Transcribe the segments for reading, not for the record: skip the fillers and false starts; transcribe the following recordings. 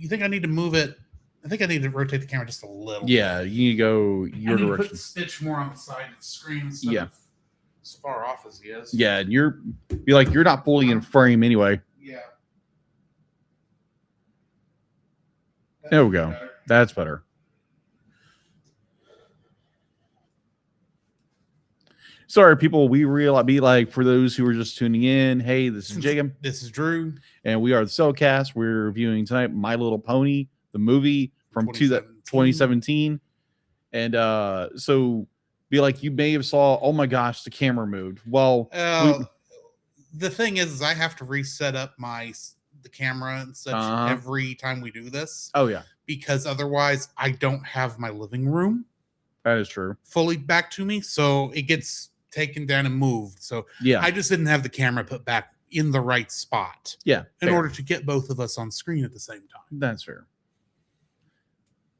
You think I need to move it? I think I need to rotate the camera just a little. Yeah, bit. you need to go your I need to direction. put Stitch more on the side of the screen instead Yeah. of as far off as he is. Yeah, and you're not fully in frame anyway. Yeah. There we go. Better. That's better. Sorry, people. We realize, for those who are just tuning in, hey, this is Jacob. This is Drew. And we are the Cellcast. We're reviewing tonight My Little Pony, the movie from 2017. And so be like, you may have saw, oh my gosh, the camera moved. Well, the thing is I have to reset up the camera and such every time we do this. Oh, yeah. Because otherwise I don't have my living room. That is true. Fully back to me. So it gets taken down and moved. So yeah, I just didn't have the camera put back in the right spot. Yeah. In order to get both of us on screen at the same time. That's fair.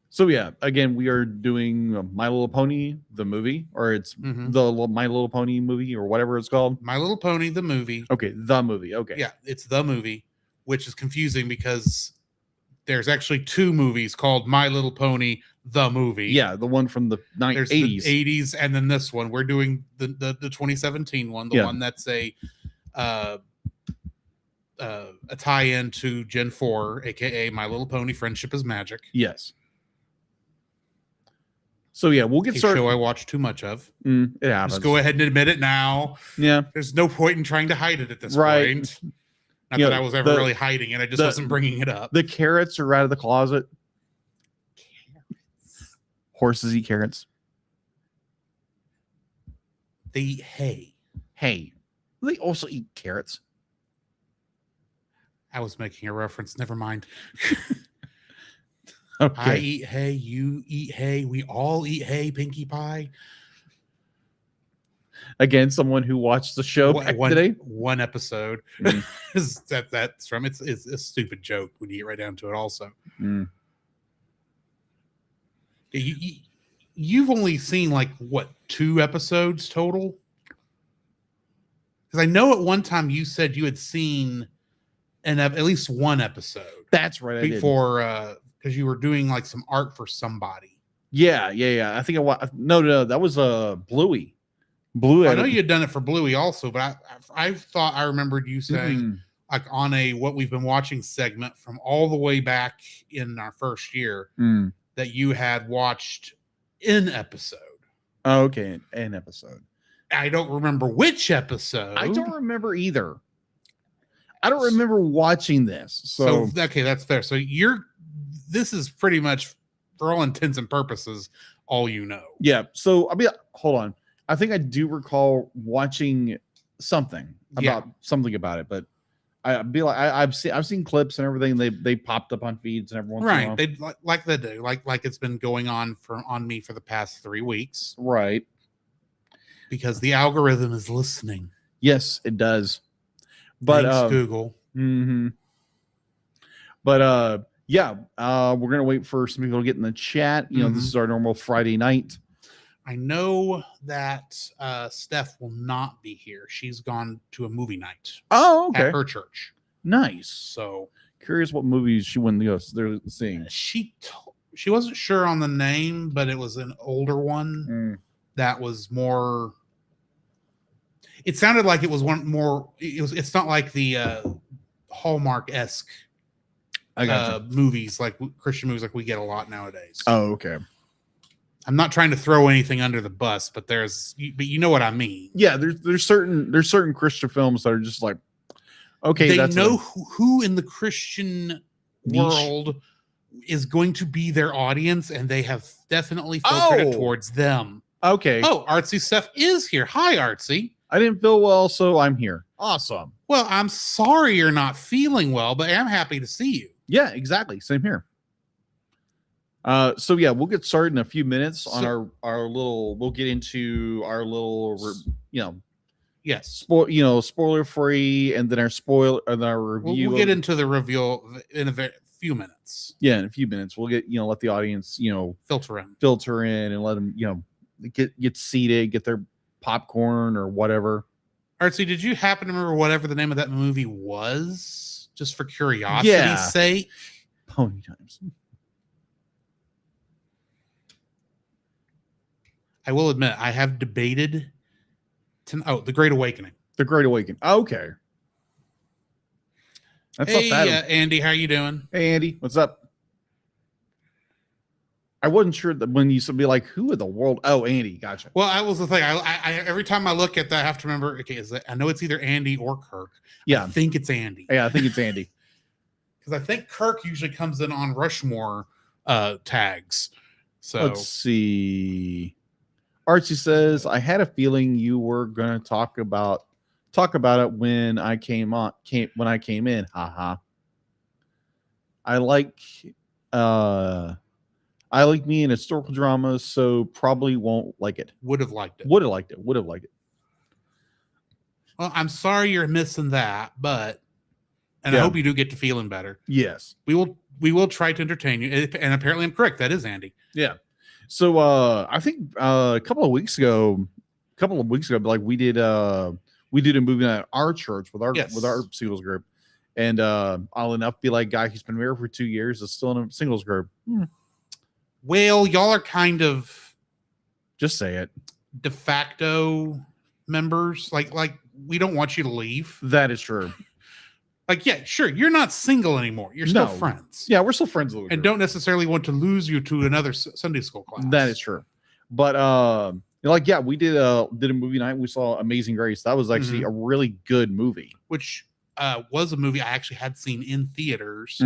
So yeah, again, we are doing My Little Pony, the movie, or it's the My Little Pony movie, or whatever it's called. My Little Pony, the movie. Okay, the movie. Okay. Yeah, it's the movie, which is confusing because there's actually two movies called My Little Pony, the movie. Yeah, the one from the 80s. The 80s, and then this one. We're doing the 2017 one, the one that's a tie-in to Gen 4, aka My Little Pony Friendship is Magic. Yes. So yeah, we'll get started. Show I watch too much of. It happens. Just go ahead and admit it now. Yeah. There's no point in trying to hide it at this point. Not that I was ever really hiding it. I just wasn't bringing it up. The carrots are out of the closet. Carrots. Horses eat carrots. They eat hay. Hay. They also eat carrots. I was making a reference. Never mind. Okay. I eat hay. You eat hay. We all eat hay. Pinkie Pie. Again, someone who watched the show today. One episode. That's from it's a stupid joke when you get right down to it. Also, you've only seen like what 2 episodes total? Because I know at one time you said you had seen at least one episode. That's right. Before because you were doing like some art for somebody. Yeah. I think no, that was Bluey. Blue. I know you had done it for Bluey also, but I thought I remembered you saying like on a what we've been watching segment from all the way back in our first year that you had watched an episode. Oh, okay, an episode. I don't remember which episode. I don't remember either. I don't remember watching this. So okay, that's fair. So this is pretty much, for all intents and purposes, all you know. Yeah. So hold on. I think I do watching something about it, but I've seen clips and everything. They popped up on feeds and everyone. Right. They like they do. Like it's been going on on me for the past 3 weeks. Right. Because the algorithm is listening. Yes, it does. But thanks, Google. But we're gonna wait for some people to get in the chat. You know, this is our normal Friday night. I know that Steph will not be here. She's gone to a movie night. Oh, okay. At her church. Nice. So curious what movies she went to go. They're seeing. She wasn't sure on the name, but it was an older one that was more. It sounded like it was one more. It's not like the Hallmark-esque movies, like Christian movies, like we get a lot nowadays. Oh, okay. I'm not trying to throw anything under the bus, but you know what I mean. Yeah, there's certain Christian films that are just like, okay, they know who in the Christian world is going to be their audience, and they have definitely filtered it towards them. Okay. Oh, Artsy Steph is here. Hi, Artsy. I didn't feel well, so I'm here. Awesome. Well, I'm sorry you're not feeling well, but I'm happy to see you. Yeah, exactly. Same here. So yeah, we'll get started in a few minutes on our little. We'll get into our little, spoiler free, and then our review. We'll get into the review in a few minutes. Yeah, in a few minutes, we'll get let the audience filter in, and let them get seated, get their popcorn or whatever. Artsy, did you happen to remember whatever the name of that movie was, just for curiosity's sake? Pony Times. I will admit, I have debated. The Great Awakening. The Great Awakening. Okay. That's Hey, not bad. Andy, how you doing? Hey, Andy, what's up? I wasn't sure that when you said be like, who in the world? Oh, Andy, gotcha. Well, I was the thing. I every time I look at that, I have to remember. Okay, I know it's either Andy or Kirk. Yeah, I think it's Andy. Yeah, I think it's Andy. Because I think Kirk usually comes in on Rushmore tags. So let's see. Archie says, I had a feeling you were gonna talk about it when I came in. Haha. I like me in historical dramas, so probably won't like it. Would have liked it. Would have liked it. Well, I'm sorry you're missing that, but I hope you do get to feeling better. Yes. We will try to entertain you. And apparently I'm correct. That is Andy. Yeah. So I think a couple of weeks ago, like we did a movie at our church with our singles group. And I'll enough be like, guy who's been married for 2 years is still in a singles group. Well, y'all are kind of just say it. De facto members. Like we don't want you to leave. That is true. Like, yeah, sure. You're not single anymore. You're still friends. Yeah, we're still friends. And don't necessarily want to lose you to another Sunday school class. That is true. But we did a movie night. We saw Amazing Grace. That was actually a really good movie. Which was a movie I actually had seen in theaters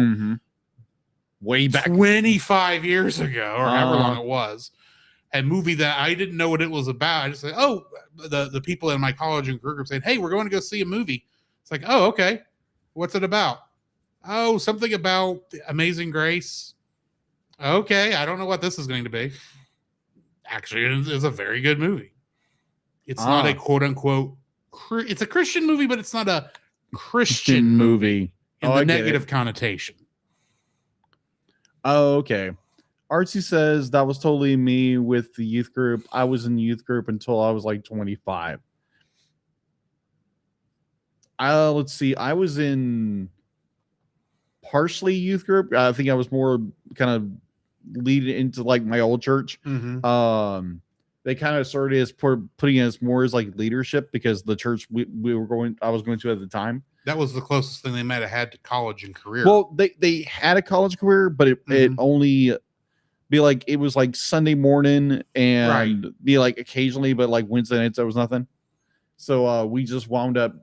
way back 25 years ago, or however long it was. A movie that I didn't know what it was about. I just said, the people in my college and career group said, hey, we're going to go see a movie. It's like, oh, okay. What's it about? Oh, something about Amazing Grace. Okay, I don't know what this is going to be. Actually, it's a very good movie. It's not a quote unquote. It's a Christian movie, but it's not a Christian movie in the negative connotation. Oh, okay. Archie says that was totally me with the youth group. I was in the youth group until I was like 25. Let's see. I was in partially youth group. I think I was more kind of leading into like my old church. They kind of started as putting us more as like leadership because the church I was going to at the time. That was the closest thing they might have had to college and career. Well, they had a college career, but it only be like it was like Sunday morning and be like occasionally, but like Wednesday nights there was nothing. So we just wound up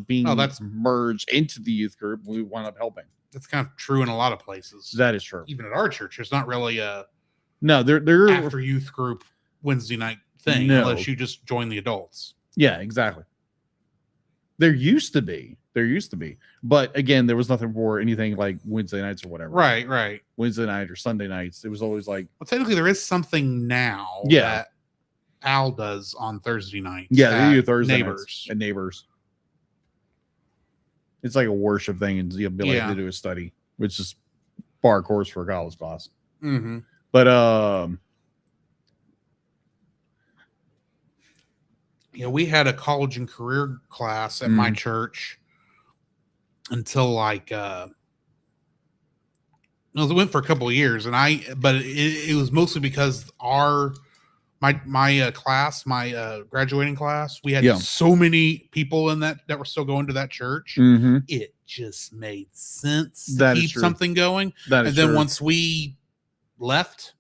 being merged into the youth group. We wound up helping. That's kind of true in a lot of places. That is true. Even at our church, there's not really a they're after youth group Wednesday night thing unless you just join the adults. Yeah, exactly. There used to be, but again, there was nothing for anything like Wednesday nights or whatever. Right. Wednesday night or Sunday nights. It was always like. Well, technically, there is something now. That Al does on Thursday nights. Yeah, they do Thursday Neighbors. And Neighbors. It's like a worship thing and the ability to do a study, which is par course for a college class. But we had a college and career class at my church until like it went for a couple of years, but it was mostly because my class, my graduating class, we had so many people in that were still going to that church. It just made sense to keep something going. And then once we left,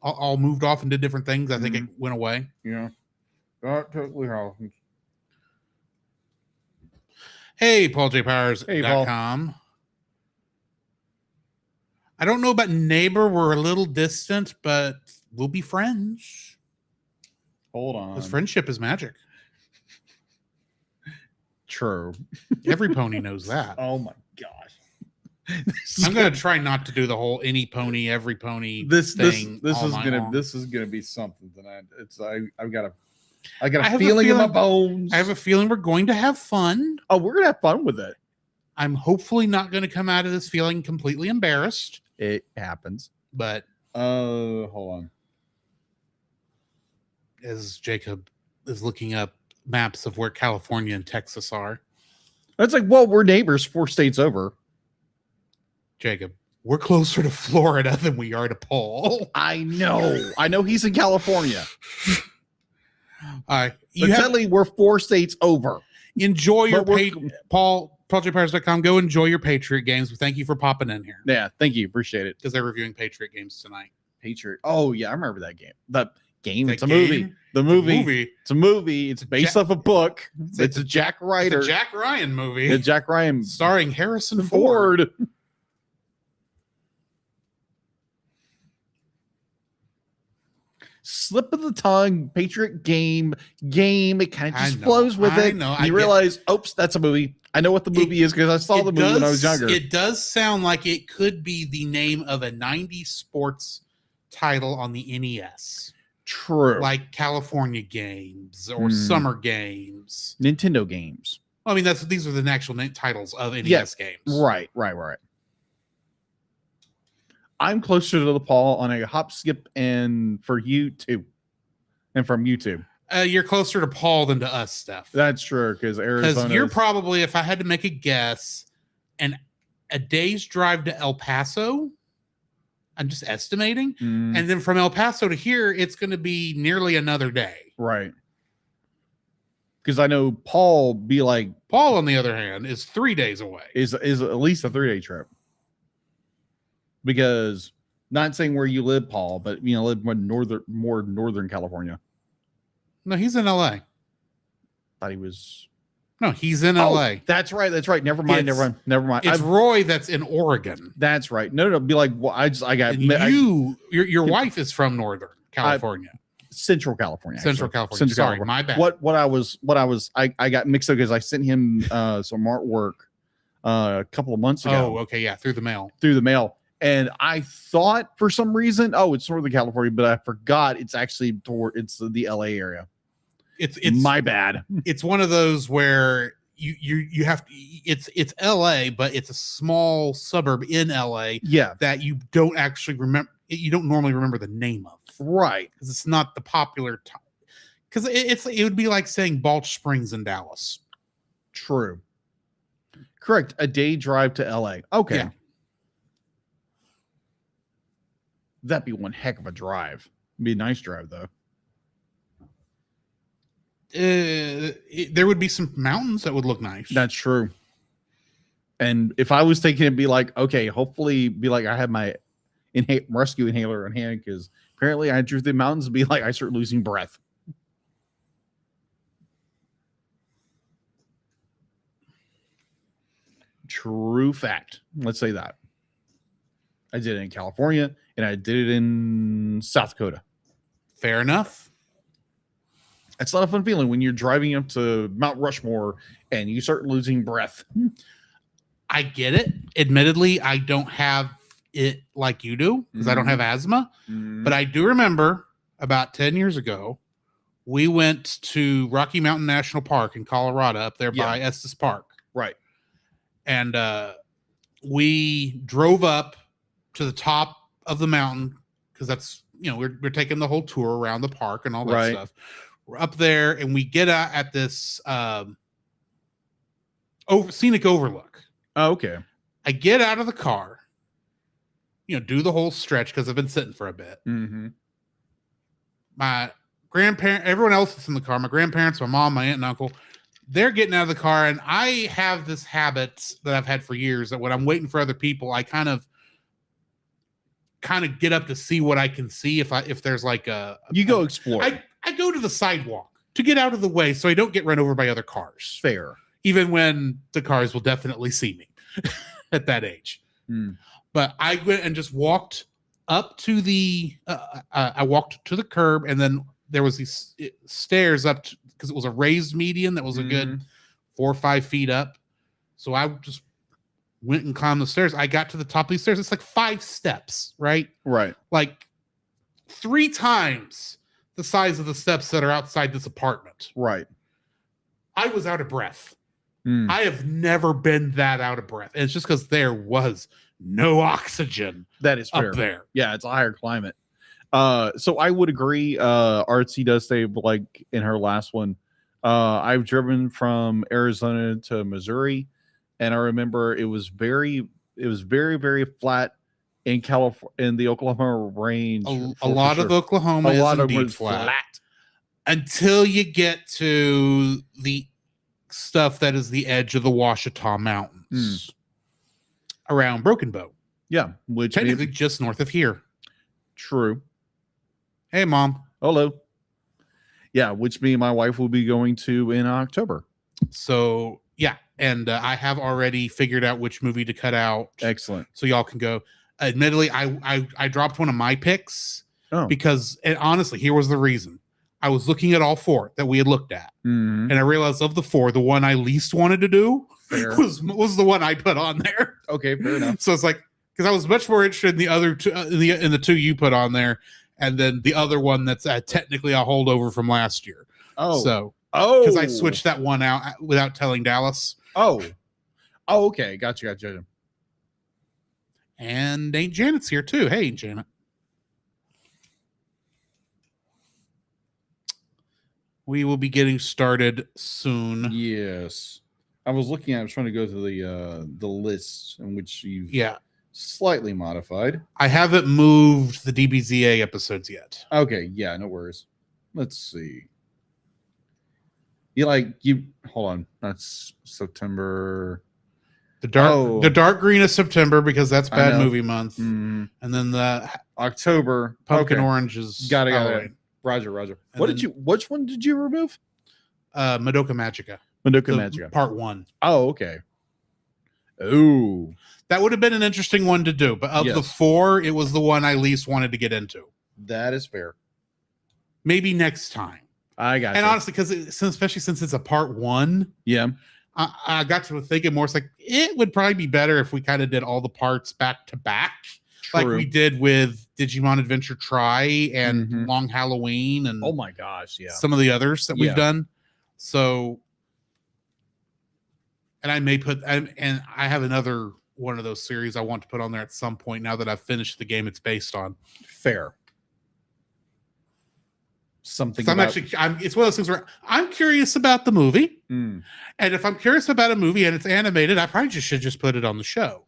all moved off and did different things. I think it went away. Yeah, that totally happens. Hey, PaulJPowers.com. I don't know about neighbor. We're a little distant, but we'll be friends. Hold on. Because friendship is magic. True. Every pony knows that. Oh my gosh. I'm going to try not to do the whole any pony, every pony thing. This is gonna be something tonight. I got a feeling in my bones. I have a feeling we're going to have fun. Oh, we're gonna have fun with it. I'm hopefully not going to come out of this feeling completely embarrassed. It happens. But hold on. As Jacob is looking up maps of where California and Texas are. That's like, well, we're neighbors 4 states over. Jacob. we're closer to Florida than we are to Paul. I know he's in California. But Sadly, we're 4 states over. Enjoy your PaulJPirates.com. Go enjoy your Patriot games. Thank you for popping in here. Yeah, thank you. Appreciate it. Because they're reviewing Patriot games tonight. Patriot. Oh, yeah, I remember that game. That game. That It's a game? movie. The movie. It's a movie. It's based off a book. It's a Jack Ryder. It's a Jack Ryan movie. The Jack Ryan. Starring Harrison Ford. Slip of the tongue, Patriot game. It kind of just flows with it. Know. You realize, oops, that's a movie. I know what the movie is because I saw the movie when I was younger. It does sound like it could be the name of a 90s sports title on the NES. True. Like California Games or Summer Games. Nintendo games. I mean, these are the actual titles of NES games. Right. I'm closer to the Paul on a hop, skip, and for you too. And from YouTube. You're closer to Paul than to us, Steph. That's true, because Arizona. Because you're probably, if I had to make a guess, a day's drive to El Paso. I'm just estimating. And then from El Paso to here, it's going to be nearly another day. Right. Because I know Paul, on the other hand, is 3 days away. Is at least a 3-day trip. Because, not saying where you live, Paul, but live more northern California. No, he's in LA. Thought he was. No, he's in LA. That's right. Never mind. It's Roy that's in Oregon. That's right. No. Be like, well, your wife is from Northern California. Central California. California. Sorry, my bad. I got mixed up because I sent him some artwork a couple of months ago. Oh, okay, yeah, through the mail. And I thought for some reason, it's Northern California, but I forgot it's actually it's the LA area. It's my bad. It's one of those where you have to, it's LA, but it's a small suburb in LA. Yeah, that you don't actually remember. You don't normally remember the name of, right? Because it's not the popular. Because it would be like saying Balch Springs in Dallas. True. Correct. A day drive to LA. Okay. Yeah. That'd be one heck of a drive. It'd be a nice drive, though. There would be some mountains that would look nice. That's true. And if I was taking it, be like, okay, hopefully, be like, I have my rescue inhaler on hand because apparently I drew the mountains and be like, I start losing breath. True fact. Let's say that. I did it in California and I did it in South Dakota. Fair enough. It's not a fun feeling when you're driving up to Mount Rushmore and you start losing breath. I get it. Admittedly, I don't have it like you do because I don't have asthma. But I do remember about 10 years ago, we went to Rocky Mountain National Park in Colorado up there by Estes Park. Right. And we drove up to the top of the mountain because that's, we're taking the whole tour around the park and all that stuff. We're up there and we get out at this scenic overlook. Oh, okay. I get out of the car, do the whole stretch because I've been sitting for a bit. Mm-hmm. My grandparent, everyone else is in the car. My grandparents, my mom, my aunt and uncle, they're getting out of the car. And I have this habit that I've had for years that when I'm waiting for other people, I kind of get up to see what I can see. If there's like go explore. I go to the sidewalk to get out of the way so I don't get run over by other cars. Fair. Even when the cars will definitely see me at that age. But I went and just walked up to I walked to the curb and then there was these stairs up because it was a raised median that was a good 4 or 5 feet up. So I just went and climbed the stairs. I got to the top of these stairs. It's like 5 steps, right? Right. Like 3 times the size of the steps that are outside this apartment. Right. I was out of breath. I have never been that out of breath. And it's just because there was no oxygen. That is fair. Up there. Yeah, it's a higher climate. So I would agree. Artsy does say, like in her last one, I've driven from Arizona to Missouri, and I remember it was very, very flat in California, in the Oklahoma range. A lot of Oklahoma a lot is of them indeed was flat until you get to the stuff that is the edge of the Ouachita Mountains around Broken Bow. Yeah, which technically just north of here. True. Hey, Mom. Hello. Yeah, which me and my wife will be going to in October. So yeah, and I have already figured out which movie to cut out. Excellent. So y'all can go. Admittedly, I dropped one of my picks because, and honestly, here was the reason. I was looking at all four that we had looked at, and I realized of the four, the one I least wanted to do was the one I put on there. Okay, fair enough. So it's like, because I was much more interested in the other two, in the two you put on there, and then the other one that's technically a holdover from last year. Because I switched that one out without telling Dallas. Okay, gotcha. And Aunt Janet's here too. Hey, Janet. We will be getting started soon. Yes, I was trying to go to the list in which you slightly modified. I haven't moved the DBZA episodes yet. Okay, yeah, no worries. Let's see. Hold on. That's September. The dark green is September because that's bad movie month. And then the October pumpkin orange is got it. Roger. Which one did you remove? Madoka Magica. Part 1. Oh, okay. Ooh. That would have been an interesting one to do, but of the four, it was the one I least wanted to get into. That is fair. Maybe next time. I got and honestly, because especially since it's a part 1, I got to thinking more. It's like it would probably be better if we kind of did all the parts back to back, like we did with Digimon Adventure Tri and Long Halloween, and oh my gosh, some of the others that we've done. So, and I may put and I have another one of those series I want to put on there at some point. Now that I've finished the game it's based on. Fair. Something so it's one of those things where I'm curious about the movie, and if I'm curious about a movie and it's animated, I probably should just put it on the show.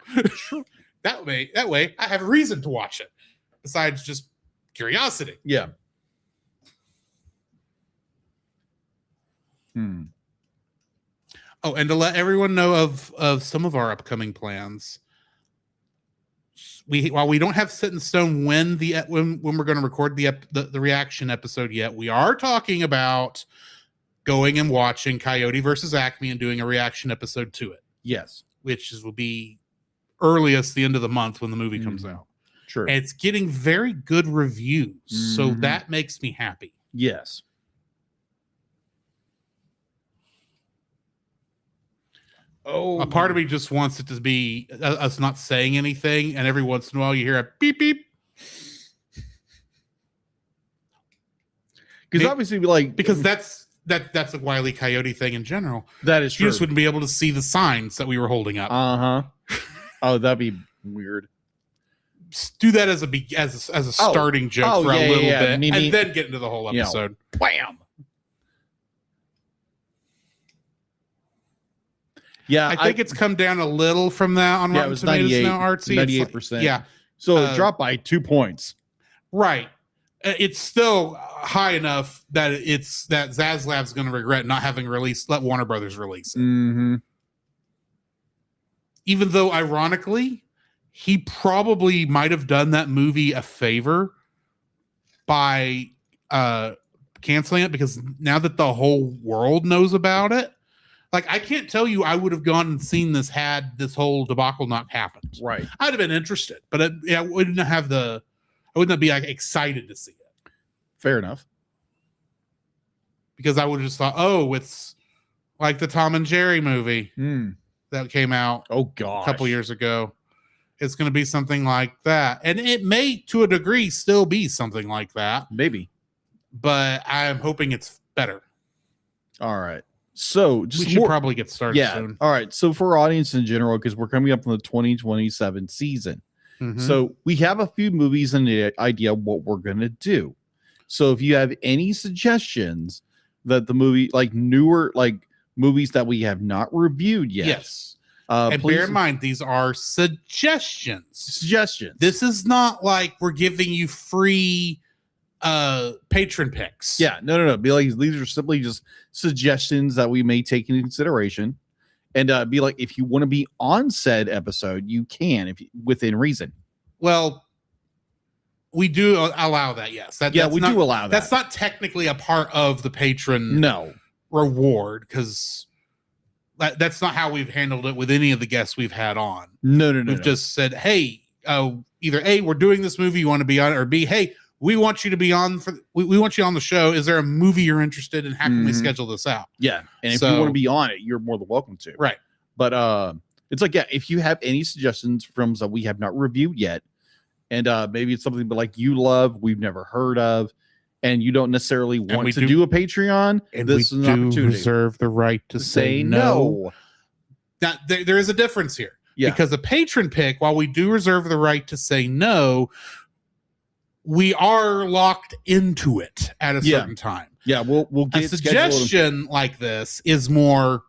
that way I have a reason to watch it besides just curiosity. Oh, and to let everyone know of some of our upcoming plans, while we don't have set in stone when we're going to record the reaction episode yet, we are talking about going and watching Coyote versus Acme and doing a reaction episode to it. Yes, which will be earliest the end of the month when the movie comes out. Sure, and it's getting very good reviews, so that makes me happy. Yes. Oh, a part of me just wants it to be us not saying anything, and every once in a while you hear a beep beep. Because obviously, because that's a Wile E. Coyote thing in general. That is true. You just wouldn't be able to see the signs that we were holding up. Oh, that'd be weird. Just do that as a starting joke for a little bit, and then get into the whole episode. Wham. Yeah, I think it's come down a little from that on Rotten Tomatoes now, Artsy. 98%. Yeah. So it dropped by 2 points. Right. It's still high enough that Zaslav's going to regret not having let Warner Brothers release it. Even though, ironically, he probably might have done that movie a favor by canceling it, because now that the whole world knows about it, like, I can't tell you I would have gone and seen this had this whole debacle not happened. Right. I'd have been interested, but I wouldn't be like excited to see it. Fair enough. Because I would have just thought, oh, it's like the Tom and Jerry movie that came out a couple years ago. It's going to be something like that. And it may, to a degree, still be something like that. Maybe. But I'm hoping it's better. All right. So we should probably get started soon. All right. So for our audience in general, because we're coming up on the 2027 season. So we have a few movies and the idea of what we're going to do. So if you have any suggestions that the movie, like newer, like movies that we have not reviewed yet. Yes. And Please, bear in mind, these are suggestions. suggestions. This is not like we're giving you free patron picks. Yeah, no. Be like, these are simply just suggestions that we may take into consideration, and be like, if you want to be on said episode, you can, if you, within reason. Well, we do allow that. Yes. We do allow that. That's not technically a part of the patron No. reward, because that's not how we've handled it with any of the guests we've had on. No. We've just said, hey, either A, we're doing this movie, you want to be on it, or B, hey, we want you to be on we want you on the show. Is there a movie you're interested in? How can we schedule this out? Yeah. And if you want to be on it, you're more than welcome to. Right. But it's like, yeah, if you have any suggestions from some we have not reviewed yet, and maybe it's something but like you love, we've never heard of, and you don't necessarily want to do a Patreon, and this is an opportunity. Reserve the right to say no. Now, there is a difference here. Yeah. Because a patron pick, while we do reserve the right to say no, we are locked into it at a certain time. Yeah, we'll get a suggestion like this is more,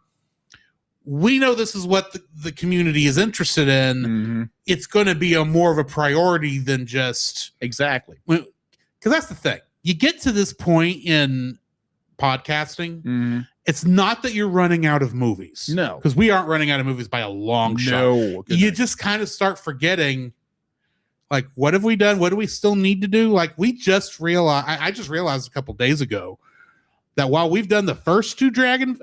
we know this is what the community is interested in. Mm-hmm. It's going to be more of a priority than just exactly. Because that's the thing. You get to this point in podcasting, it's not that you're running out of movies. No. Because we aren't running out of movies by a long shot. No. You just kind of start forgetting, like, what have we done? What do we still need to do? Like, we just realized, I just realized a couple days ago that while we've done the first two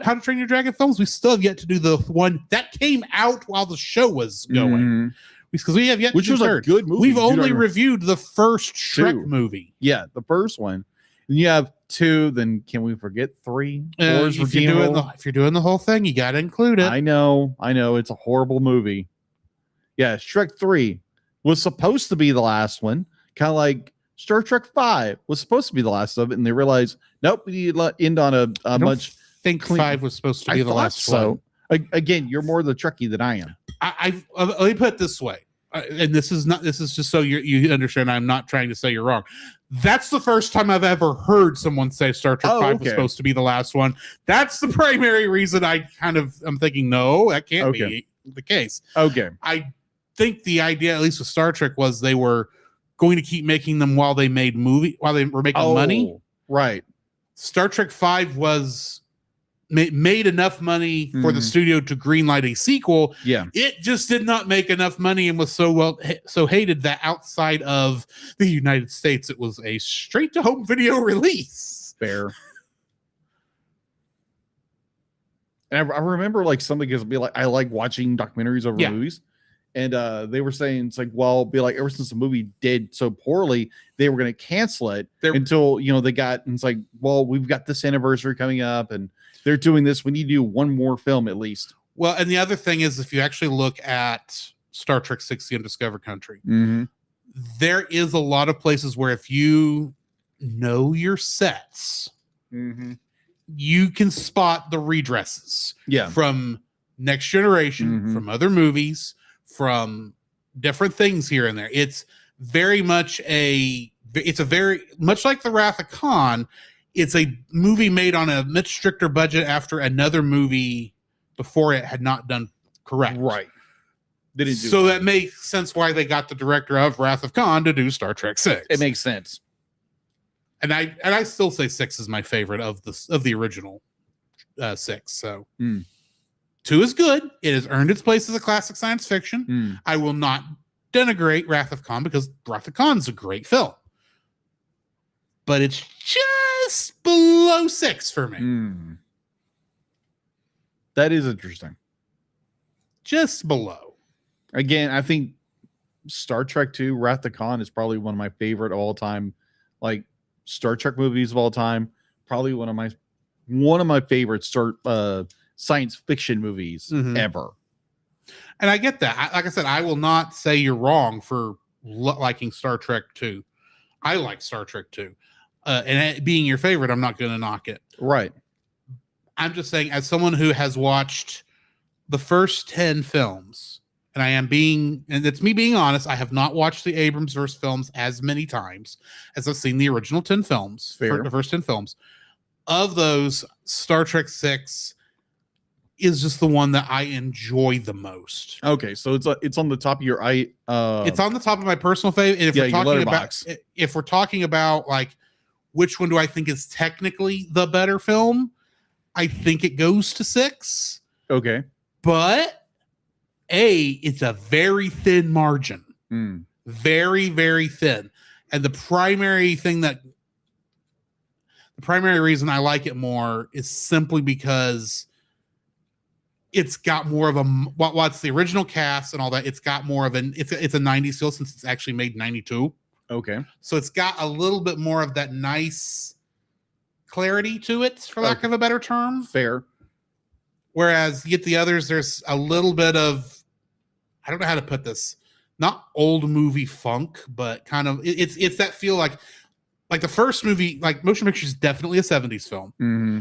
How to Train Your Dragon films, we still have yet to do the one that came out while the show was going. Because we have yet Which to was a good movie. We've only reviewed the first Shrek movie. Yeah, the first one. And you have 2, then can we forget 3? If you're doing the whole thing, you got to include it. I know. It's a horrible movie. Yeah, Shrek 3 was supposed to be the last one. Kind of like Star Trek 5 was supposed to be the last of it. And they realized, nope, we need to end on a much... I think 5 was supposed to be the last one. Again, you're more the Trekkie than I am. Let me put it this way. And this is just so you understand. I'm not trying to say you're wrong. That's the first time I've ever heard someone say Star Trek 5 was supposed to be the last one. That's the primary reason I'm thinking, no, that can't be the case. Okay. I think the idea, at least with Star Trek, was they were going to keep making them while they were making money. Right. Star Trek 5 was made enough money for the studio to greenlight a sequel. Yeah, it just did not make enough money and was so hated that outside of the United States, it was a straight to home video release. Fair. And I remember like something gives me like, I like watching documentaries over movies, and they were saying it's like, well, be like, ever since the movie did so poorly, they were going to cancel it until they got. And it's like, well, we've got this anniversary coming up, and they're doing this. We need to do one more film at least. Well, and the other thing is, if you actually look at Star Trek 6: The Undiscovered Country, there is a lot of places where if you know your sets, you can spot the redresses from Next Generation, from other movies, from different things here and there. It's very much much like The Wrath of Khan. It's a movie made on a much stricter budget after another movie before it had not done correct. Right. So that makes sense why they got the director of Wrath of Khan to do Star Trek 6. It makes sense. And I still say 6 is my favorite of the original 6. So 2 is good. It has earned its place as a classic science fiction. I will not denigrate Wrath of Khan because Wrath of Khan is a great film. But it's just below 6 for me. That is interesting. Just below. Again, I think Star Trek 2, Wrath of Khan is probably one of my favorite of all time, like Star Trek movies of all time. Probably one of my favorite science fiction movies ever. And I get that. Like I said, I will not say you're wrong for liking Star Trek 2. I like Star Trek 2. And it being your favorite, I'm not going to knock it. Right. I'm just saying, as someone who has watched the first 10 films, and it's me being honest, I have not watched the Abrams-verse films as many times as I've seen the original 10 films. Fair. The first 10 films. Of those, Star Trek 6 is just the one that I enjoy the most. Okay, so it's on the top of your eye. It's on the top of my personal favorite. And if we're talking about like which one do I think is technically the better film, I think it goes to 6. Okay, but it's a very thin margin, very, very thin, and the primary reason I like it more is simply because it's got more of a what's the original cast and all that. It's got more of it's a 90s feel since it's actually made in 92. Okay. So it's got a little bit more of that nice clarity to it, for lack of a better term. Fair. Whereas you get the others, there's a little bit of, I don't know how to put this, not old movie funk, but kind of it's that feel like the first movie, like Motion Picture is definitely a 70s film. Mm-hmm.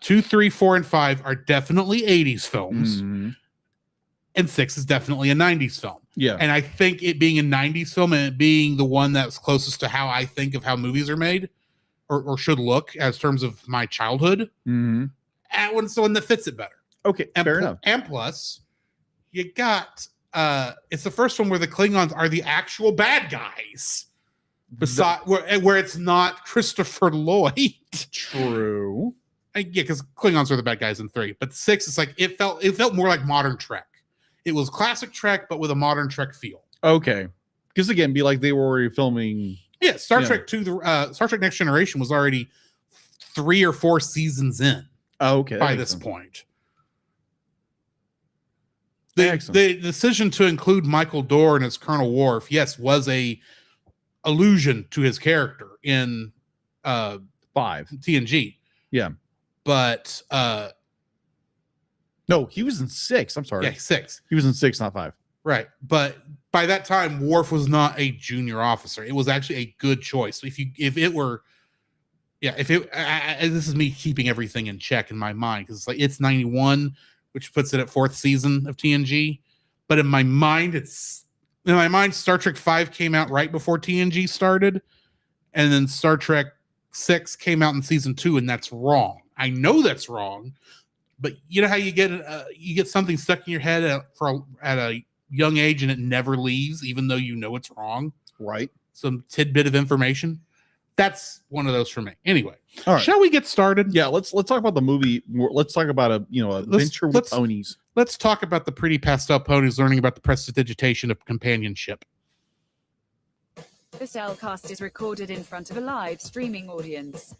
2, 3, 4, and 5 are definitely 80s films. Mm-hmm. And 6 is definitely a 90s film. Yeah. And I think it being a 90s film and it being the one that's closest to how I think of how movies are made or should look as terms of my childhood. Mm-hmm. It's the one that fits it better. Okay, fair enough. And plus, you got it's the first one where the Klingons are the actual bad guys. Besides, where it's not Christopher Lloyd. True. Yeah, because Klingons are the bad guys in 3, but 6 is like it felt more like modern Trek. It was classic Trek, but with a modern Trek feel. Okay, because again, be like they were already filming. Yeah, Star Trek 2, Star Trek Next Generation was already 3 or 4 seasons in. Oh, okay, by this point. The decision to include Michael Dorn as Colonel Worf, yes, was a allusion to his character in 5 TNG. Yeah, but no, he was in 6. I'm sorry. Yeah, 6. He was in 6, not 5. Right, but by that time, Worf was not a junior officer. It was actually a good choice. This is me keeping everything in check in my mind because it's 91, which puts it at 4th season of TNG. But in my mind, Star Trek 5 came out right before TNG started, and then Star Trek 6 came out in season 2, and that's wrong. I know that's wrong, but you know how you get something stuck in your head at a young age and it never leaves, even though you know it's wrong. Right. Some tidbit of information. That's one of those for me. Anyway, all right. Shall we get started? Yeah, let's talk about the movie. Let's talk about adventure with ponies. Let's talk about the pretty pastel ponies learning about the prestidigitation of companionship. The Cellcast is recorded in front of a live streaming audience.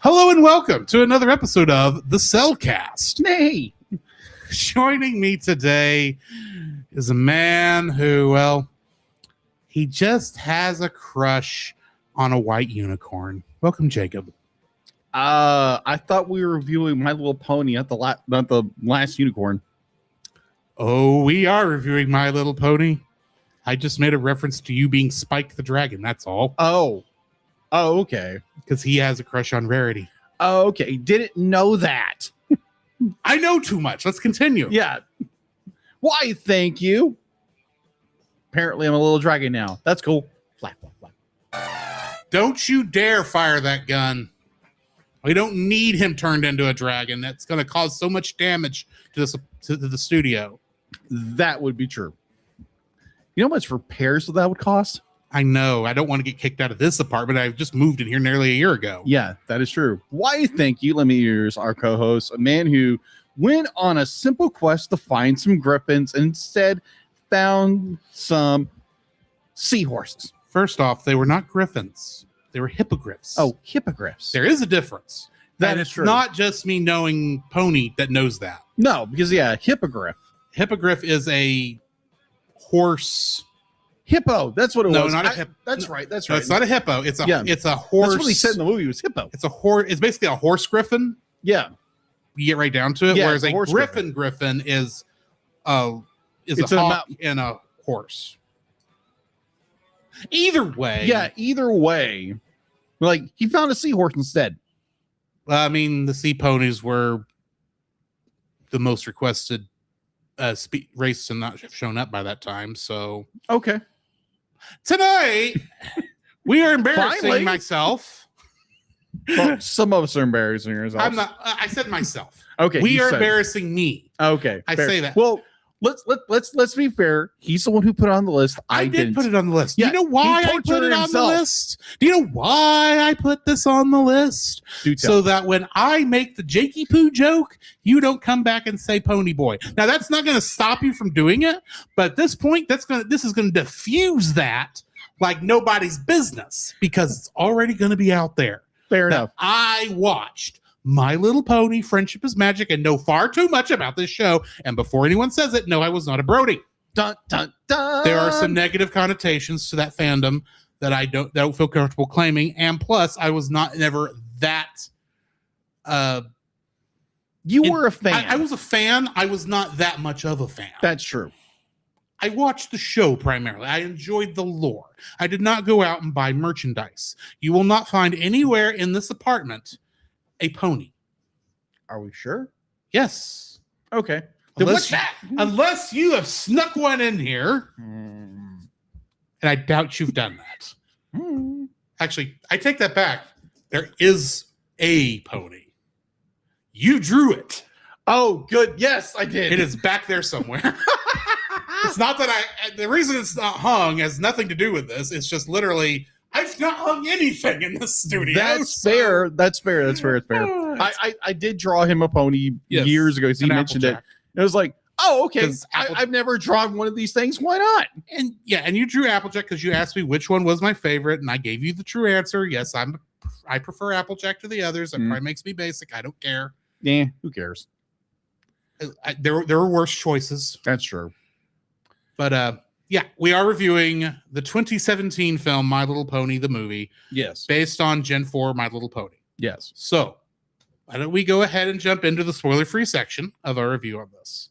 Hello and welcome to another episode of the Cellcast. Nay. Joining me today is a man who, well, he just has a crush on a white unicorn. Welcome, Jacob. I thought we were reviewing My Little Pony, not the last unicorn. Oh, we are reviewing My Little Pony. I just made a reference to you being Spike the Dragon. That's all. Oh, okay. Because he has a crush on Rarity. Oh, okay. Didn't know that. I know too much. Let's continue. Yeah. Why, thank you. Apparently, I'm a little dragon now. That's cool. Flap, flap, flap. Don't you dare fire that gun. We don't need him turned into a dragon. That's going to cause so much damage to the studio. That would be true. You know how much repairs that would cost? I know. I don't want to get kicked out of this apartment. I've just moved in here nearly a year ago. Yeah, that is true. Why, thank you. Let me introduce our co-host, a man who went on a simple quest to find some griffins and instead found some seahorses. First off, they were not griffins. They were hippogriffs. Oh, hippogriffs. There is a difference. That and is it's true. Not just me knowing Pony that knows that. No, because, yeah, hippogriff. Hippogriff is a horse. Hippo. That's what it was. Not a hippo. That's right. That's No, right. it's not a hippo. It's a horse. That's what he said in the movie was hippo. It's a horse. It's basically a horse griffin. Yeah. You get right down to it. Yeah, whereas a griffin is a hawk and a horse. Either way. Yeah, either way. Like, he found a seahorse instead. I mean, the sea ponies were the most requested race and not have shown up by that time. So Okay. tonight we are embarrassing Finally. myself. Well, some of us are embarrassing ourselves. I'm not. I said myself. Okay. We you are said- embarrassing me. Okay. I fair. say that. Well, let's be fair. He's the one who put it on the list. I did didn't. put it on the list. Yeah, Do you know why he I put tortured it on himself. the list? Do you know why I put this on the list? Do tell. So that when I make the Jakey Poo joke, you don't come back and say Pony Boy. Now that's not going to stop you from doing it, but at this point, this is going to diffuse that like nobody's business because it's already going to be out there. Fair Now, enough. I watched My Little Pony: Friendship is Magic and know far too much about this show. And before anyone says it, no, I was not a Brody. Dun, dun, dun. There are some negative connotations to that fandom that I don't feel comfortable claiming. And plus, I was never that. You were a fan. I was a fan. I was not that much of a fan. That's true. I watched the show primarily. I enjoyed the lore. I did not go out and buy merchandise. You will not find anywhere in this apartment a pony. Are we sure? Yes. Okay. Then what's that? Unless you have snuck one in here, Hmm. and I doubt you've done that. Hmm. Actually, I take that back. There is a pony. You drew it. Oh, good. Yes, I did. It is back there somewhere. It's not that the reason it's not hung has nothing to do with this. It's just literally, I've not hung anything in this studio. That's fair. That's fair. That's fair. It's fair. I did draw him a pony Yes, years ago. So he an mentioned it. Applejack. It was like, oh, okay. 'Cause I've never drawn one of these things. Why not? And yeah, and you drew Applejack because you asked me which one was my favorite, and I gave you the true answer. Yes, I prefer Applejack to the others. That probably makes me basic. I don't care. Yeah, who cares? There were worse choices, That's true. but yeah, we are reviewing the 2017 film My Little Pony the movie, Yes. based on Gen 4 My Little Pony. Yes. So, why don't we go ahead and jump into the spoiler-free section of our review on this?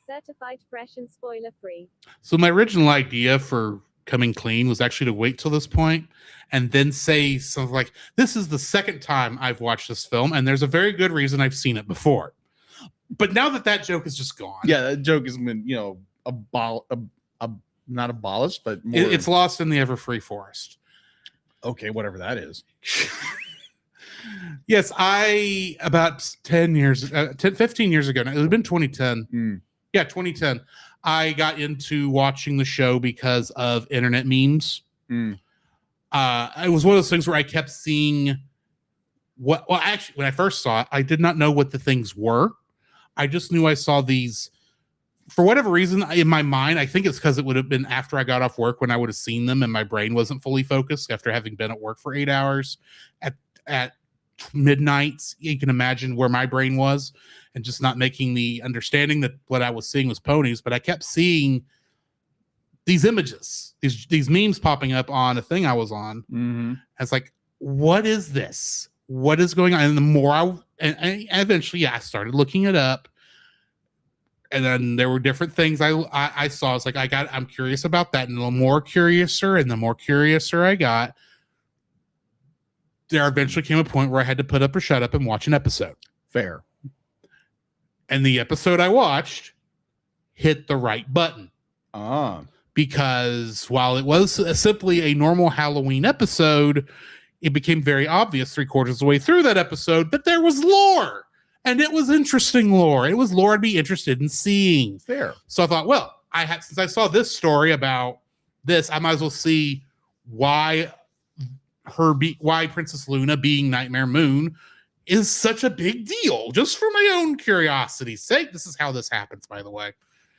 Certified fresh and spoiler free. So my original idea for coming clean was actually to wait till this point and then say something like, this is the second time I've watched this film, and there's a very good reason I've seen it before. But now that joke is just gone. Yeah, that joke has been, not abolished, but more, It's lost in the ever-free forest. okay, whatever that is. Yes, about 15 years ago, now, it would have been 2010. Mm. Yeah, 2010. I got into watching the show because of internet memes. Mm. It was one of those things where I kept seeing actually, when I first saw it, I did not know what the things were. I just knew I saw these for whatever reason in my mind. I think it's because it would have been after I got off work when I would have seen them and my brain wasn't fully focused after having been at work for 8 hours at midnight. You can imagine where my brain was and just not making the understanding that what I was seeing was ponies, but I kept seeing these images, these memes popping up on a thing I was on. Mm-hmm. I was like, what is this? What is going on? And the more and eventually, I started looking it up. And then there were different things I saw. It's like, I'm curious about that. And the more curiouser I got, there eventually came a point where I had to put up or shut up and watch an episode. Fair. And the episode I watched hit the right button. Because while it was simply a normal Halloween episode, it became very obvious 3/4 of the way through that episode that there was lore. And it was interesting lore. It was lore I'd be interested in seeing. Fair. So I thought, well, since I saw this story about this, I might as well see why Princess Luna being Nightmare Moon is such a big deal, just for my own curiosity's sake. This is how this happens, by the way.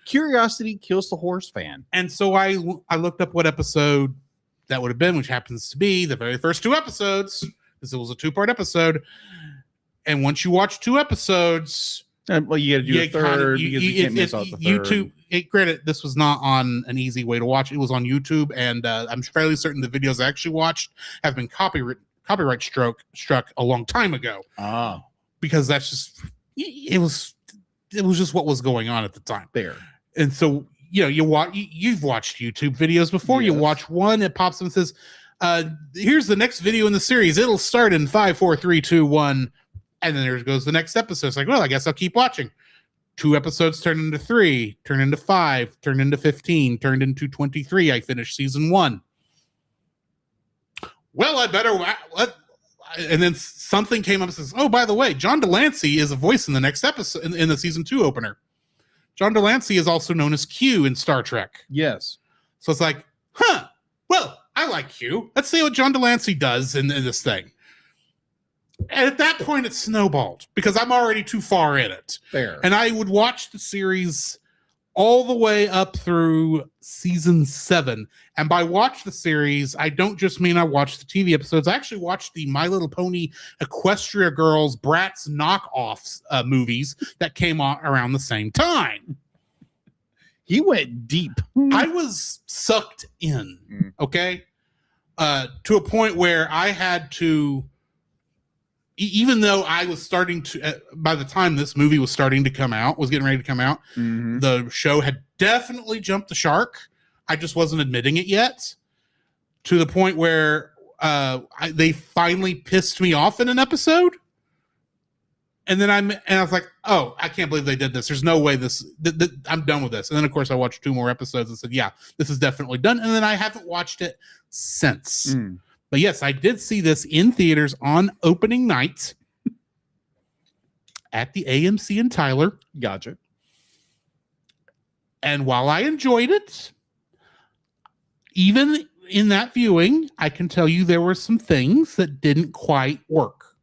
Curiosity kills the horse fan. And so I looked up what episode that would have been, which happens to be the very first 2 episodes, because it was a 2-part episode. And once you watch 2 episodes, Well, you got to do a third because you can't miss out the third. YouTube. Granted, this was not on an easy way to watch. It was on YouTube, and I'm fairly certain the videos I actually watched have been copyright struck a long time ago. Because that's just it was just what was going on at the time. There. And so you've watched YouTube videos before. Yes. You watch one, it pops up and says, "Here's the next video in the series. It'll start in 5, 4, 3, 2, 1." And then there goes the next episode. It's like, well, I guess I'll keep watching. 2 episodes turned into 3, turned into 5, turned into 15, turned into 23. I finished season 1. Well, I better and then something came up and says, oh, by the way, John Delancey is a voice in the next episode in the season 2 opener. John Delancey is also known as Q in Star Trek. Yes. So it's like, well, I like Q. Let's see what John Delancey does in this thing. And at that point, it snowballed because I'm already too far in it. Fair. And I would watch the series all the way up through season 7. And by watch the series, I don't just mean I watched the TV episodes. I actually watched the My Little Pony Equestria Girls Bratz knockoffs movies that came out around the same time. He went deep. I was sucked in, okay? To a point where I had to, even though I was starting to, by the time this movie was starting to come out, was getting ready to come out, the show had definitely jumped the shark. I just wasn't admitting it yet, to the point where they finally pissed me off in an episode. And then I was like, oh, I can't believe they did this. There's no way I'm done with this. And then, of course, I watched 2 more episodes and said, yeah, this is definitely done. And then I haven't watched it since. But yes, I did see this in theaters on opening night at the AMC in Tyler. Gotcha. And while I enjoyed it, even in that viewing, I can tell you there were some things that didn't quite work.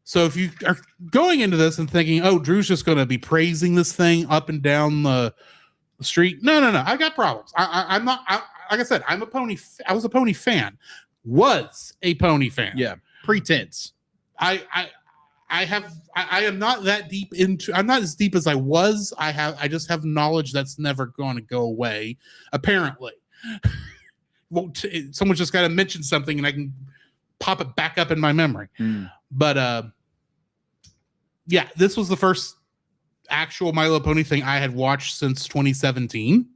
So if you are going into this and thinking, oh, Drew's just going to be praising this thing up and down the street. No. I got problems. I'm not, like I said, I was a pony fan. Was a pony fan. Yeah. Pretense. I am not that deep into, I'm not as deep as I was. I just have knowledge that's never going to go away. Apparently. Someone's just got to mention something and I can pop it back up in my memory. But yeah, this was the first actual My Little Pony thing I had watched since 2017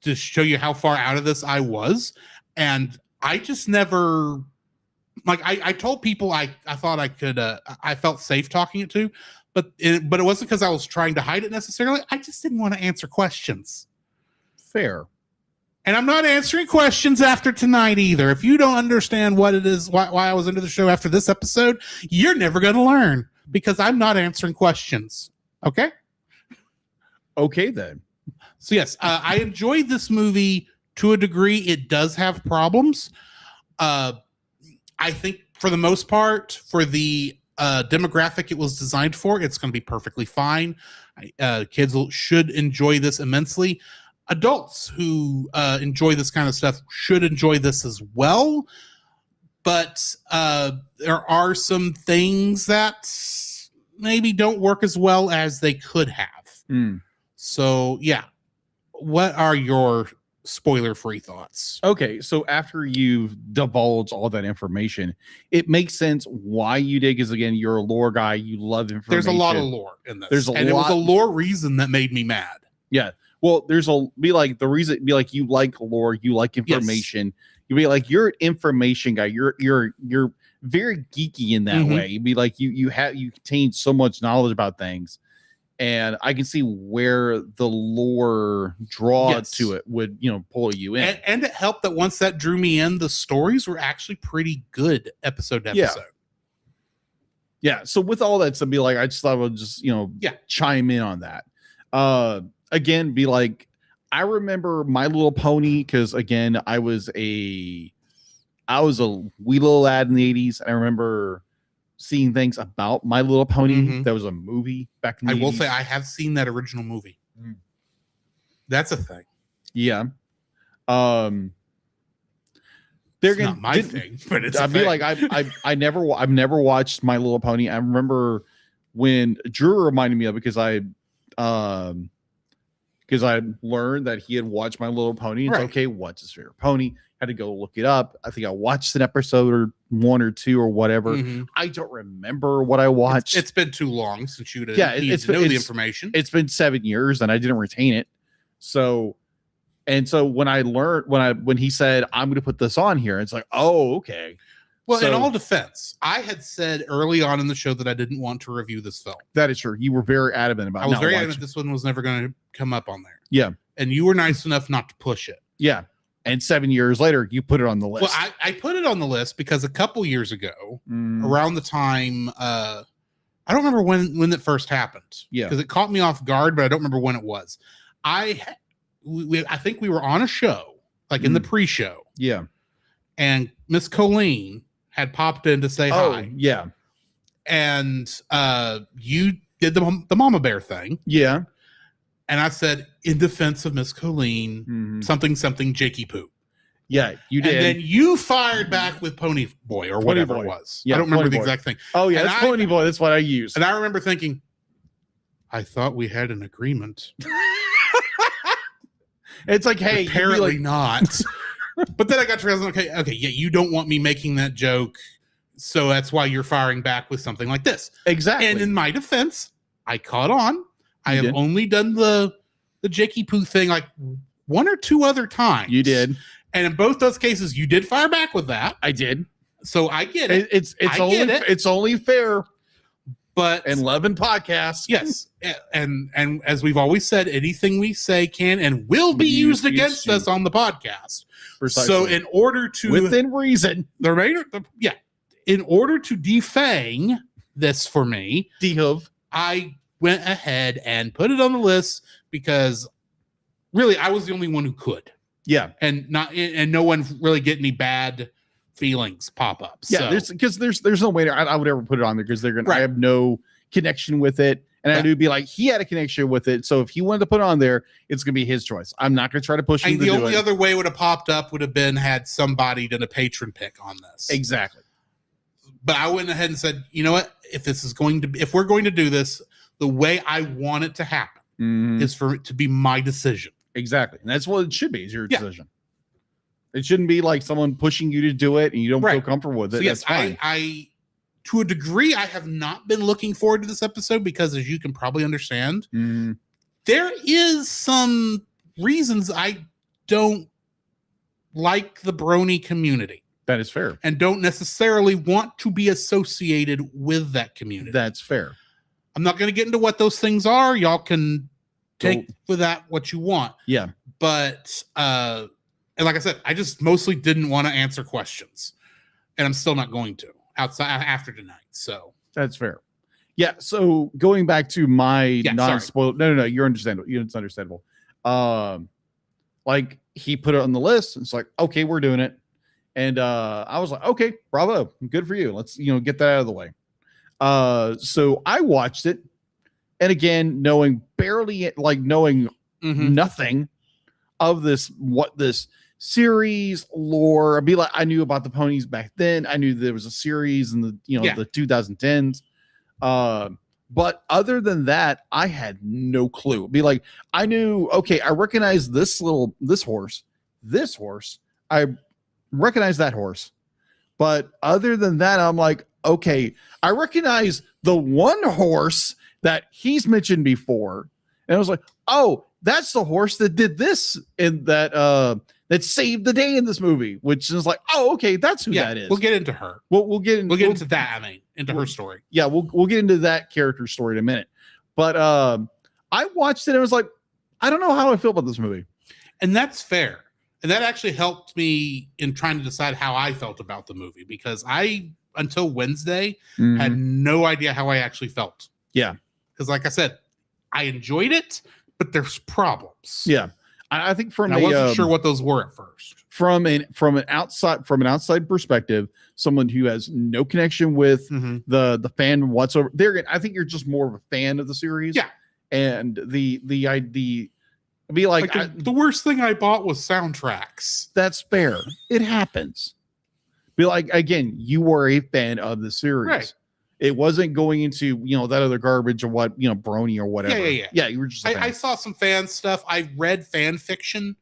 to show you how far out of this I was. And I just never, like, I told people I thought I could, I felt safe talking it to, but it wasn't because I was trying to hide it necessarily. I just didn't want to answer questions. Fair. And I'm not answering questions after tonight either. If you don't understand what it is, why I was into the show after this episode, you're never going to learn because I'm not answering questions. Okay? Okay, then. So, yes, I enjoyed this movie to a degree. It does have problems. I think for the most part, for the demographic it was designed for, it's going to be perfectly fine. Kids should enjoy this immensely. Adults who enjoy this kind of stuff should enjoy this as well. But there are some things that maybe don't work as well as they could have. So, yeah. What are your spoiler-free thoughts? Okay, so after you've divulged all that information, it makes sense why you did, because again, you're a lore guy, you love information. There's a lot of lore in this. It was a lore reason that made me mad. Yeah. Well, the reason you like lore, you like information. Yes. You'd be like, you're an information guy. You're very geeky in that way. You'd be like, you contain so much knowledge about things. And I can see where the lore draw to it would, pull you in. And it helped that once that drew me in, the stories were actually pretty good episode to episode. Yeah. So with all that, to be like, I just thought I would just, chime in on that. Again, be like, I remember My Little Pony because again, I was a wee little lad in the 80s. I remember seeing things about My Little Pony. There was a movie back in the 80s. I will say I have seen that original movie. That's a thing. Yeah. It's not my thing, but it's I'd be like, I've never watched My Little Pony. I remember when Drew reminded me of it because I learned that he had watched My Little Pony. It's okay, what's his favorite pony? Had to go look it up. I think I watched an episode or 1 or 2 or whatever. I don't remember what I watched. It's been too long since you needed to know the information. It's been 7 years and I didn't retain it. So when I learned when he said I'm going to put this on here, it's like, oh, okay. Well, in So- all defense, I had said early on in the show that I didn't want to review this film. That is true. You were very adamant about. I was not very watching. adamant this one was never going to come up on there. Yeah. And you were nice enough not to push it. Yeah. And 7 years later, you put it on the list. Well, I put it on the list because a couple years ago, Mm, around the time, I don't remember when it first happened. Yeah. Because it caught me off guard, but I don't remember when it was. I think we were on a show, like in the pre-show, yeah. and Miss Colleen had popped in to say Oh, hi. yeah. And you did the mama bear thing. Yeah. And I said, in defense of Miss Colleen, Mhm. something Jakey Poo. Yeah. You did. And then you fired back with Pony Boy or Pony whatever Boy. it was. Yeah, I don't remember Pony the Boy. exact thing. oh, yeah. and That's I- Pony Boy. That's what I used. And I remember thinking, I thought we had an agreement. It's like, hey, you'd be Apparently like, not. But then I got to realize, okay, yeah, you don't want me making that joke, so that's why you're firing back with something like this. exactly. And in my defense, I caught on. I You have did. only done the Jakey Poo thing like one or two other times. you did. And in both those cases, you did fire back with that. I did. So I get it. It's I only get it. it's only fair. But And 11 podcasts. yes, and as we've always said, anything we say can and will be used against us on the podcast. Precisely. So in order to within reason, the remainder, in order to defang this for me, Dehove. I went ahead and put it on the list because really I was the only one who could, Yeah. and no one really get any bad feelings pop up. Yeah. There's no way I would ever put it on there because they're gonna. I Right. have no connection with it, and I Yeah. do be like he had a connection with it. So if he wanted to put it on there, it's gonna be his choice. I'm not gonna try to push him to the do only it. other way would have popped up would have been had somebody done a patron pick on this. Exactly. But I went ahead and said, you know what? If we're going to do this, the way I want it to happen Mhm. is for it to be my decision. Exactly. And that's what it should be. Is your Yeah. decision. It shouldn't be like someone pushing you to do it and you don't feel Right. comfortable with it. So yes, That's fine. I to a degree, I have not been looking forward to this episode because, as you can probably understand, Mhm. there is some reasons I don't like the brony community That is fair. and don't necessarily want to be associated with that community. That's fair. I'm not going to get into what those things are. Y'all can take Go- for that what you want. Yeah. But and like I said, I just mostly didn't want to answer questions, and I'm still not going to outside after tonight. So That's fair. Yeah. So going back to my Yeah, non-spoiled, no, you're understandable. It's understandable. Like he put it on the list. And it's like, okay, we're doing it. And I was like, okay, bravo, good for you. Let's get that out of the way. So I watched it, and again, knowing mhm. nothing of what this series lore. I knew about the ponies back then. I knew there was a series in the Yeah. the 2010s. But other than that, I had no clue. I knew, okay, I recognize this horse. I recognize that horse. But other than that, I'm like, okay, I recognize the one horse that he's mentioned before. And I was like, oh, that's the horse that did this in that saved the day in this movie, which is like, oh, okay, that's who Yeah, that is. we'll get into her. We'll get Into that. I mean, into her story. yeah, we'll get into that character story in a minute. But I watched it and I was like, I don't know how I feel about this movie. And that's fair. And that actually helped me in trying to decide how I felt about the movie because I, until Wednesday, had no idea how I actually felt. Yeah. Because, like I said, I enjoyed it, but there's problems. Yeah. I think And I wasn't sure what those were at first. from an outside perspective, someone who has no connection with Mhm. the fan whatsoever. I think you're just more of a fan of the series. Yeah. And the be like, The worst thing I bought was soundtracks. that's fair. It happens. Be like, again, you were a fan of the series. Right. It wasn't going into that other garbage or what brony or whatever. Yeah. Yeah, you were just a fan. I saw some fan stuff. I read fan fiction.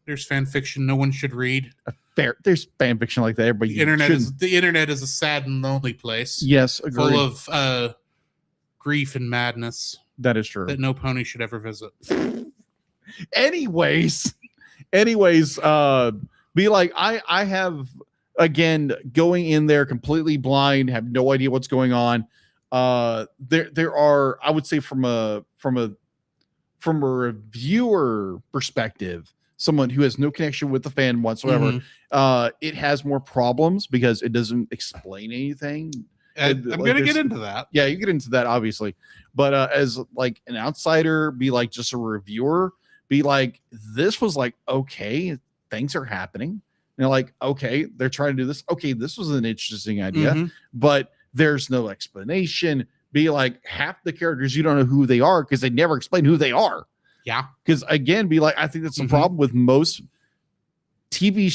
There's fan fiction no one should read. Fair. There's fan fiction like that, but The internet is a sad and lonely place. yes, agreed. Full of grief and madness That is true. that no pony should ever visit. anyways, be like, I have again, going in there completely blind, have no idea what's going on. There are, I would say, from a reviewer perspective, someone who has no connection with the fan whatsoever, it has more problems because it doesn't explain anything. I'm gonna get into that. Yeah, you get into that obviously, but as like an outsider, be like just a reviewer, be like, this was like, okay, things are happening. And they're like, okay, they're trying to do this. Okay, this was an interesting idea, but there's no explanation. Be like, half the characters you don't know who they are because they never explain who they are. Yeah, because again, be like, I think that's the problem with most TV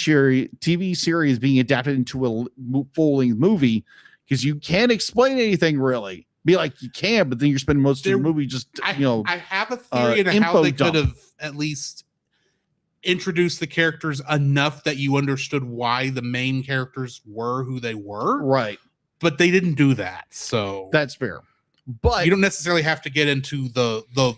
series being adapted into a full-length movie, because you can't explain anything really. Be like, you can, but then you're spending most of the movie just I have a theory into how they could have at least introduced the characters enough that you understood why the main characters were who they were. Right. But they didn't do that. So that's fair. But you don't necessarily have to get into the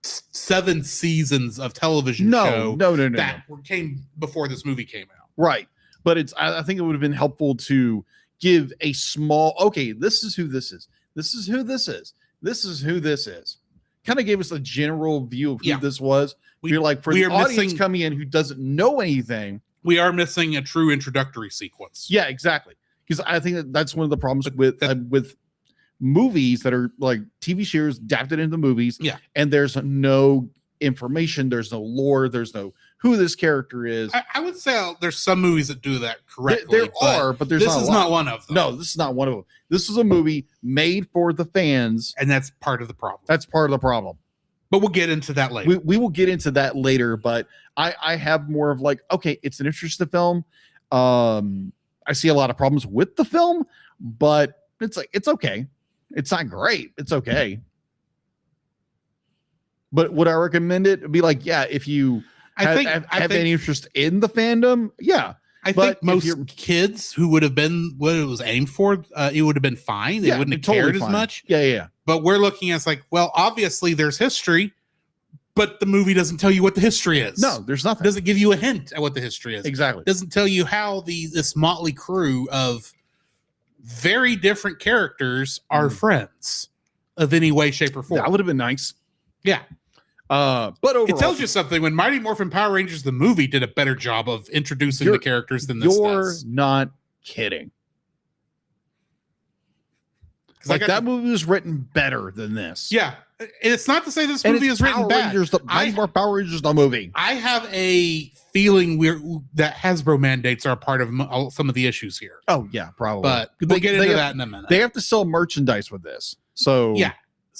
7 seasons of television show that came before this movie came out. Right. But I think it would have been helpful to give a small, okay, this is who this is. This is who this is. This is who this is. Kind of gave us a general view of who this was. You're like, for the audience coming in who doesn't know anything, we are missing a true introductory sequence. Yeah, exactly. Because I think that's one of the problems with movies that are like TV series adapted into movies. Yeah. And there's no information, there's no lore, there's no who this character is. I would say there's some movies that do that correctly. There are, but this is not one of them. No, this is not one of them. This is a movie made for the fans. And that's part of the problem. That's part of the problem. But we'll get into that later. We will get into that later, but I have more of like, okay, it's an interesting film. I see a lot of problems with the film, but it's like, it's okay. It's not great. It's okay. But would I recommend it? It'd be like, yeah, if you have any interest in the fandom, yeah. I think most kids who would have been what it was aimed for, it would have been fine. They wouldn't have cared as much. Yeah. But we're looking at like, well, obviously there's history, but the movie doesn't tell you what the history is. No, there's nothing. It doesn't give you a hint at what the history is. Exactly. It doesn't tell you how this motley crew of very different characters are friends of any way, shape, or form. That would have been nice. Yeah. But overall, it tells you something when Mighty Morphin Power Rangers the movie did a better job of introducing the characters than this does. You're not kidding. Like that movie was written better than this. Yeah. It's not to say this movie is written bad. Mighty Morphin Power Rangers the movie. I have a feeling that Hasbro mandates are a part of some of the issues here. Oh yeah, probably. But we'll get into that in a minute. They have to sell merchandise with this. So yeah.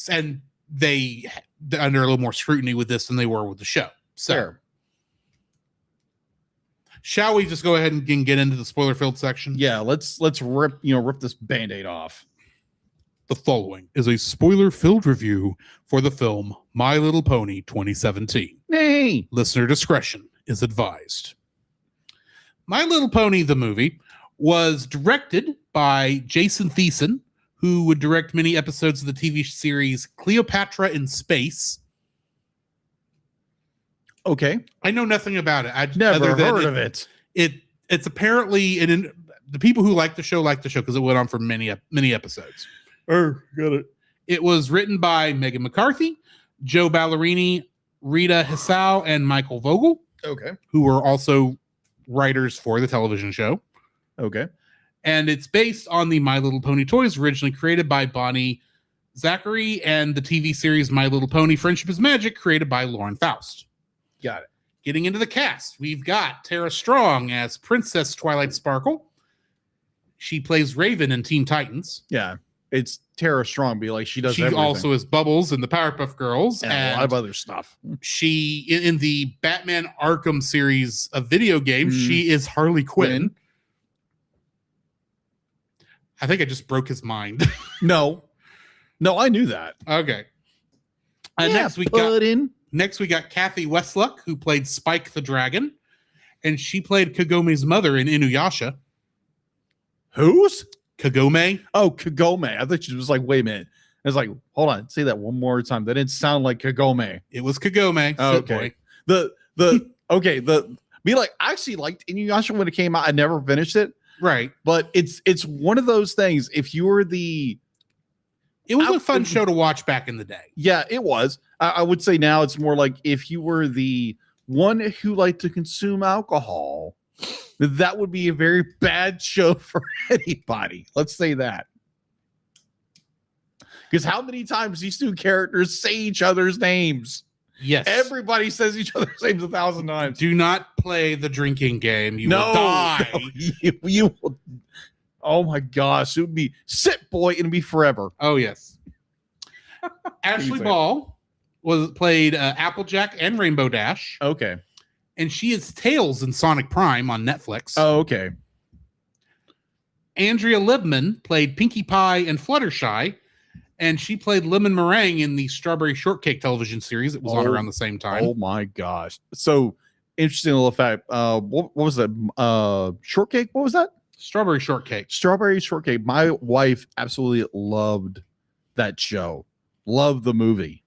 And they're under a little more scrutiny with this than they were with the show. So shall we just go ahead and get into the spoiler filled section? Yeah, let's rip this Band-Aid off. The following is a spoiler filled review for the film My Little Pony 2017. Hey, listener discretion is advised. My Little Pony the movie was directed by Jason Thiessen, who would direct many episodes of the TV series Cleopatra in Space. Okay. I know nothing about it. I've never heard of it. It's apparently the people who like the show because it went on for many episodes. Oh, got it. It was written by Megan McCarthy, Joe Ballerini, Rita Hissau, and Michael Vogel. Okay. Who were also writers for the television show. Okay. And it's based on the My Little Pony toys originally created by Bonnie Zachary and the TV series My Little Pony Friendship is Magic created by Lauren Faust. Got it. Getting into the cast, we've got Tara Strong as Princess Twilight Sparkle. She plays Raven in Teen Titans. Yeah. It's Tara Strong, be like she does. She also is Bubbles in the Powerpuff Girls and a lot of other stuff. She in the Batman Arkham series of video games, she is Harley Quinn. I think I just broke his mind. No, I knew that. Okay. Next we got Kathy Westluck, who played Spike the Dragon, and she played Kagome's mother in Inuyasha. Who's? Kagome. Oh, Kagome. I thought she was like, wait a minute. I was like, hold on, say that one more time. That didn't sound like Kagome. It was Kagome. Okay. The Be like, I actually liked Inuyasha when it came out. I never finished it, Right. but it's one of those things. If you were the It was a fun show to watch back in the day. Yeah, it was. I would say now it's more like if you were the one who liked to consume alcohol, that would be a very bad show for anybody. Let's say that. Because how many times these two characters say each other's names? Yes. Everybody says each other's names 1,000 times. Do not play the drinking game. You will die. No, you will. Oh my gosh. It would be sit boy and it'd be forever. Oh, yes. Ashley Ball played Applejack and Rainbow Dash. Okay. And she is Tails in Sonic Prime on Netflix. Oh, okay. Andrea Libman played Pinkie Pie and Fluttershy. And she played Lemon Meringue in the Strawberry Shortcake television series that was on around the same time. Oh my gosh. So interesting little fact. What was that? Shortcake? What was that? Strawberry Shortcake. Strawberry Shortcake. My wife absolutely loved that show. Loved the movie.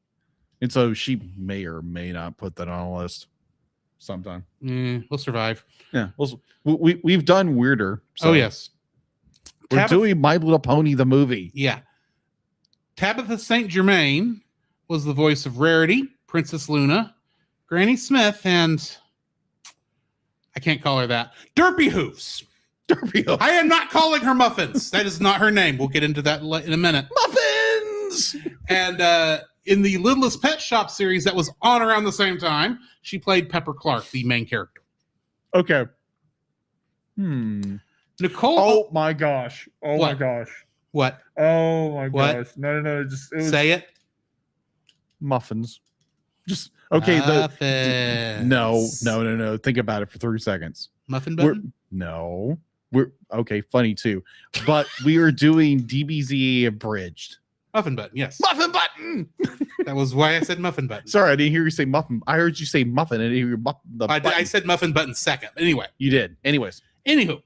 And so she may or may not put that on a list sometime. We'll survive. Yeah. We've done weirder. So Oh, yes. We're doing My Little Pony, the movie. Yeah. Tabitha St. Germain was the voice of Rarity, Princess Luna, Granny Smith, and I can't call her that. Derpy Hoofs. Derpy Hoofs. I am not calling her Muffins. That is not her name. We'll get into that in a minute. Muffins! And in the Littlest Pet Shop series that was on around the same time, she played Pepper Clark, the main character. Okay. Nicole. Oh my gosh. Oh What? my gosh. What? Oh my What? gosh. No. Just it was Say it. muffins. Just okay. Muffins. No. Think about it for 3 seconds. Muffin We're button? we're okay, funny too. But we are doing DBZ abridged. Muffin button, yes. Muffin button. That was why I said muffin button. Sorry, I didn't hear you say muffin. I heard you say muffin and I didn't hear I said muffin button second. Anyway. You did. Anyways. Anywho.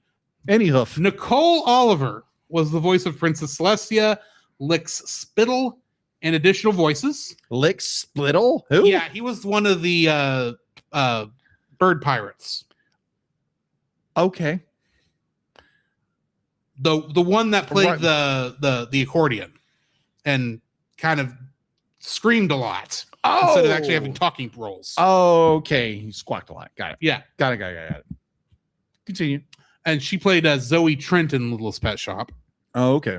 Anyhoof. Nicole Oliver was the voice of Princess Celestia, Lix Spittle, and additional voices. Lix Splittle? Who? Yeah, he was one of the bird pirates. Okay. The one that played Right. the accordion and kind of screamed a lot Oh. instead of actually having talking roles. Okay. He squawked a lot. Got it. Yeah. Got it. Continue. And she played Zoe Trent in Littlest Pet Shop. Oh, okay.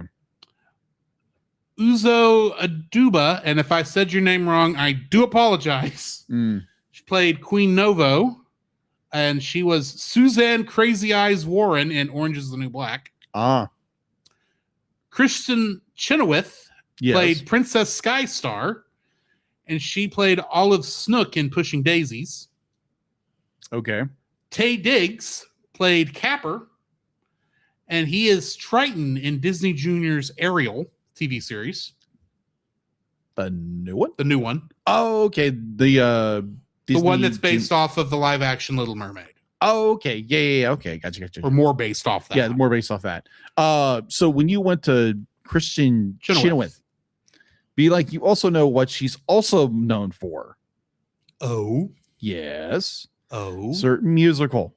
Uzo Aduba, and if I said your name wrong, I do apologize. She played Queen Novo, and she was Suzanne Crazy Eyes Warren in Orange is the New Black. Kristen Chenoweth Yes. played Princess Skystar, and she played Olive Snook in Pushing Daisies. Okay. Taye Diggs played Capper, and he is Triton in Disney Junior's Ariel TV series, The new one? the new one. Oh, okay. The one that's based off of the live action Little Mermaid, Oh, okay. Yeah. Okay. Gotcha. or more based off that. Yeah, more based off that. So when you went to Kristen Chenoweth, be like, you also know what she's also known for. Oh, Yes. oh, Certain musical.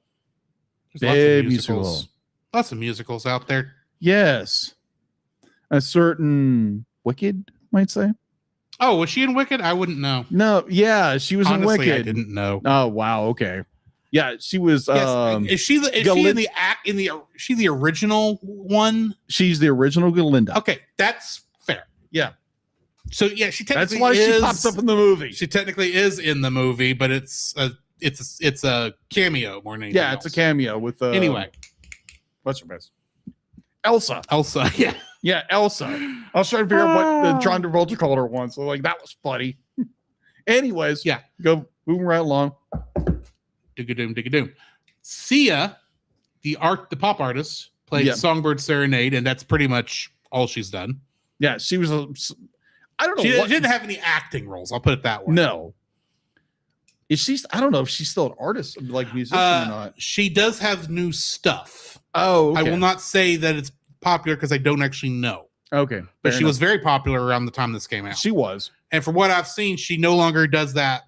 there's lots Big of musicals. musical. Lots of musicals out there. Yes. A certain Wicked, might say. Oh, was she in Wicked? I wouldn't know. No, yeah, she was Honestly, in Wicked. I didn't know. Oh, wow. Okay. Yeah, she was. Yes. Is she in the act in the? Is she the original one? She's the original Glinda. Okay, that's fair. Yeah. So yeah, she technically That's why is, she pops up in the movie. She technically is in the movie, but it's a cameo more than anything Yeah, it's a cameo with. Anyway, what's her best? Elsa. Elsa. Yeah. Yeah, Elsa. I was trying to figure out what John Travolta called her once. So like that was funny. Anyways, Yeah. Go moving right along. Dig-a-doom. Sia, the pop artist, played Yeah. Songbird Serenade, and that's pretty much all she's done. Yeah, she was. I don't know. She what, didn't have any acting roles. I'll put it that way. No. Is she? I don't know if she's still an artist, like musician or not. She does have new stuff. Oh, okay. I will not say that it's popular because I don't actually know. Okay, But fair she was enough. very popular around the time this came out. She was. And from what I've seen, she no longer does that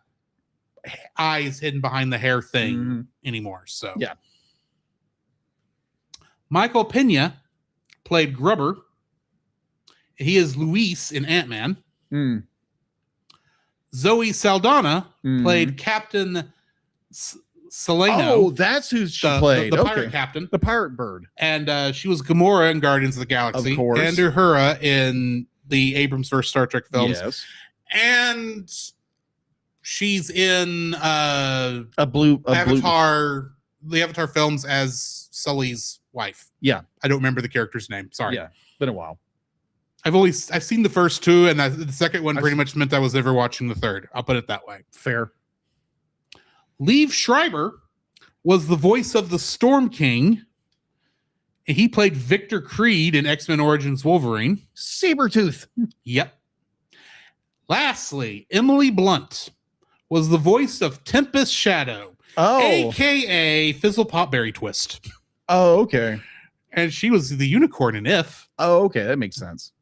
eyes hidden behind the hair thing Mhm. anymore. So Yeah. Michael Pena played Grubber. He is Luis in Ant-Man. Mm. Zoe Saldana Mhm. played Captain Seleno. Oh, that's who she played. The Okay. pirate captain. The pirate bird. And she was Gamora in Guardians of the Galaxy. Of course. And Uhura in the Abrams first Star Trek films. Yes. And she's in The Avatar films as Sully's wife. Yeah. I don't remember the character's name. Sorry. Yeah. Been a while. I've seen the first two, and the second one I've pretty much meant I was never watching the third. I'll put it that way. Fair. Liev Schreiber was the voice of the Storm King. He played Victor Creed in X-Men Origins Wolverine. Sabretooth. Yep. Lastly, Emily Blunt was the voice of Tempest Shadow, Oh. aka Fizzle Potberry Twist. Oh, okay. And she was the unicorn in If, Oh, okay. That makes sense.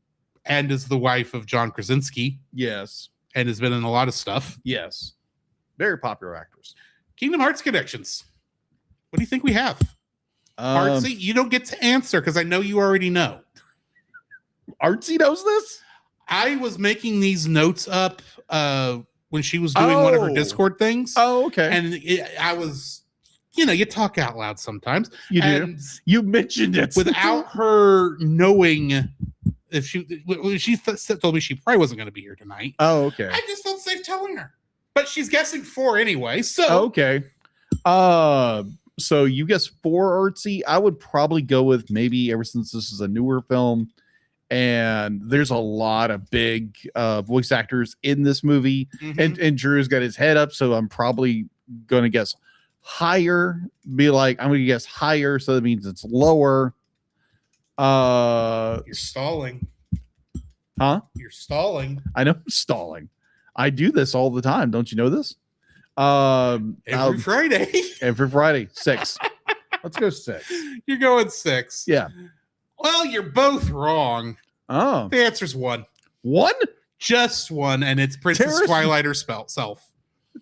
and is the wife of John Krasinski, Yes. and has been in a lot of stuff. Yes. Very popular actress. Kingdom Hearts connections. What do you think we have? Artsy, you don't get to answer because I know you already know. Artsy knows this? I was making these notes up when she was doing one of her Oh. Discord things. Oh, okay. And I was, you talk out loud sometimes. You do. And You mentioned it. without her knowing if she told me she probably wasn't going to be here tonight. Oh, okay. I just felt safe telling her. But she's guessing 4 anyway. So Okay. So you guess 4 Artsy. I would probably go with maybe, ever since this is a newer film and there's a lot of big voice actors in this movie, Mhm. and Drew's got his head up, so I'm probably gonna guess higher. Be like, I'm gonna guess higher, so that means it's lower. You're stalling. Huh? You're stalling. I know I'm stalling. I do this all the time. Don't you know this? Every Friday. Every Friday, 6. Let's go 6. You're going 6. Yeah. Well, you're both wrong. Oh, The answer's 1. 1? Just 1, and it's Princess Tara- Twilight herself.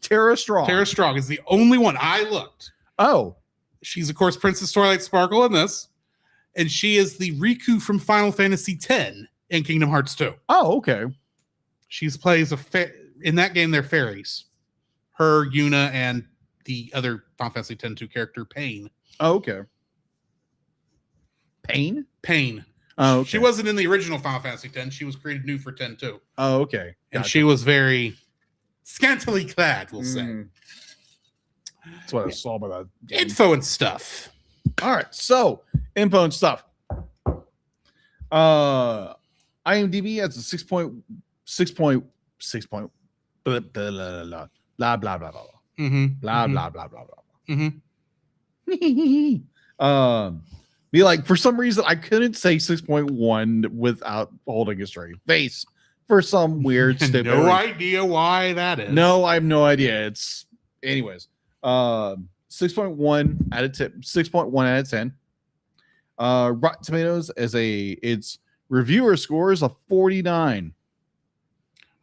Tara Strong. Tara Strong is the only one I looked. Oh, She's, of course, Princess Twilight Sparkle in this. And she is the Riku from Final Fantasy X in Kingdom Hearts 2. oh, okay. She plays in that game, they're fairies. Her, Yuna, and the other Final Fantasy X-2 character, Pain. Oh, okay. Pain? Pain. Oh, okay. She wasn't in the original Final Fantasy X. She was created new for X-2. Oh, okay. And Gotcha. she was very scantily clad, we'll say. Mm. That's what I saw by that. game. Info and stuff. All right. So, info and stuff. IMDb has a 6.6 point blah blah blah blah blah blah blah blah Mm-hmm. blah blah blah blah blah. Mm-hmm. Be like, for some reason I couldn't say 6.1 without holding a straight face for some weird stupid No reason. idea why that is. No, I have no idea. It's anyways. 6.1 out of 10. 6.1 out of 10. Rotten Tomatoes its reviewer score is a 49.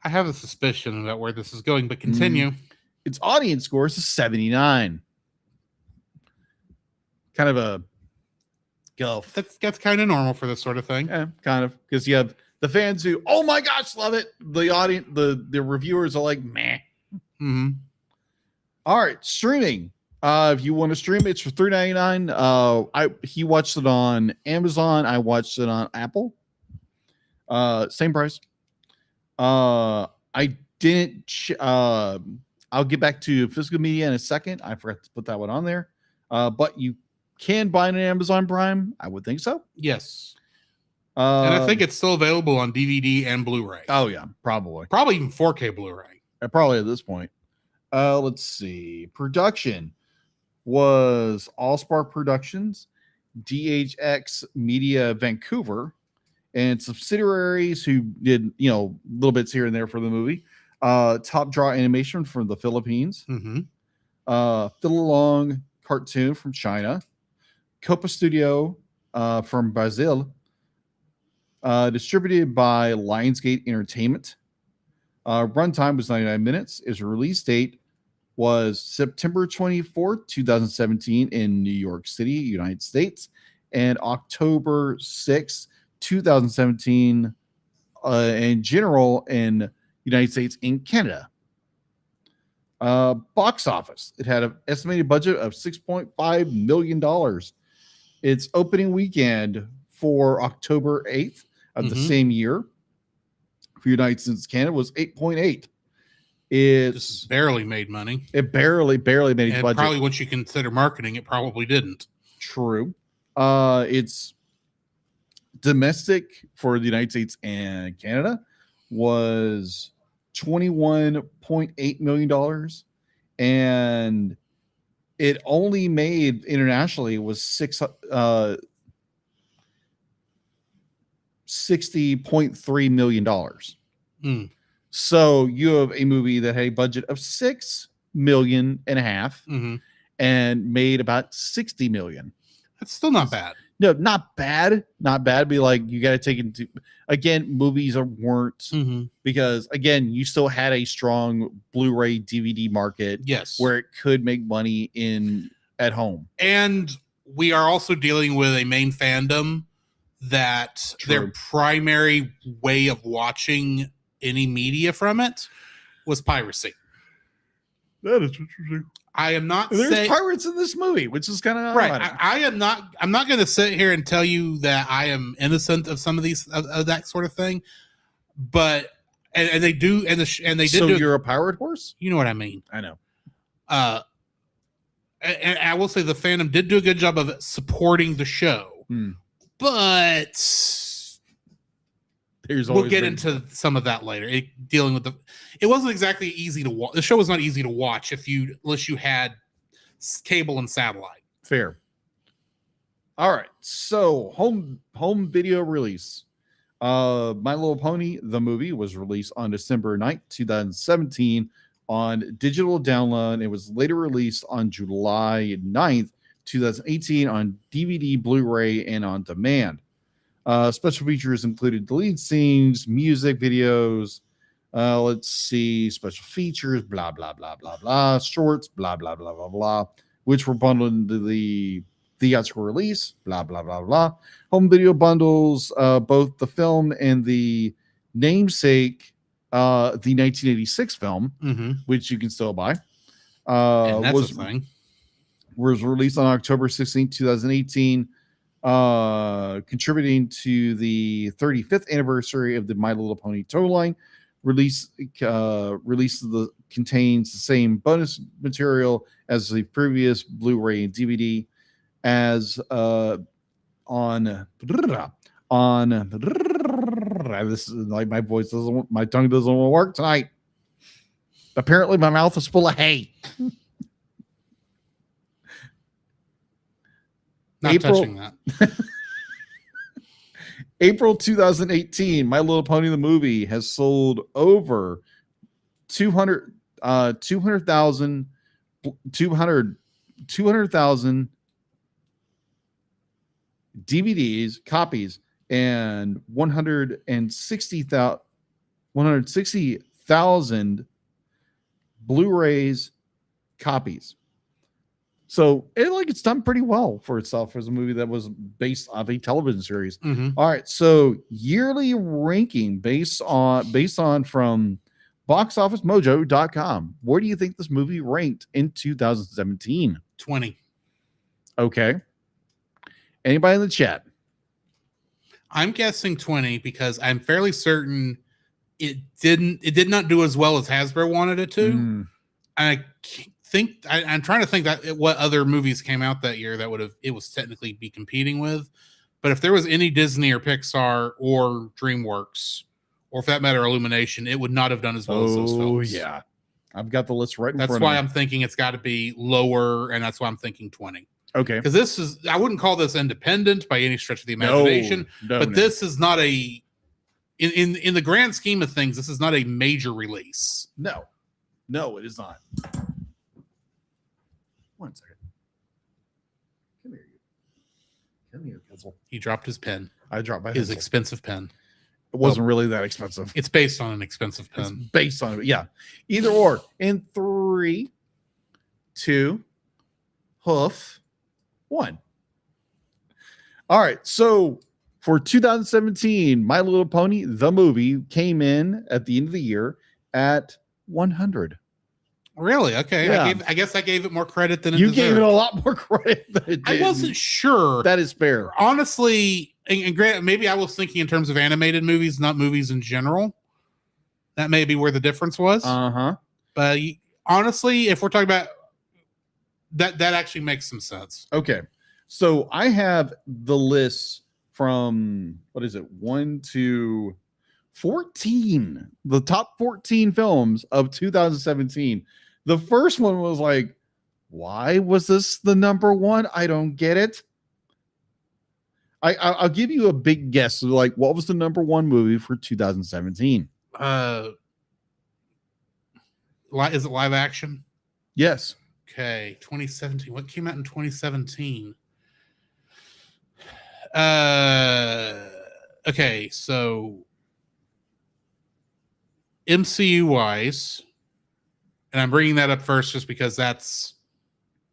I have a suspicion about where this is going, but continue. Its audience score is a 79. Kind of a gulf. That's kind of normal for this sort of thing. Yeah, kind of, because you have the fans who, oh my gosh, love it. The audience, the reviewers are like, meh. Mm-hmm. All right, streaming. If you want to stream, it's for $3.99. He watched it on Amazon. I watched it on Apple. Same price. I didn't. I'll get back to physical media in a second. I forgot to put that one on there. But you can buy it on Amazon Prime. I would think so. Yes. And I think it's it's still available on DVD and Blu-ray. Oh yeah, probably. Probably even 4K Blu-ray. Probably at this point. Let's see. Production was Allspark Productions, DHX Media Vancouver, and subsidiaries who did, little bits here and there for the movie. Top Draw Animation from the Philippines, Mm-hmm. Philolong Cartoon from China, Copa Studio from Brazil, distributed by Lionsgate Entertainment. Runtime was 99 minutes. Its release date was September 24th, 2017 in New York City, United States, and October 6th, 2017 in general in United States and Canada. Box office. It had an estimated budget of $6.5 million. Its opening weekend for October 8th of the same year for United States and Canada was 8.8. It's Just barely made money. It barely made its And budget. probably once you consider marketing, it probably didn't. True. It's domestic for the United States and Canada was $21.8 million, and it only made internationally was $60.3 million. Mm. So you have a movie that had a budget of $6.5 million Mm-hmm. and made about 60 million. That's still not bad. No, not bad. Not bad. Be like, you got to take into again, movies weren't Mm-hmm. because again, you still had a strong Blu-ray DVD market Yes. where it could make money at home. And we are also dealing with a main fandom that their True. primary way of watching any media from it was piracy. That is interesting. I am not There's saying pirates in this movie, which is kind of right. I'm not going to sit here and tell you that I am innocent of some of these of that sort of thing, but and they do and they did. So do, you're a pirate horse? you know what I mean. I know. And I will say the fandom did do a good job of supporting the show, but we'll get into some of that later. Dealing with it wasn't exactly easy to watch. The show was not easy to watch unless you had cable and satellite. Fair. All right. So home video release. My Little Pony, the movie, was released on December 9th, 2017 on digital download. It was later released on July 9th, 2018 on DVD, Blu-ray, and on demand. Special features included deleted scenes, music videos. Let's see, special features, blah, blah, blah, blah, blah, shorts, blah, blah, blah, blah, blah, which were bundled into the theatrical release, blah, blah, blah, blah. Home video bundles, both the film and the namesake, the 1986 film, which you can still buy. And that's a thing. Was released on October 16, 2018. Contributing to the 35th anniversary of the My Little Pony toy line. Release contains the same bonus material as the previous Blu-ray and DVD, as on this is like my tongue doesn't want to work tonight. Apparently, my mouth is full of hay. Not touching that. April 2018, My Little Pony the movie has sold over 200,000 DVDs copies and 160,000 Blu-rays copies. So it's done pretty well for itself as a movie that was based off a television series. Mm-hmm. All right, so yearly ranking based on from boxofficemojo.com. Where do you think this movie ranked in 2017? 20. Okay. Anybody in the chat? I'm guessing 20 because I'm fairly certain it did not do as well as Hasbro wanted it to. I think I'm trying to think that what other movies came out that year that it was technically be competing with. But if there was any Disney or Pixar or DreamWorks, or for that matter, Illumination, it would not have done as well as those films. Oh yeah, I've got the list right in That's front why of me. I'm thinking it's got to be lower, and that's why I'm thinking 20. Okay, Because I wouldn't call this independent by any stretch of the imagination, but this is not in the grand scheme of things, this is not a major release. No, it is not. 1 second. Come here, Pizzle. He dropped his pen. I dropped my His pencil. expensive pen. It wasn't really that expensive. It's based on an expensive It's pen. based on it. Yeah. Either or. In 3, 2, hoof, 1. All right. So for 2017, My Little Pony, the movie, came in at the end of the year at 100. Really? Okay. Yeah. I guess I gave it more credit than it You deserved. gave it a lot more credit than it did. I wasn't sure. That is fair. Honestly, and granted, maybe I was thinking in terms of animated movies, not movies in general. That may be where the difference was. Uh-huh. But honestly, if we're talking about that actually makes some sense. Okay. So I have the list from, what is it, 1 to 14, the top 14 films of 2017. The first one was like, why was this the number one? I don't get it. I'll give you a big guess. Like, what was the number one movie for 2017? Is it live action? Yes. Okay, 2017. What came out in 2017? Okay, so MCU wise, and I'm bringing that up first just because that's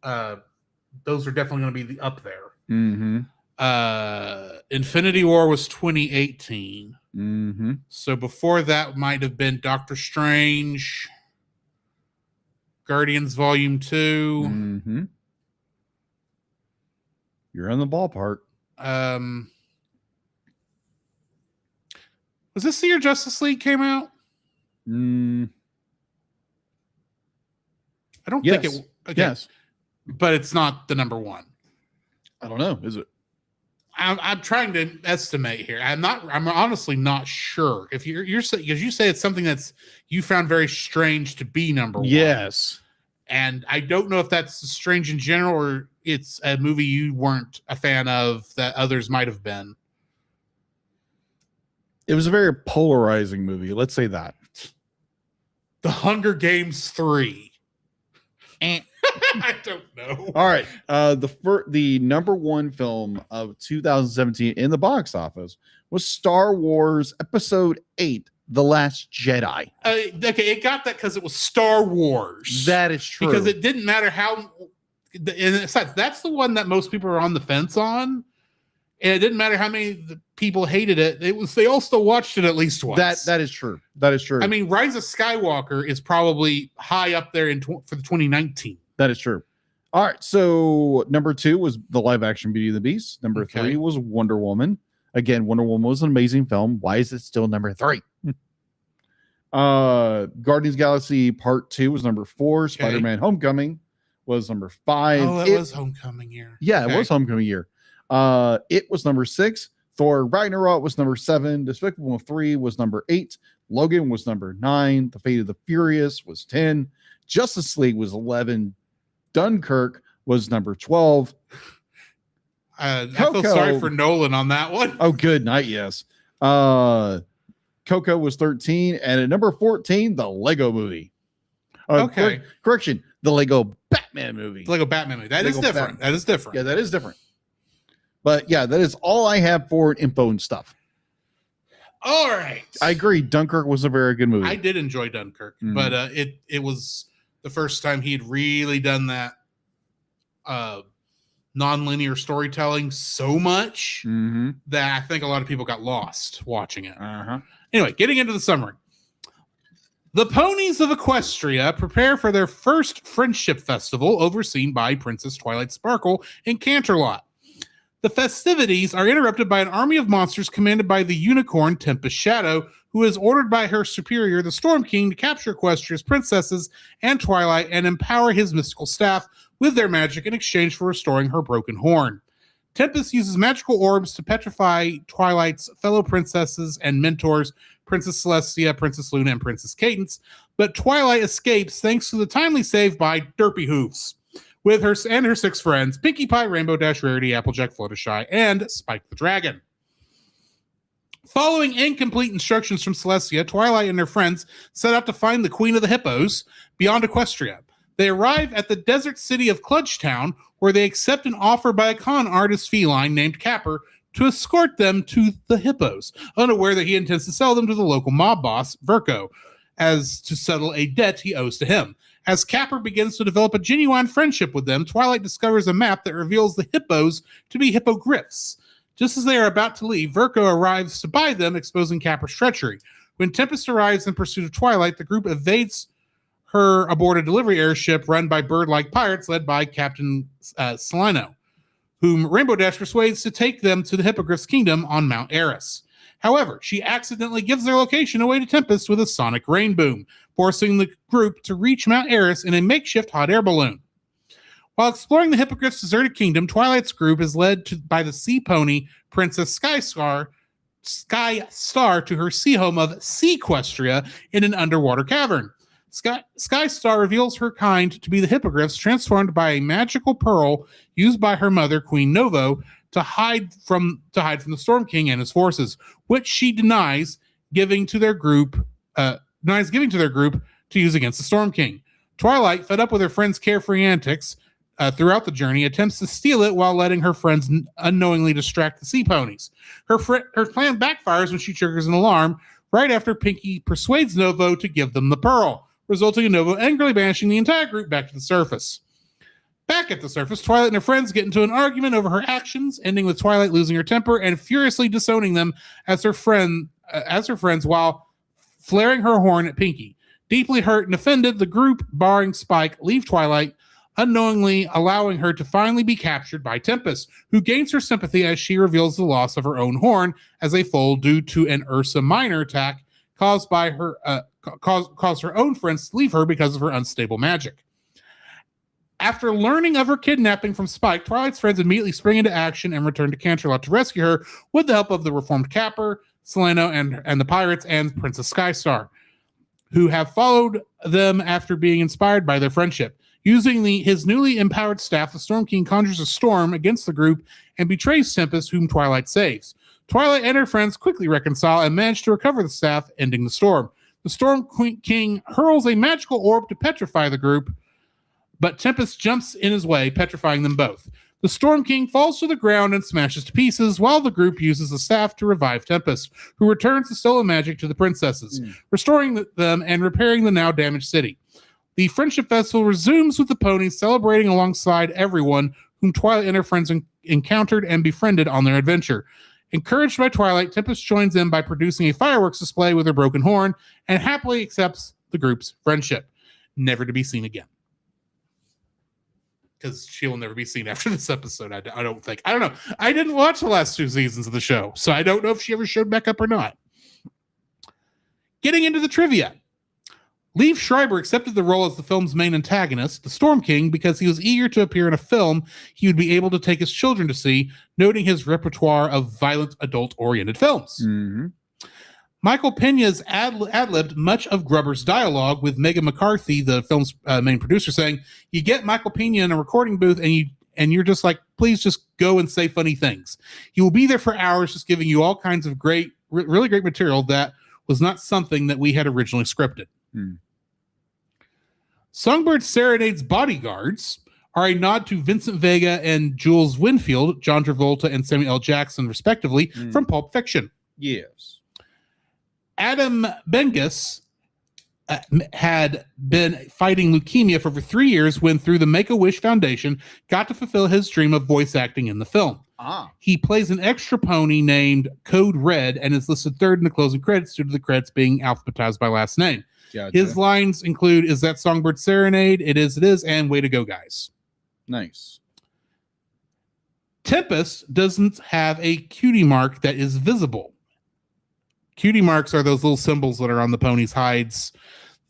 those are definitely going to be up there. Mm-hmm. Infinity War was 2018. Mm-hmm. So before that might have been Doctor Strange, Guardians Volume 2. Mm-hmm. You're in the ballpark. Was this the year Justice League came out? Mm. I don't Yes. think it. Okay. Yes. But it's not the number one. I don't know. Is it? I'm trying to estimate here. I'm honestly not sure. If you're because you say it's something that's you found very strange to be number one. Yes. And I don't know if that's strange in general or it's a movie you weren't a fan of that others might have been. It was a very polarizing movie. Let's say that. The Hunger Games 3. I don't know. All right. The number one film of 2017 in the box office was Star Wars Episode 8, The Last Jedi. Okay, it got that because it was Star Wars. That is true. Because it didn't matter how. And that's the one that most people are on the fence on. And it didn't matter how many people hated it. They all still watched it at least once. That is true. That is true. I mean, Rise of Skywalker is probably high up there for the 2019. That is true. All right. So number 2 was the live action Beauty and the Beast. Number 3 was Wonder Woman. Again, Wonder Woman was an amazing film. Why is it still number 3? Guardians Galaxy Part 2 was number 4. Okay. Spider-Man Homecoming was number 5. Oh, that was Homecoming year. Yeah, Okay. it was Homecoming year. It was number 6. Thor Ragnarok was number 7. Despicable 3 was number 8. Logan was number 9. The Fate of the Furious was 10. Justice League was 11. Dunkirk was number 12. I feel sorry for Nolan on that one. Oh, good night. Yes. Coco was 13. And at number 14, the Lego movie. Okay. Correction. The Lego Batman movie. The Lego Batman movie. That is Lego different. Batman. That is different. Yeah, that is different. But yeah, that is all I have for info and stuff. All right. I agree. Dunkirk was a very good movie. I did enjoy Dunkirk, Mhm. but it was the first time he had really done that non-linear storytelling so much Mm-hmm. that I think a lot of people got lost watching it. Uh-huh. Anyway, getting into the summary. The ponies of Equestria prepare for their first friendship festival overseen by Princess Twilight Sparkle in Canterlot. The festivities are interrupted by an army of monsters commanded by the unicorn Tempest Shadow, who is ordered by her superior, the Storm King, to capture Equestria's princesses and Twilight and empower his mystical staff with their magic in exchange for restoring her broken horn. Tempest uses magical orbs to petrify Twilight's fellow princesses and mentors, Princess Celestia, Princess Luna, and Princess Cadence, but Twilight escapes thanks to the timely save by Derpy Hooves with her 6 friends, Pinkie Pie, Rainbow Dash, Rarity, Applejack, Fluttershy, and Spike the Dragon. Following incomplete instructions from Celestia, Twilight and her friends set out to find the Queen of the Hippos beyond Equestria. They arrive at the desert city of Cludgetown, where they accept an offer by a con artist feline named Capper to escort them to the hippos, unaware that he intends to sell them to the local mob boss, Verko, as to settle a debt he owes to him. As Capper begins to develop a genuine friendship with them, Twilight discovers a map that reveals the hippos to be hippogriffs. Just as they are about to leave, Verko arrives to buy them, exposing Capper's treachery. When Tempest arrives in pursuit of Twilight, the group evades her aboard a delivery airship run by bird-like pirates led by Captain Salino, whom Rainbow Dash persuades to take them to the Hippogriff's kingdom on Mount Eris. However, she accidentally gives their location away to Tempest with a sonic rain boom, forcing the group to reach Mount Eris in a makeshift hot air balloon. While exploring the Hippogriff's deserted kingdom, Twilight's group is led by the sea pony Princess Skystar to her sea home of Sequestria in an underwater cavern. Skystar reveals her kind to be the Hippogriffs, transformed by a magical pearl used by her mother, Queen Novo, to hide from the Storm King and his forces, which she denies giving to their group to use against the Storm King. Twilight, fed up with her friend's carefree antics throughout the journey, attempts to steal it while letting her friends unknowingly distract the sea ponies. Her plan backfires when she triggers an alarm right after Pinkie persuades Novo to give them the pearl, resulting in Novo angrily banishing the entire group back to the surface. Back at the surface, Twilight and her friends get into an argument over her actions, ending with Twilight losing her temper and furiously disowning them as her friends while flaring her horn at Pinkie. Deeply hurt and offended, the group, barring Spike, leave Twilight, unknowingly allowing her to finally be captured by Tempest, who gains her sympathy as she reveals the loss of her own horn as a foal due to an Ursa Minor attack caused by her caused her own friends to leave her because of her unstable magic. After learning of her kidnapping from Spike, Twilight's friends immediately spring into action and return to Canterlot to rescue her with the help of the reformed Capper, Salino, and the pirates, and Princess Skystar, who have followed them after being inspired by their friendship. Using his newly empowered staff, the Storm King conjures a storm against the group and betrays Tempest, whom Twilight saves. Twilight and her friends quickly reconcile and manage to recover the staff, ending the storm. The Storm King hurls a magical orb to petrify the group, but Tempest jumps in his way, petrifying them both. The Storm King falls to the ground and smashes to pieces, while the group uses the staff to revive Tempest, who returns the stolen magic to the princesses, restoring them and repairing the now damaged city. The Friendship Festival resumes with the ponies celebrating alongside everyone whom Twilight and her friends encountered and befriended on their adventure. Encouraged by Twilight, Tempest joins them by producing a fireworks display with her broken horn and happily accepts the group's friendship, never to be seen again. Because she will never be seen after this episode, I don't think. I don't know. I didn't watch the last 2 seasons of the show, so I don't know if she ever showed back up or not. Getting into the trivia. Liev Schreiber accepted the role as the film's main antagonist, the Storm King, because he was eager to appear in a film he would be able to take his children to see, noting his repertoire of violent, adult-oriented films. Mm-hmm. Michael Pena's ad-libbed much of Grubber's dialogue, with Megan McCarthy, the film's main producer, saying, "You get Michael Pena in a recording booth and you're just like, please just go and say funny things. He will be there for hours just giving you all kinds of great, really great material that was not something that we had originally scripted." Songbird Serenade's bodyguards are a nod to Vincent Vega and Jules Winfield, John Travolta and Samuel L. Jackson, respectively, from Pulp Fiction. Yes. Adam Bengus had been fighting leukemia for over 3 years when, through the Make-A-Wish Foundation, got to fulfill his dream of voice acting in the film. He plays an extra pony named Code Red and is listed third in the closing credits due to the credits being alphabetized by last name. Gotcha. His lines include, "Is that Songbird Serenade? It is, and way to go, guys." Nice. Tempest doesn't have a cutie mark that is visible. Cutie marks are those little symbols that are on the pony's hides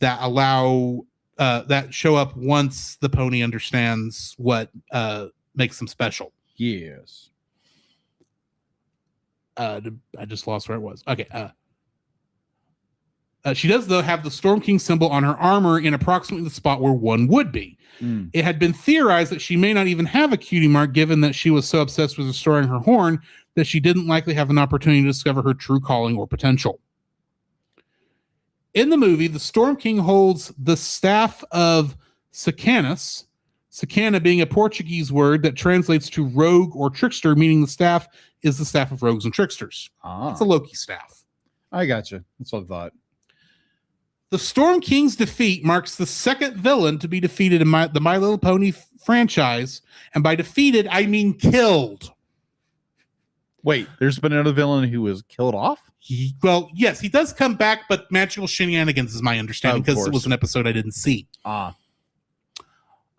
that allow that show up once the pony understands what makes them special. Yes. I just lost where it was. Okay. She does, though, have the Storm King symbol on her armor in approximately the spot where one would be. It had been theorized that she may not even have a cutie mark, given that she was so obsessed with restoring her horn that she didn't likely have an opportunity to discover her true calling or potential. In the movie, the Storm King holds the staff of Sacanas, Sacana being a Portuguese word that translates to rogue or trickster, meaning the staff is the staff of rogues and tricksters. It's a Loki staff. I gotcha. That's what I thought. The Storm King's defeat marks the second villain to be defeated in the My Little Pony franchise. And by defeated, I mean killed. Wait, there's been another villain who was killed off? Well, yes, he does come back, but Magical Shenanigans is my understanding because it was an episode I didn't see.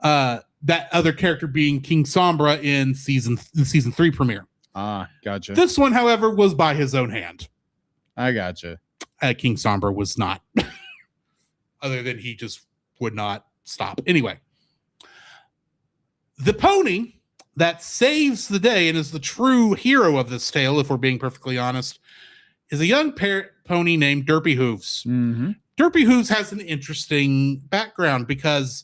That other character being King Sombra in season 3 premiere. Gotcha. This one, however, was by his own hand. I gotcha. King Sombra was not. Other than he just would not stop. Anyway, the pony that saves the day and is the true hero of this tale, if we're being perfectly honest, is a young pony named Derpy Hooves. Mm-hmm. Derpy Hooves has an interesting background because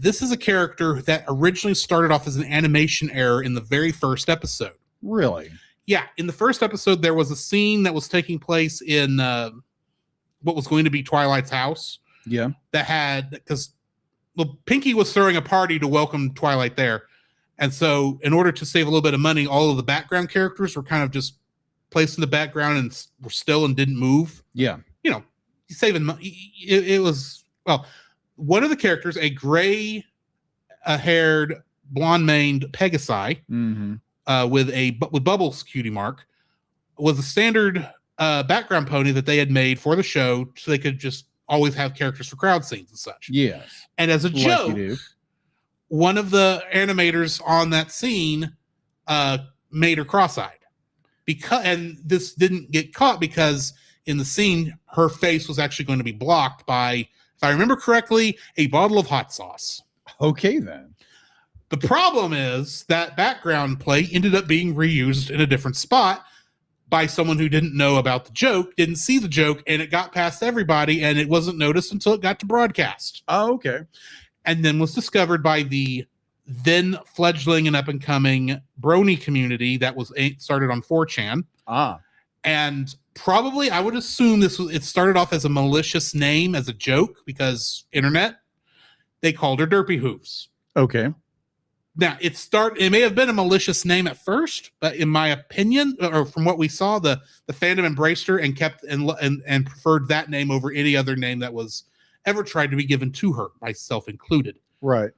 this is a character that originally started off as an animation error in the very first episode. Really? Yeah. In the first episode, there was a scene that was taking place in what was going to be Twilight's house. Yeah. That had, because Pinky was throwing a party to welcome Twilight there. And so in order to save a little bit of money, all of the background characters were kind of just placed in the background and were still and didn't move. Yeah. You know, saving money. It was, well, one of the characters, a gray haired, blonde maned Pegasi with Bubbles cutie mark, was a standard background pony that they had made for the show so they could just always have characters for crowd scenes and such. Yes. And as a joke, one of the animators on that scene made her cross-eyed. And this didn't get caught because in the scene, her face was actually going to be blocked by, if I remember correctly, a bottle of hot sauce. Okay, then. The problem is that background play ended up being reused in a different spot by someone who didn't know about the joke, didn't see the joke, and it got past everybody, and it wasn't noticed until it got to broadcast. Oh, okay. And then was discovered by the then fledgling and up-and-coming brony community that was started on 4chan. And probably, I would assume it started off as a malicious name, as a joke, because internet, they called her Derpy Hooves. Okay. Now, it may have been a malicious name at first, but in my opinion, or from what we saw, the fandom embraced her and kept and preferred that name over any other name that was ever tried to be given to her, myself included. Right.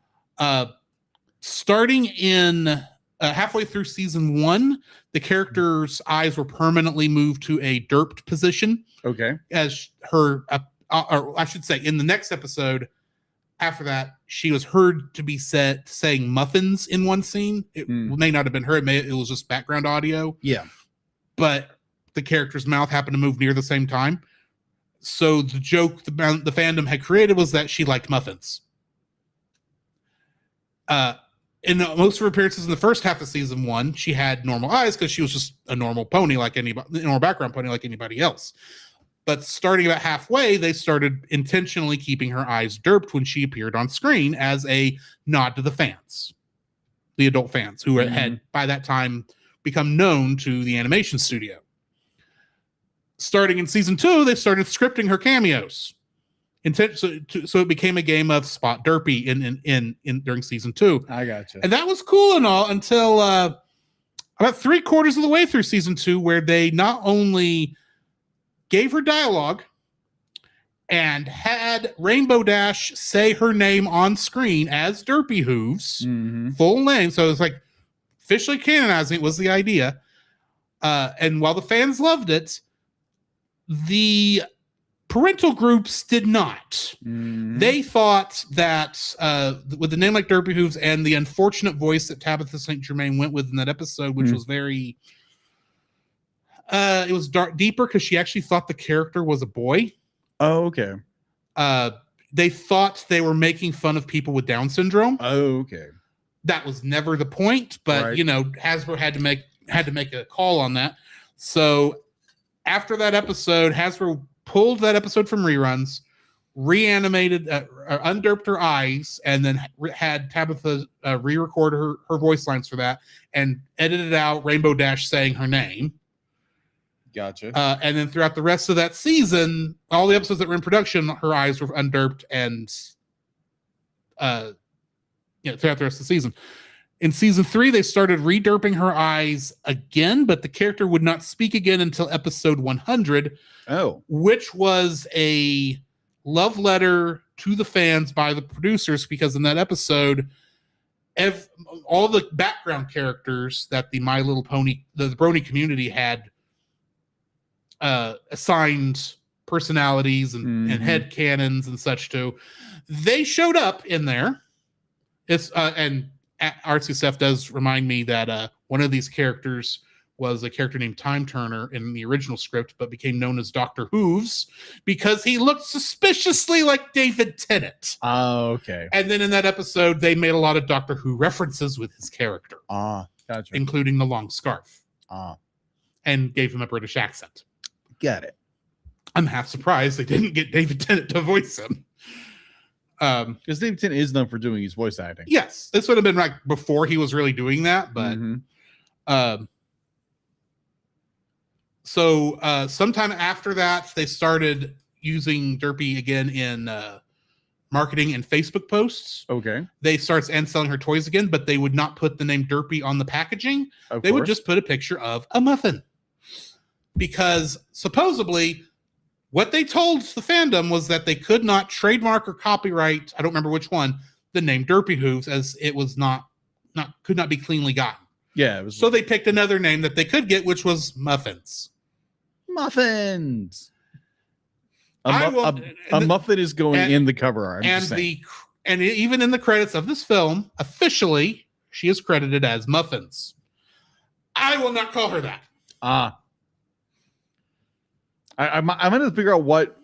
Starting in halfway through season 1, the character's eyes were permanently moved to a derped position. Okay. As her, or I should say, in the next episode, after that, she was heard to be saying muffins in one scene. It may not have been her. It was just background audio. Yeah. But the character's mouth happened to move near the same time. So the joke the fandom had created was that she liked muffins. In most of her appearances in the first half of season 1, she had normal eyes because she was just a normal pony like anybody, normal background pony like anybody else. But starting about halfway, they started intentionally keeping her eyes derped when she appeared on screen as a nod to the fans, the adult fans who had by that time become known to the animation studio. Starting in season 2, they started scripting her cameos. So it became a game of spot Derpy in during season 2. I gotcha. And that was cool and all until about 3/4 of the way through season 2, where they not only gave her dialogue and had Rainbow Dash say her name on screen as Derpy Hooves, full name. So it was like officially canonizing it was the idea. And while the fans loved it, the parental groups did not. They thought that with the name like Derpy Hooves and the unfortunate voice that Tabitha St. Germain went with in that episode, which was very... it was deeper because she actually thought the character was a boy. Oh, okay. They thought they were making fun of people with Down syndrome. Oh, okay. That was never the point, but you know, Hasbro had to make a call on that. So after that episode, Hasbro pulled that episode from reruns, reanimated, underped her eyes, and then had Tabitha re-record her voice lines for that, and edited out Rainbow Dash saying her name. Gotcha. And then throughout the rest of that season, all the episodes that were in production, her eyes were underped and throughout the rest of the season. In season 3, they started re-derping her eyes again, but the character would not speak again until episode 100, which was a love letter to the fans by the producers, because in that episode, all the background characters that the My Little Pony, the Brony community had assigned personalities and head canons and such to, they showed up in there. And Artsy Seth does remind me that one of these characters was a character named Time Turner in the original script, but became known as Dr. Hooves because he looked suspiciously like David Tennant. Oh, okay. And then in that episode, they made a lot of Doctor Who references with his character. Gotcha. Including the long scarf. And gave him a British accent. Got it. I'm half surprised they didn't get David Tennant to voice him. Because David Tennant is known for doing his voice acting. Yes, this would have been like before he was really doing that, but so sometime after that, they started using Derpy again in marketing and Facebook posts. Okay. They started and selling her toys again, but they would not put the name Derpy on the packaging. They would just put a picture of a muffin. Because supposedly what they told the fandom was that they could not trademark or copyright, I don't remember which one, the name Derpy Hooves, as it was could not be cleanly gotten. Yeah. It was So they picked another name that they could get, which was Muffins. Muffins. A and muffin is going in the cover art. And even in the credits of this film, officially, she is credited as Muffins. I will not call her that. I'm going to figure out what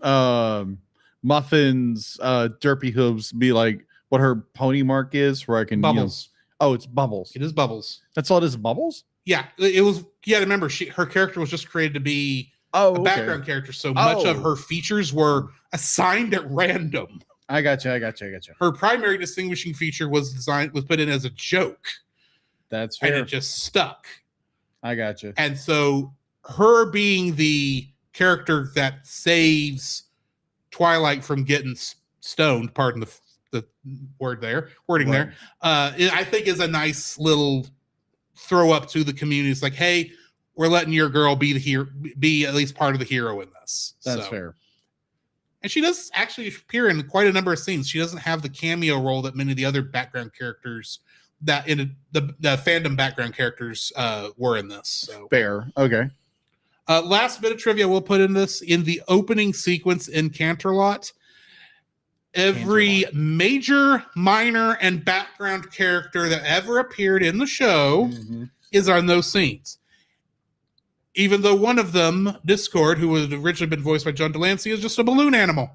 Muffins Derpy Hooves be like, what her pony mark is, where I can Bubbles. It's Bubbles. It is Bubbles. That's all it is, Bubbles? Yeah, it was. Yeah, remember, her character was just created to be a background character, so much of her features were assigned at random. I got you. Her primary distinguishing feature was put in as a joke. That's fair. And it just stuck. I got you. And so her being the character that saves Twilight from getting stoned, pardon the wording there, I think is a nice little throw up to the community. It's like, hey, we're letting your girl be at least part of the hero in this. That's fair. And she does actually appear in quite a number of scenes. She doesn't have the cameo role that many of the other background characters that in the fandom background characters were in this. So. Fair. Okay. Last bit of trivia we'll put in this. In the opening sequence in Canterlot, every major, minor, and background character that ever appeared in the show is on those scenes. Even though one of them, Discord, who had originally been voiced by John Delancey, is just a balloon animal.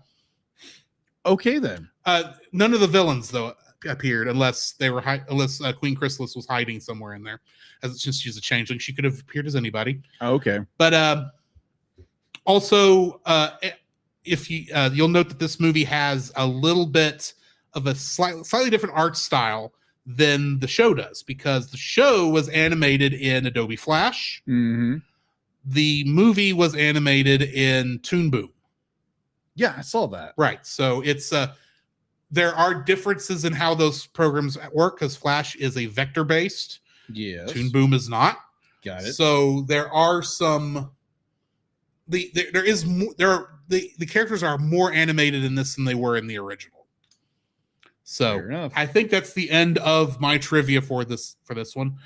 Okay, then. None of the villains, though, appeared unless Queen Chrysalis was hiding somewhere in there. Since she's a changeling, she could have appeared as anybody. Okay. But also, if you'll note that this movie has a little bit of a slightly different art style than the show does, because the show was animated in Adobe Flash. The movie was animated in Toon Boom. Yeah, I saw that. Right. So it's there are differences in how those programs work, because Flash is a vector-based. Yes. Toon Boom is not. Got it. So there are some. The characters are more animated in this than they were in the original. So I think that's the end of my trivia for this one.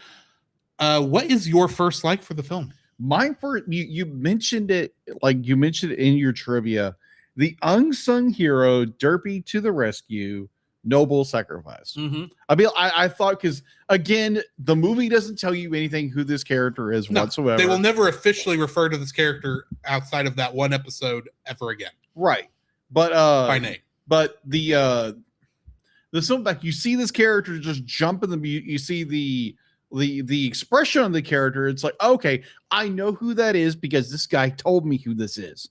What is your first like for the film? Mine you mentioned it, like you mentioned it in your trivia. The unsung hero, Derpy to the rescue, noble sacrifice. I mean, I thought, because again, the movie doesn't tell you anything who this character is whatsoever. They will never officially refer to this character outside of that one episode ever again. Right. But by name. But the silverback, you see this character just jump in the you see the expression on the character. It's like, okay, I know who that is because this guy told me who this is.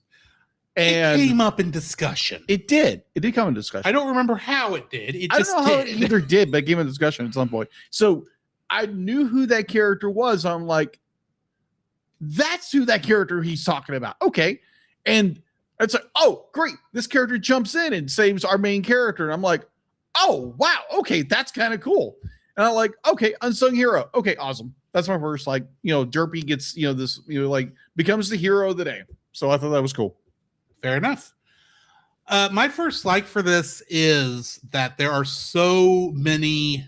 And it came up in discussion. It did come in discussion. I don't remember how it did. I don't know how it either did, but it came in discussion at some point. So I knew who that character was. I'm like, that's who that character he's talking about. Okay. And it's like, oh, great. This character jumps in and saves our main character. And I'm like, oh, wow. Okay. That's kind of cool. And I'm like, okay, unsung hero. Okay, awesome. That's my first, like, Derpy gets, this, like becomes the hero of the day. So I thought that was cool. Fair enough. My first like for this is that there are so many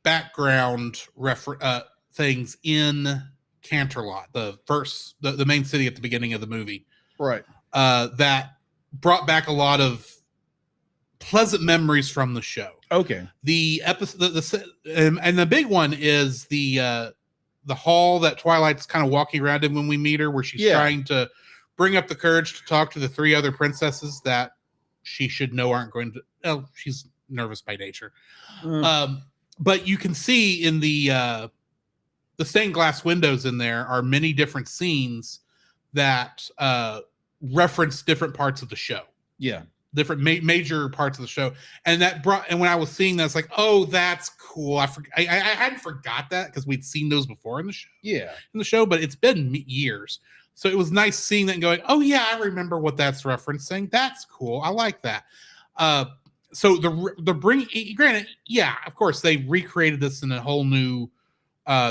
background things in Canterlot, the main city at the beginning of the movie, Right. that brought back a lot of pleasant memories from the show. Okay. The episode, and the big one is the hall that Twilight's kind of walking around in when we meet her, where she's trying to bring up the courage to talk to the 3 other princesses that she should know aren't going to. Oh, she's nervous by nature. But you can see in the stained glass windows in there are many different scenes that reference different parts of the show. Yeah. Different major parts of the show. And when I was seeing that, it's like, oh, that's cool. I hadn't forgot that because we'd seen those before in the show. Yeah. In the show, but it's been years. So it was nice seeing that and going, oh yeah, I remember what that's referencing. That's cool. I like that. So granted, yeah, of course they recreated this in a whole new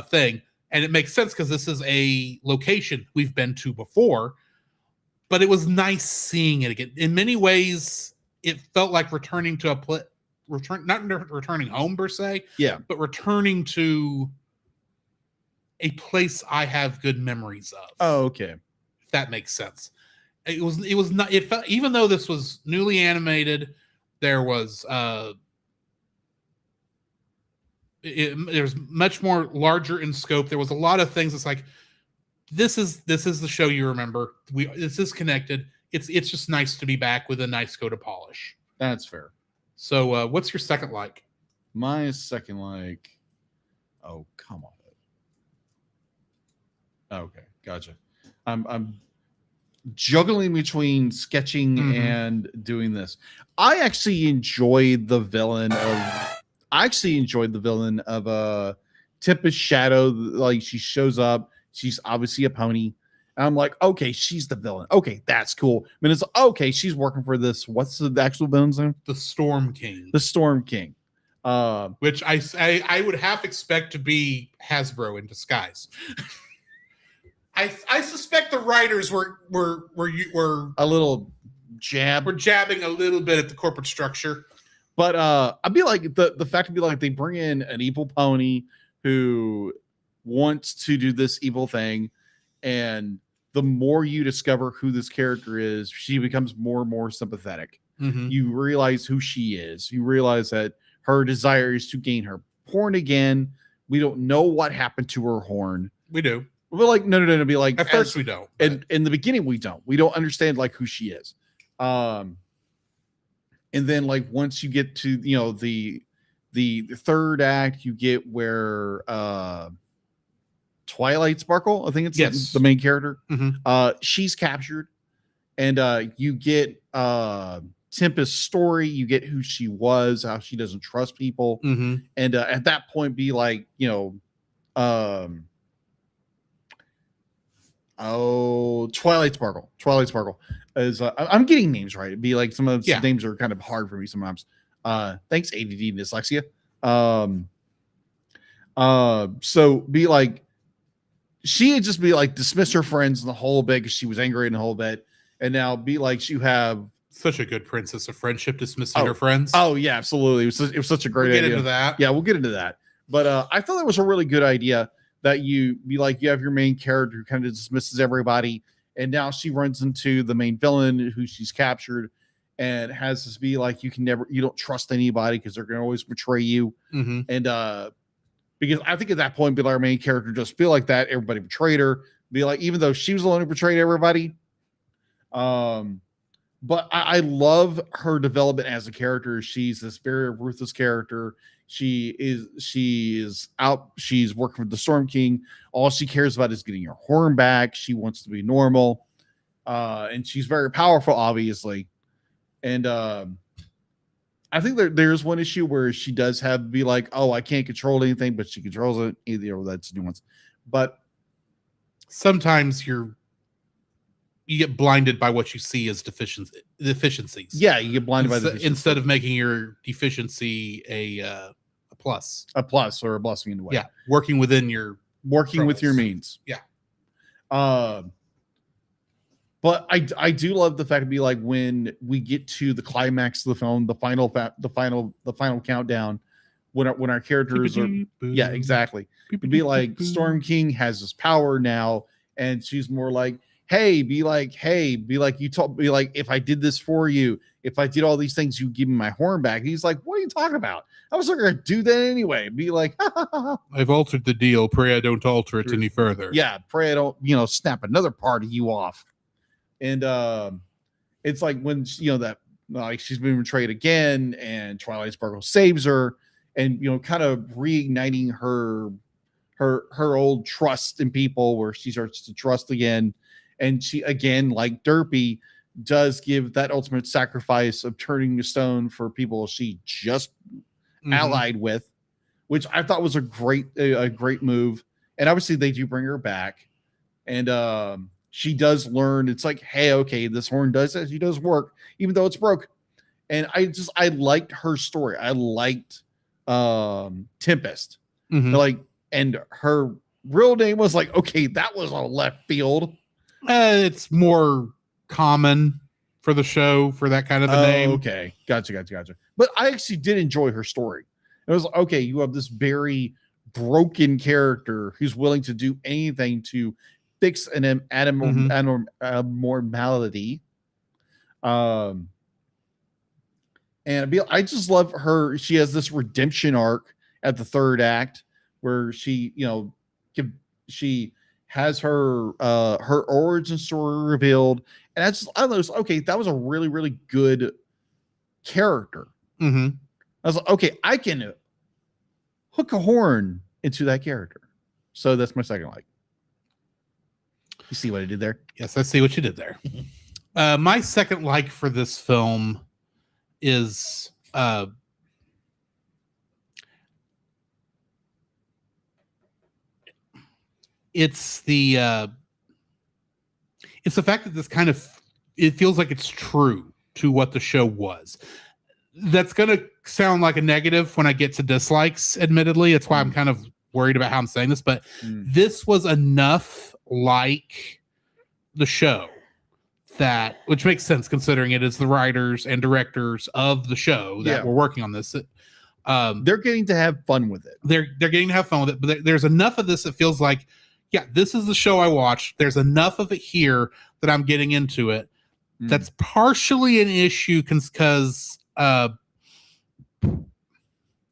thing, and it makes sense because this is a location we've been to before. But it was nice seeing it again. In many ways, it felt like returning to not returning home per se, but returning to a place I have good memories of. Oh, okay. If that makes sense. It was not. It felt, even though this was newly animated, there was there's much more larger in scope. There was a lot of things. It's like this is the show you remember. This is connected. It's just nice to be back with a nice coat of polish. That's fair. So, what's your second like? My second like. Oh, come on. Okay, gotcha. I'm juggling between sketching and doing this. I actually enjoyed the villain of Tempest Shadow. Like, she shows up. She's obviously a pony. And I'm like, okay, she's the villain. Okay, that's cool. I mean, it's okay. She's working for this. What's the actual villain's name? The Storm King. The Storm King. Which I would half expect to be Hasbro in disguise. I suspect the writers were a little jab. We're jabbing a little bit at the corporate structure. But I'd be like the fact to be like they bring in an evil pony who wants to do this evil thing, and the more you discover who this character is, she becomes more and more sympathetic. You realize who she is. You realize that her desire is to gain her horn again. We don't know what happened to her horn. We do. We're like, no. Be like, at first we don't. And in the beginning, we don't. We don't understand like who she is. And then like once you get to the third act, you get where Twilight Sparkle, I think it's the main character. She's captured, and you get Tempest's story. You get who she was, how she doesn't trust people, and at that point, be like, Twilight Sparkle is I'm getting names right. It'd be like some of the names are kind of hard for me sometimes. Thanks, ADD and dyslexia. So be like, she had just be like dismiss her friends in the whole bit because she was angry in the whole bit, and now be like you have such a good princess of friendship dismissing her friends. Oh yeah, absolutely. It was such a great idea. We'll get into that. Yeah, we'll get into that. But I thought that was a really good idea. That you be like, you have your main character who kind of dismisses everybody, and now she runs into the main villain who she's captured, and has this be like, you don't trust anybody because they're going to always betray you. And because I think at that point, be like, our main character just feel like that everybody betrayed her. Be like, even though she was the one who betrayed everybody. But I love her development as a character. She's this very ruthless character. She's working for the Storm King. All she cares about is getting her horn back. She wants to be normal. And she's very powerful, obviously. And I think there's one issue where she does have to be like, oh, I can't control anything, but she controls it. Either that's nuance. But sometimes you get blinded by what you see as deficiencies. Yeah, you get blinded by instead of making your deficiency a plus. A plus or a blessing in the way. Yeah, working within your Working with your troubles. means. Yeah. But I do love the fact to be like when we get to the climax of the film, the final countdown, when our characters are exactly. To be like Storm King has this power now, and she's more like, hey, be like you told me, like, if I did this for you, if I did all these things, you give me my horn back. And he's like, what are you talking about? I was not gonna do that anyway. Be like, I've altered the deal. Pray I don't alter it any further. yeah, pray I don't, snap another part of you off. And it's like when that like she's been betrayed again, and Twilight Sparkle saves her, and kind of reigniting her old trust in people, where she starts to trust again, and she again, like Derpy, does give that ultimate sacrifice of turning the stone for people she just allied with, which I thought was a great move. And obviously they do bring her back, and she does learn. It's like, hey, okay, this horn does work, even though it's broke. And I liked her story. I liked Tempest. Like, and her real name was like, okay, that was a left field. It's more common for the show for that kind of a name. Okay, gotcha. But I actually did enjoy her story. It was like, okay, you have this very broken character who's willing to do anything to fix an abnormality. And I just love her. She has this redemption arc at the third act where she has her origin story revealed. And I was okay, that was a really, really good character. I was like, okay, I can hook a horn into that character. So that's my second like. You see what I did there? Yes, I see what you did there. My second like for this film is it's the fact that this kind of, it feels like it's true to what the show was. That's going to sound like a negative when I get to dislikes, admittedly. That's why I'm kind of worried about how I'm saying this, but this was enough like the show that, which makes sense considering it is the writers and directors of the show that were working on this. They're getting to have fun with it. They're getting to have fun with it, but there's enough of this that feels like, yeah, this is the show I watched. There's enough of it here that I'm getting into it. That's partially an issue because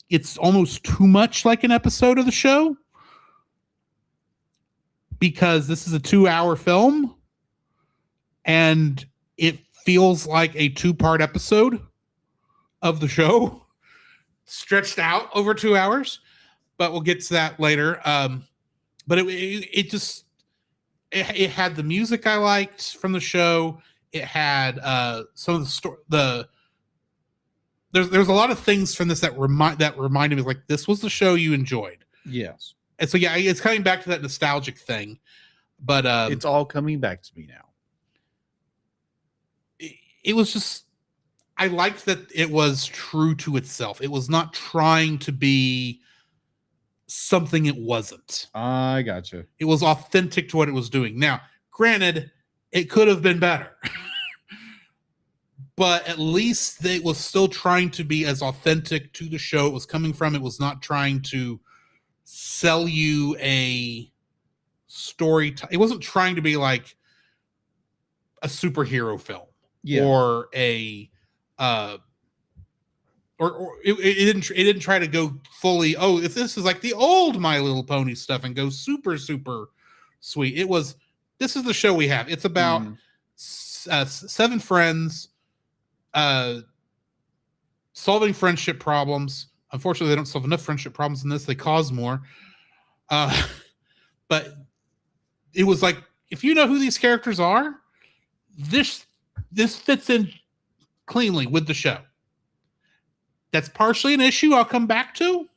it's almost too much like an episode of the show, because this is a 2-hour film and it feels like a 2-part episode of the show stretched out over 2 hours, but we'll get to that later. But it just had the music I liked from the show. It had some of the story. There's a lot of things from this that reminded me, like, this was the show you enjoyed. Yes. And so yeah, it's coming back to that nostalgic thing. But it's all coming back to me now. It was just, I liked that it was true to itself. It was not trying to be something it wasn't. I gotcha. It was authentic to what it was doing. Now, granted, it could have been better. But at least it was still trying to be as authentic to the show it was coming from. It was not trying to sell you a story. It wasn't trying to be like a superhero film or a or it didn't try to go fully, oh, if this is like the old My Little Pony stuff and go super sweet. It was, this is the show we have. It's about 7 friends solving friendship problems. Unfortunately, they don't solve enough friendship problems in this. They cause more. But it was like, if you know who these characters are, this fits in cleanly with the show. That's partially an issue I'll come back to,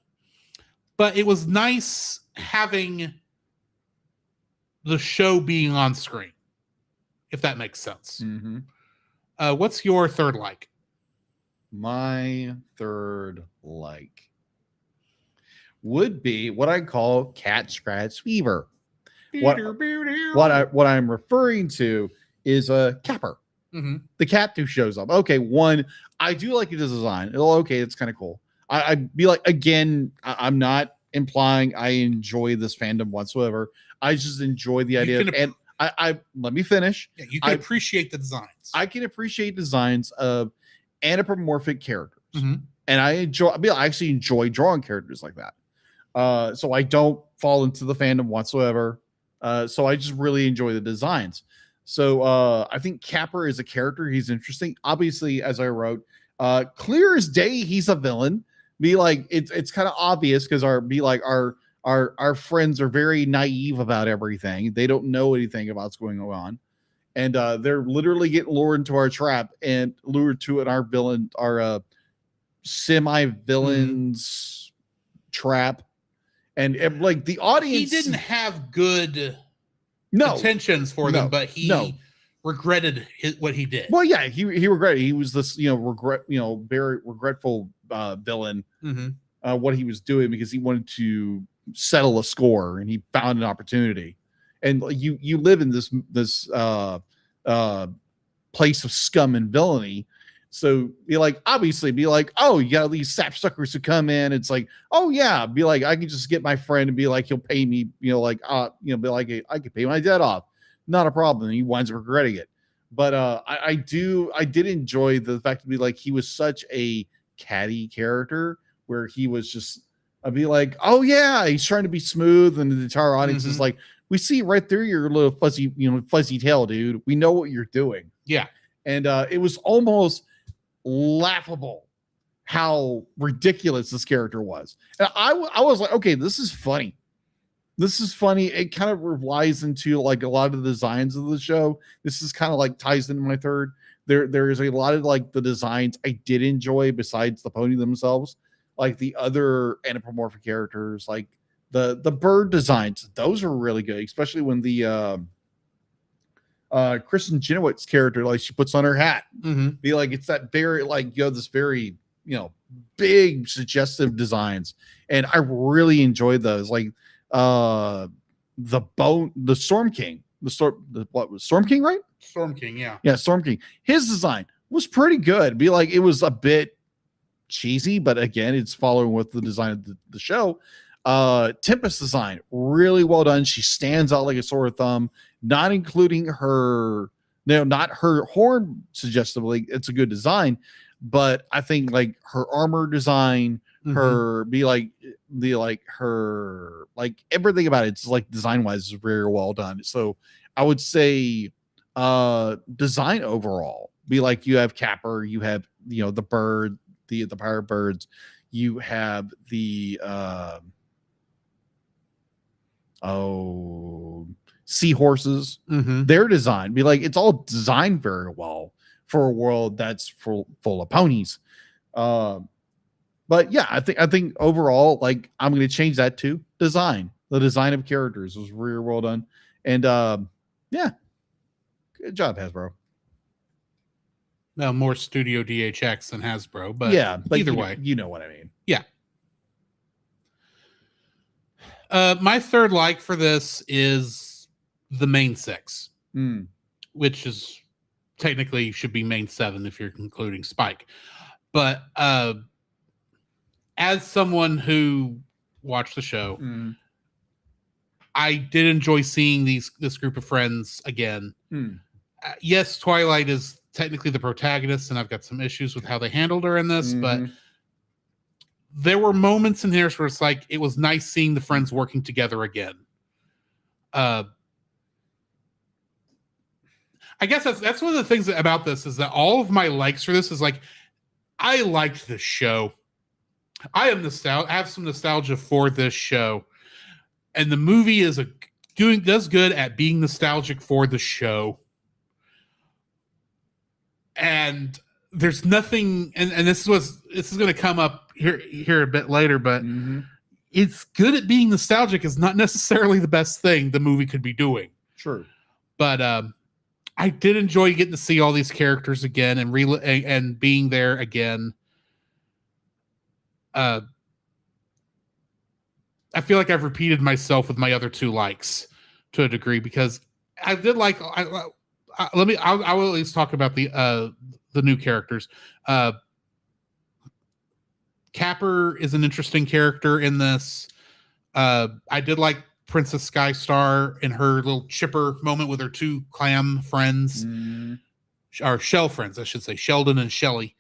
but it was nice having the show being on screen, if that makes sense. What's your third like? My third like. would be what I call cat scratch fever. What I'm referring to is a Capper, the cat who shows up. Okay, one, I do like his design. Okay, it's kind of cool. I'd be like, again, I'm not implying I enjoy this fandom whatsoever. I just enjoy the idea. And I let me finish. Yeah, you can appreciate the designs. I can appreciate designs of anthropomorphic characters, and I actually enjoy drawing characters like that. So I don't fall into the fandom whatsoever. So I just really enjoy the designs. So I think Capper is a character. He's interesting. Obviously, as I wrote, clear as day, he's a villain. It's kind of obvious because our friends are very naive about everything. They don't know anything about what's going on. And they're literally getting lured into our trap and lured to it, our semi-villains trap. And like the audience, he didn't have good intentions for them, but he regretted what he did. Well, yeah, he regretted. He was this, very regretful villain. What he was doing because he wanted to settle a score and he found an opportunity. And you live in this place of scum and villainy. So be like, oh, you got these sapsuckers who come in. It's like, oh yeah, be like, I can just get my friend and be like, he'll pay me, be like, I can pay my debt off. Not a problem. And he winds up regretting it. But I did enjoy the fact to be like, he was such a catty character where he was just, I'd be like, oh yeah, he's trying to be smooth. And the entire audience is like, we see right through your little fuzzy tail, dude. We know what you're doing. Yeah. And it was almost laughable how ridiculous this character was. And I was like, okay, this is funny. This is funny. It kind of relies into like a lot of the designs of the show. This is kind of like ties into my third. There is a lot of like the designs I did enjoy besides the pony themselves, like the other anthropomorphic characters, like the bird designs. Those are really good, especially when the Kristen Chenoweth's character, like she puts on her hat, be like, it's that very this very big suggestive designs, and I really enjoyed those. Like the Storm King, Storm King, right? Storm King, yeah, Storm King. His design was pretty good. Be like, it was a bit cheesy, but again, it's following with the design of the show. Tempest design, really well done. She stands out like a sore thumb, not including her, not her horn suggestively. It's a good design, but I think like her armor design, her everything about it's like design wise is very well done. So I would say design overall, be like, you have Capper, you have the bird, the pirate birds, you have the seahorses. Their design, be like, it's all designed very well for a world that's full of ponies. But yeah, I think overall, like, I'm going to change that to design. The design of characters was really well done. And yeah, good job, Hasbro. Now, more Studio DHX than Hasbro, but yeah, either way, you know what I mean. Yeah. My third like for this is the main 6, which is technically should be main 7 if you're including Spike. But as someone who watched the show, I did enjoy seeing this group of friends again. Yes, Twilight is technically the protagonist, and I've got some issues with how they handled her in this, but there were moments in here where it's like, it was nice seeing the friends working together again. I guess that's one of the things about this, is that all of my likes for this is like, I liked this show. I have some nostalgia for this show, and the movie does good at being nostalgic for the show. And there's nothing, and this is going to come up here a bit later, but it's good at being nostalgic is not necessarily the best thing the movie could be doing. Sure, but I did enjoy getting to see all these characters again and being there again. I feel like I've repeated myself with my other two likes to a degree, because I did like. I will at least talk about the new characters. Capper is an interesting character in this. I did like Princess Skystar in her little chipper moment with her two clam friends, or shell friends, I should say, Sheldon and Shelley.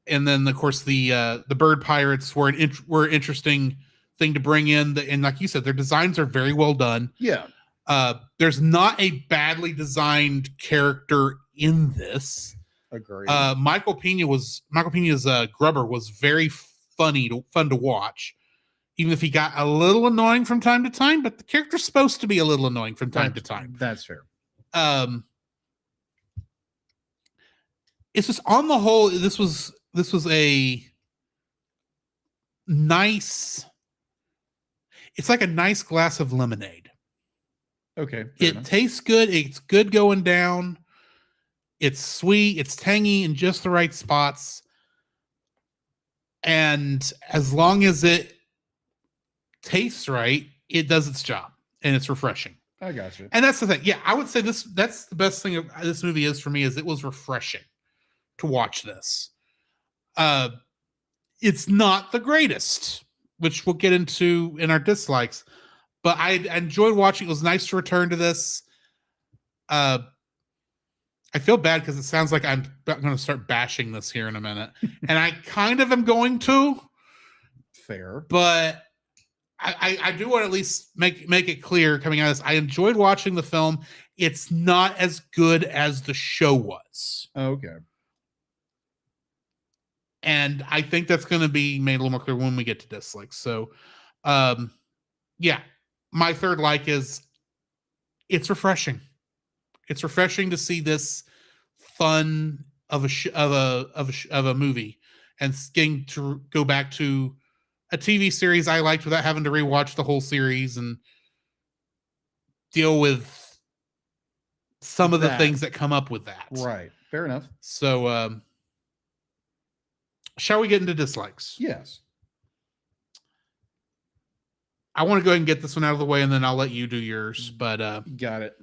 And then, of course, the bird pirates were an interesting thing to bring in. And like you said, their designs are very well done. Yeah. There's not a badly designed character in this. Agreed. Michael Pena's Grubber was very fun to watch, even if he got a little annoying from time to time. But the character's supposed to be a little annoying from time to time. That's fair. It's just, on the whole, this was a nice. It's like a nice glass of lemonade. Okay. It tastes good. It's good going down. It's sweet. It's tangy in just the right spots. And as long as it tastes right, it does its job, and it's refreshing. I got you. And that's the thing. Yeah, I would say that's the best thing of this movie is for me, is it was refreshing to watch this. It's not the greatest, which we'll get into in our dislikes, but I enjoyed watching. It was nice to return to this. I feel bad because it sounds like I'm going to start bashing this here in a minute, and I kind of am going to. Fair, but I do want to at least make it clear coming out of this. I enjoyed watching the film. It's not as good as the show was. Okay. And I think that's going to be made a little more clear when we get to dislikes. So, yeah, my third like is it's refreshing. It's refreshing to see this fun of a movie, and getting to go back to a TV series I liked without having to rewatch the whole series and deal with some of the things that come up with that. Right. Fair enough. So, shall we get into dislikes? Yes. I want to go ahead and get this one out of the way, and then I'll let you do yours. But got it.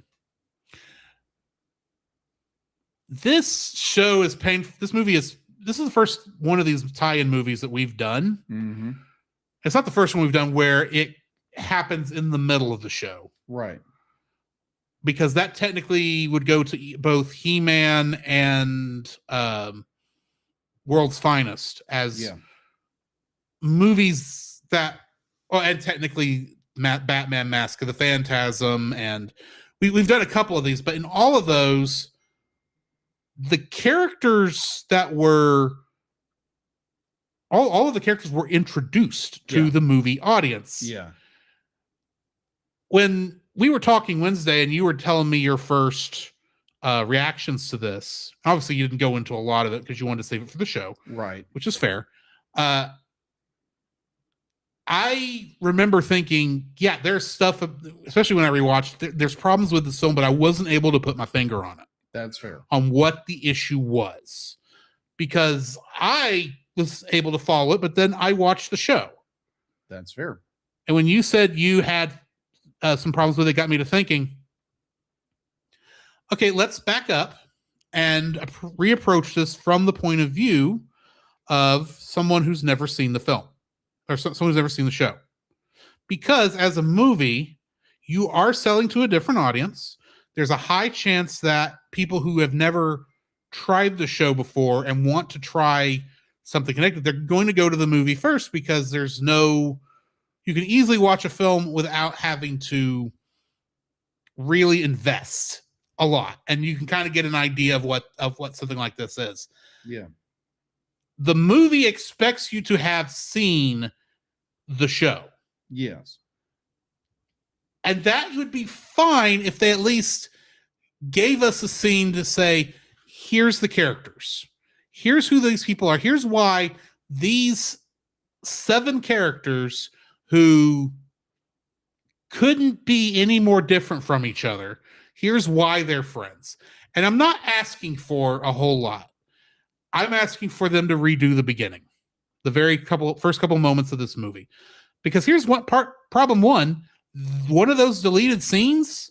This show is painful. This is the first one of these tie-in movies that we've done. Mm-hmm. It's not the first one we've done where it happens in the middle of the show. Right. Because that technically would go to both He-Man and World's Finest as movies that, and technically Batman Mask of the Phantasm, and we've done a couple of these, but in all of those, the characters that were all of the characters were introduced to the movie audience. Yeah. When we were talking Wednesday and you were telling me your first reactions to this, obviously you didn't go into a lot of it because you wanted to save it for the show. Right. Which is fair. I remember thinking, yeah, there's stuff, especially when I rewatched, there's problems with the film, but I wasn't able to put my finger on it. That's fair. On what the issue was. Because I was able to follow it, but then I watched the show. That's fair. And when you said you had some problems with it, got me to thinking, okay, let's back up and reapproach this from the point of view of someone who's never seen the film, or someone who's never seen the show. Because as a movie, you are selling to a different audience. There's a high chance that people who have never tried the show before and want to try something connected, they're going to go to the movie first, because you can easily watch a film without having to really invest a lot, and you can kind of get an idea of what something like this is. Yeah. The movie expects you to have seen the show. Yes. And that would be fine if they at least gave us a scene to say, here's the characters. Here's who these people are. Here's why these 7 characters who couldn't be any more different from each other, here's why they're friends. And I'm not asking for a whole lot. I'm asking for them to redo the beginning. The first couple moments of this movie. Because here's what problem one of those deleted scenes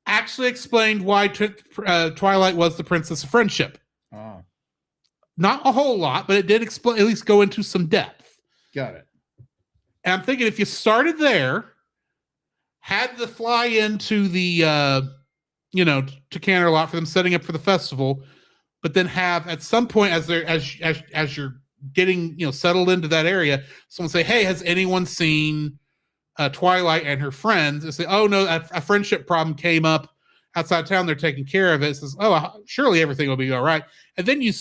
actually explained why Twilight was the Princess of Friendship. Oh. Not a whole lot, but it did explain, at least go into some depth. Got it. And I'm thinking if you started there, had the fly into the, to Canterlot for them setting up for the festival, but then have at some point as you're getting, settled into that area, someone say, hey, has anyone seen Twilight and her friends? And say, oh no, a friendship problem came up outside town. They're taking care of it. It says, oh, surely everything will be all right. And then you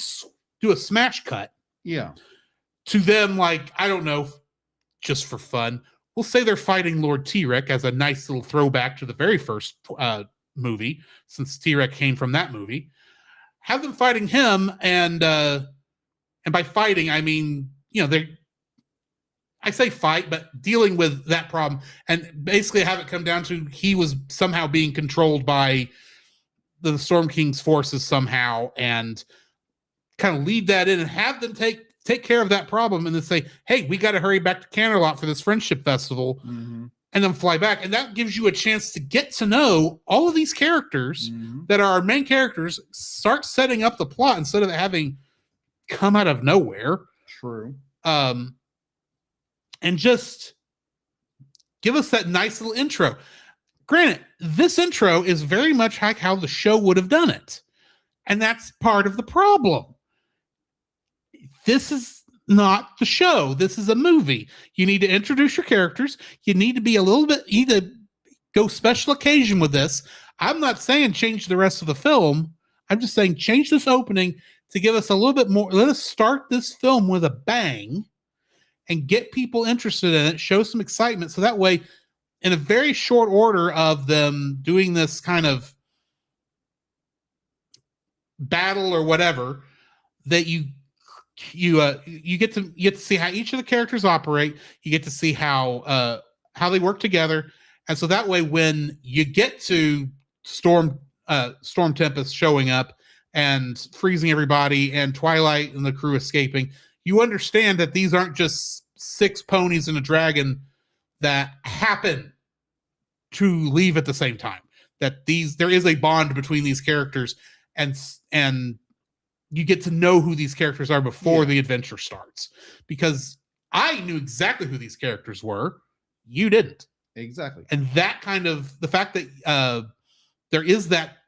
do a smash cut. Yeah. To them, like, I don't know, just for fun, we'll say they're fighting Lord T-Rex as a nice little throwback to the very first movie, since T-Rex came from that movie. Have them fighting him, and by fighting, I mean, I say fight, but dealing with that problem, and basically have it come down to he was somehow being controlled by the Storm King's forces somehow, and kind of lead that in and have them take care of that problem, and then say, hey, we got to hurry back to Canterlot for this friendship festival, and then fly back. And that gives you a chance to get to know all of these characters that are our main characters, start setting up the plot instead of having come out of nowhere. True. And just give us that nice little intro. Granted, this intro is very much like how the show would have done it. And that's part of the problem. This is not the show. This is a movie. You need to introduce your characters. You need to be a little bit, either go special occasion with this. I'm not saying change the rest of the film. I'm just saying change this opening to give us a little bit more. Let us start this film with a bang and get people interested in it, show some excitement. So that way, in a very short order of them doing this kind of battle or whatever, that you get to see how each of the characters operate. You get to see how they work together, and so that way, when you get to Storm Tempest showing up and freezing everybody, and Twilight and the crew escaping, you understand that these aren't just 6 ponies and a dragon that happen to leave at the same time. That there is a bond between these characters, and you get to know who these characters are before the adventure starts. Because I knew exactly who these characters were. You didn't. Exactly. And that kind of, the fact that there is that,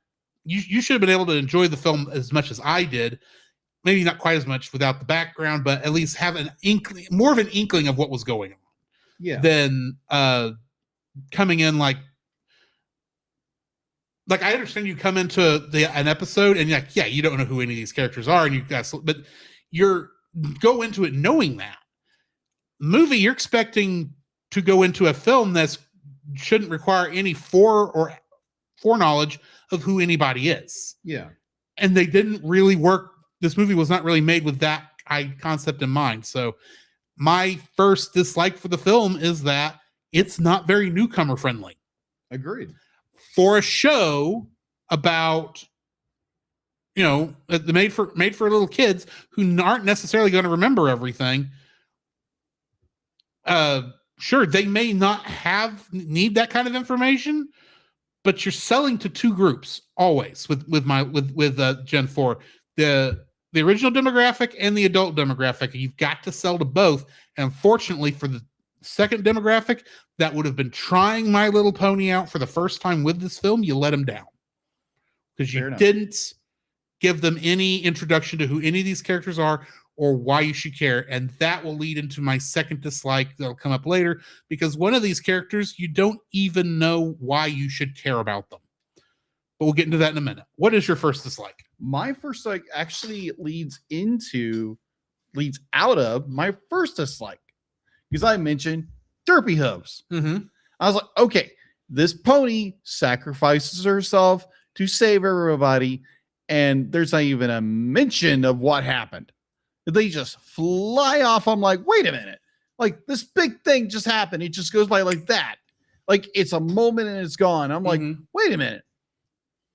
you should have been able to enjoy the film as much as I did. Maybe not quite as much without the background, but at least have more of an inkling of what was going on. Yeah. Than coming in like I understand you come into an episode and you're like, yeah, you don't know who any of these characters are, and you guys, but you're go into it knowing that. Movie, you're expecting to go into a film that shouldn't require any foreknowledge of who anybody is. Yeah. And they didn't really work. This movie was not really made with that concept in mind. So my first dislike for the film is that it's not very newcomer friendly. Agreed. For a show about, made for little kids who aren't necessarily going to remember everything. Sure, they may not need that kind of information, but you're selling to 2 groups always with Gen 4, the original demographic and the adult demographic. You've got to sell to both. And unfortunately, for the second demographic that would have been trying My Little Pony out for the first time with this film, you let them down because you didn't give them any introduction to who any of these characters are or why you should care. And that will lead into my second dislike that'll come up later, because one of these characters, you don't even know why you should care about them. But we'll get into that in a minute. What is your first dislike? My first dislike actually leads out of my first dislike, because I mentioned Derpy Hooves. Mm-hmm. I was like, okay, this pony sacrifices herself to save everybody, and there's not even a mention of what happened. They just fly off. I'm like, wait a minute. Like, this big thing just happened. It just goes by like that. Like, it's a moment and it's gone. I'm like, wait a minute.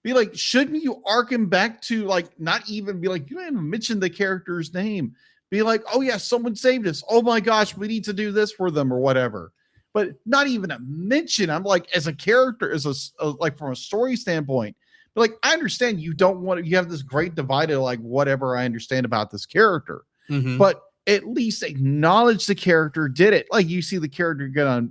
Be like, shouldn't you arc him back to, like, not even be like, you didn't even mention the character's name. Be like, oh yeah, someone saved us. Oh my gosh, we need to do this for them or whatever. But not even a mention. I'm like, as a character, as like from a story standpoint, but like I understand you don't want to, you have this great divided, like whatever I understand about this character, but at least acknowledge the character did it. Like you see the character get on,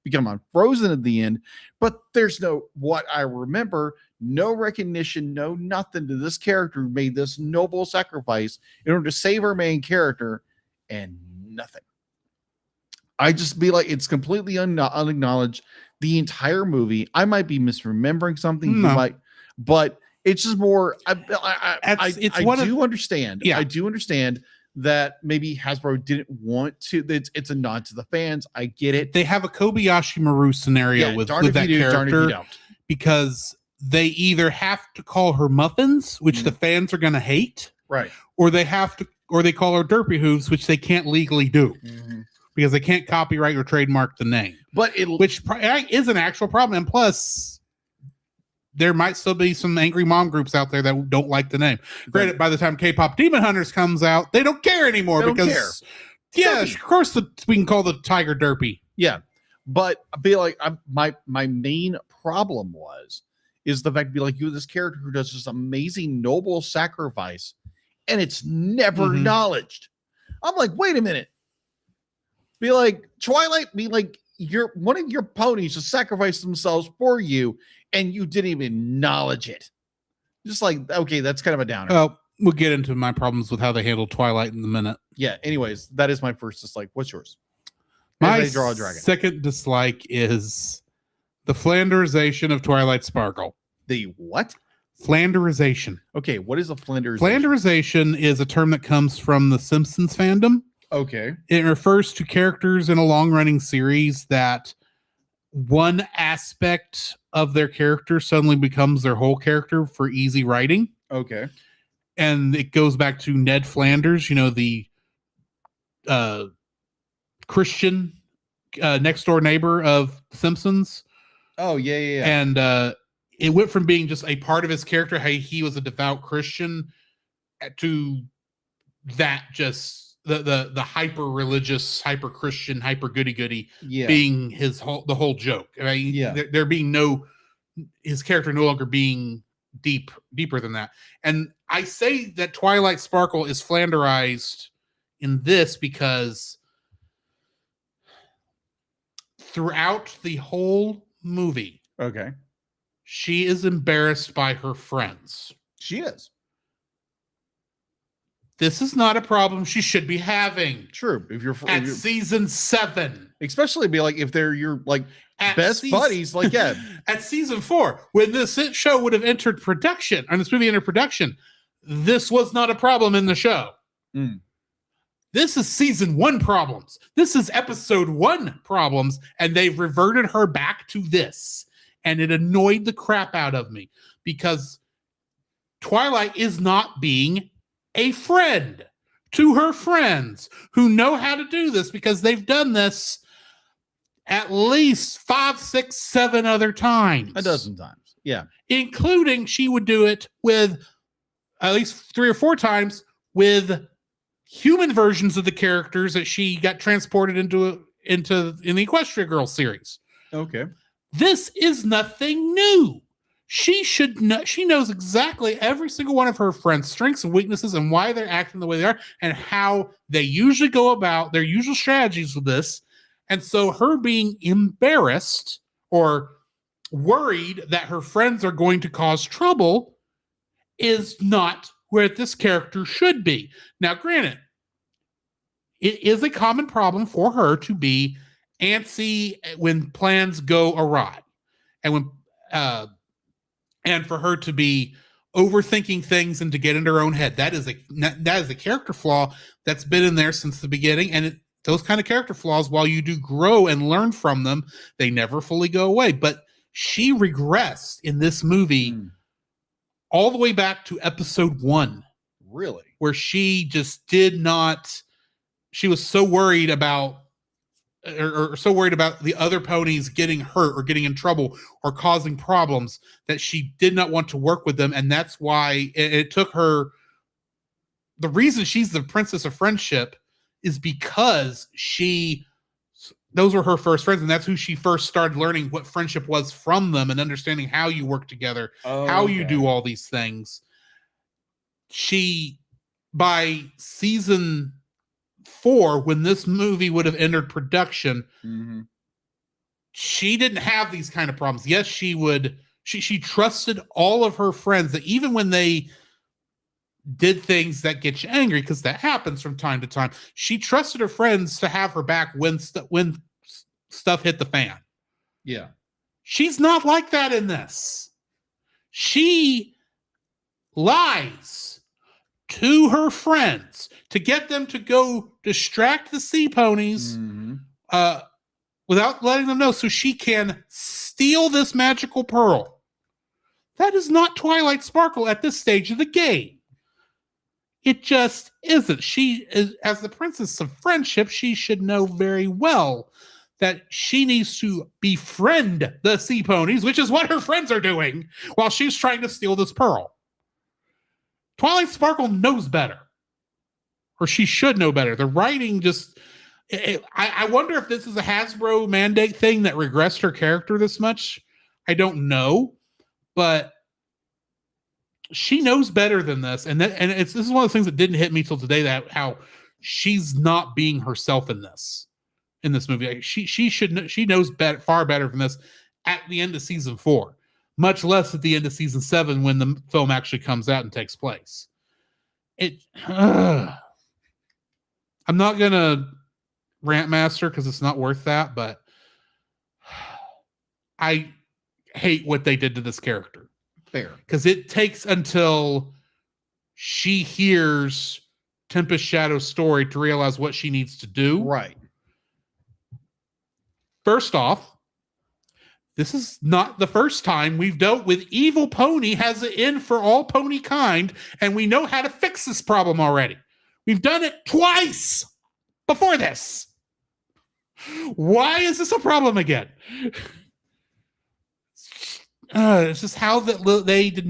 become unfrozen at the end, but there's no, what I remember, no recognition, no nothing to this character who made this noble sacrifice in order to save our main character, and nothing. I just be like, it's completely unacknowledged the entire movie. I might be misremembering something, you might, but it's just more. I do understand. Yeah. I do understand that maybe Hasbro didn't want to. It's a nod to the fans. I get it. They have a Kobayashi Maru scenario with that character because they either have to call her Muffins, which the fans are going to hate, right, or they call her Derpy Hooves, which they can't legally do. Because they can't copyright or trademark the name, which is an actual problem. And plus, there might still be some angry mom groups out there that don't like the name. Granted, by the time K-pop Demon Hunters comes out, they don't care anymore because, of course, we can call the tiger Derpy. Yeah, but I feel like my main problem is the fact to be like, you, this character who does this amazing noble sacrifice, and it's never acknowledged. I'm like, wait a minute. Be like, Twilight, be like, one of your ponies just sacrificed themselves for you, and you didn't even acknowledge it. Just like, okay, that's kind of a downer. Well, we'll get into my problems with how they handled Twilight in a minute. Yeah, anyways, that is my first dislike. What's yours? My second dislike is the Flanderization of Twilight Sparkle. The what? Flanderization. Okay, what is a Flanderization? Flanderization is a term that comes from the Simpsons fandom. Okay. It refers to characters in a long-running series that one aspect of their character suddenly becomes their whole character for easy writing. Okay. And it goes back to Ned Flanders, the Christian next door neighbor of The Simpsons. Oh, yeah. And it went from being just a part of his character, how he was a devout Christian, to that just the hyper religious, hyper Christian, hyper goody being the whole joke. I mean, there being his character no longer being deeper than that. And I say that Twilight Sparkle is Flanderized in this because throughout the whole movie, okay, she is embarrassed by her friends. She is. This is not a problem she should be having. True. If you're season 7, especially be like if they're your like best buddies, like at season 4, when this show would have entered production, and this movie entered production, this was not a problem in the show. This is season 1 problems. This is episode 1 problems, and they've reverted her back to this, and it annoyed the crap out of me because Twilight is not being a friend to her friends who know how to do this because they've done this at least 5, 6, 7 other times. A dozen times. Yeah. Including she would do it with at least 3 or 4 times with human versions of the characters that she got transported in the Equestria Girls series. Okay. This is nothing new. She should know. She knows exactly every single one of her friends' strengths and weaknesses and why they're acting the way they are and how they usually go about their usual strategies with this. And so her being embarrassed or worried that her friends are going to cause trouble is not where this character should be. Now, granted, it is a common problem for her to be antsy when plans go awry. And for her to be overthinking things and to get into her own head. That is a character flaw that's been in there since the beginning. And those kind of character flaws, while you do grow and learn from them, they never fully go away. But she regressed in this movie all the way back to episode 1. Really? Where she just did not, she was so worried about or so worried about the other ponies getting hurt or getting in trouble or causing problems that she did not want to work with them. And that's why it took her the reason she's the princess of friendship is because those were her first friends, and that's who she first started learning what friendship was from them and understanding how you work together, how you do all these things. By season 4, when this movie would have entered production, she didn't have these kind of problems. Yes, she trusted all of her friends, that even when they did things that get you angry, because that happens from time to time, she trusted her friends to have her back when stuff hit the fan. Yeah. She's not like that in this. She lies to her friends to get them to go distract the sea ponies without letting them know, so she can steal this magical pearl. That is not Twilight Sparkle at this stage of the game. It just isn't. She is, as the princess of friendship, she should know very well that she needs to befriend the sea ponies, which is what her friends are doing, while she's trying to steal this pearl. Twilight Sparkle knows better. Or she should know better. The writing just... I wonder if this is a Hasbro mandate thing that regressed her character this much. I don't know. But she knows better than this. And this is one of the things that didn't hit me till today, that how she's not being herself in this movie. She knows far better from this at the end of season 4, much less at the end of season 7 when the film actually comes out and takes place. I'm not gonna rant master because it's not worth that, but I hate what they did to this character. Fair. Because it takes until she hears Tempest Shadow's story to realize what she needs to do. Right. First off, this is not the first time we've dealt with evil pony has an end for all pony kind, and we know how to fix this problem already. We've done it twice before this. Why is this a problem again? It's just how they just did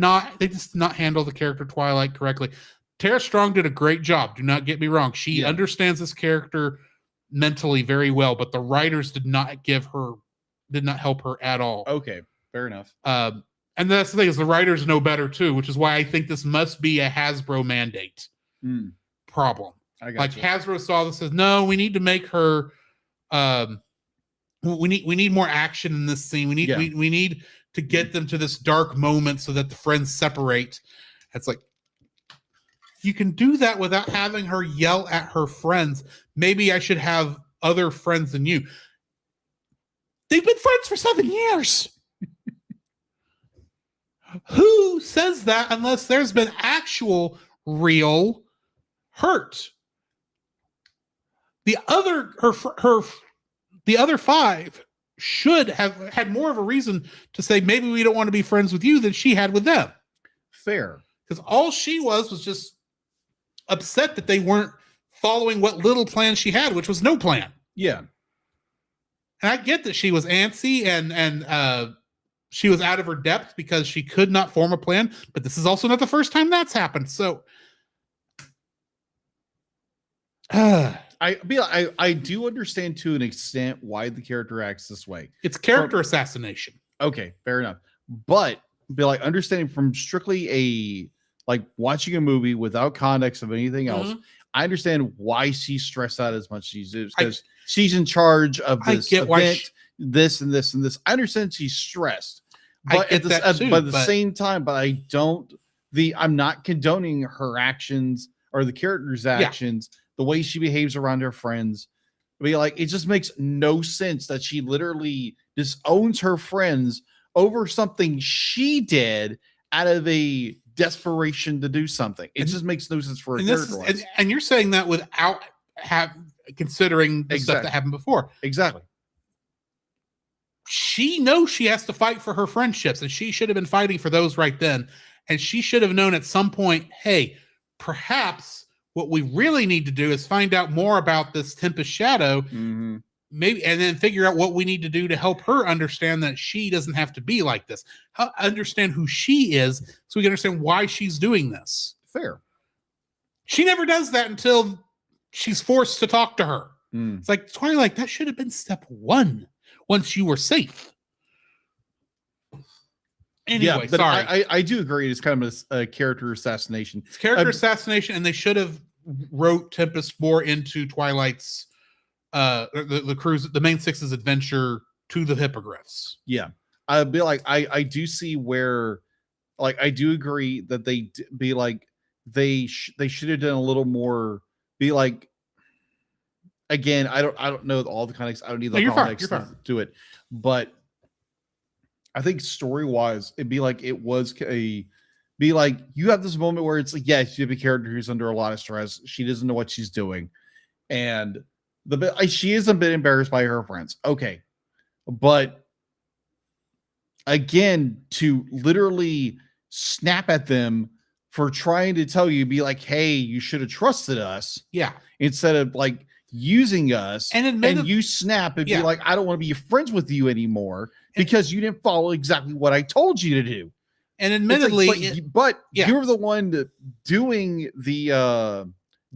not handle the character Twilight correctly. Tara Strong did a great job. Do not get me wrong. She understands this character mentally very well, but the writers did not help her at all. Okay, fair enough. And that's the thing, is the writers know better too, which is why I think this must be a Hasbro mandate problem. Like you. Hasbro saw this, says, no, we need to make her we need more action in this scene. We need to get them to this dark moment so that the friends separate. It's like, you can do that without having her yell at her friends. Maybe I should have other friends than you. They've been friends for 7 years. Who says that unless there's been actual real hurt? The other 5 should have had more of a reason to say, maybe we don't want to be friends with you, than she had with them. Fair. Because all she was just upset that they weren't following what little plan she had, which was no plan. Yeah. And I get that she was antsy and she was out of her depth because she could not form a plan, but this is also not the first time that's happened. So I do understand to an extent why the character acts this way. It's character assassination. Okay, fair enough. But understanding from strictly watching a movie without context of anything else, I understand why she's stressed out as much as she is, because she's in charge of this event, this and this and this. I understand she's stressed, but at the same time, I'm not condoning her actions or the character's actions. The way she behaves around her friends, it just makes no sense that she literally disowns her friends over something she did out of a desperation to do something. It just makes no sense for a character. And you're saying that without considering the stuff that happened before. Exactly. She knows she has to fight for her friendships, and she should have been fighting for those right then. And she should have known at some point, hey, perhaps what we really need to do is find out more about this Tempest Shadow, maybe, and then figure out what we need to do to help her understand that she doesn't have to be like this. Understand who she is, so we can understand why she's doing this. Fair. She never does that until she's forced to talk to her. Mm. It's like, Twilight, that should have been step one once you were safe. Anyway, but sorry. I do agree. It's kind of a character assassination. It's character assassination, and they should have wrote Tempest more into Twilight's the cruise, the main six's adventure to the hippogriffs. Yeah, I'd be like, I do see where, like, I do agree that they be like they should have done a little more. Be like, again, I don't know all the context. I don't need the context to it, but I think story wise, it'd be like it was be like you have this moment where it's like, yes, you have a character who's under a lot of stress. She doesn't know what she's doing, and she is a bit embarrassed by her friends. Okay, but again, to literally snap at them for trying to tell you, be like, hey, you should have trusted us. Yeah, instead of like using us, and you snap and be like, I don't want to be friends with you anymore because you didn't follow exactly what I told you to do. And admittedly, but you're the one doing the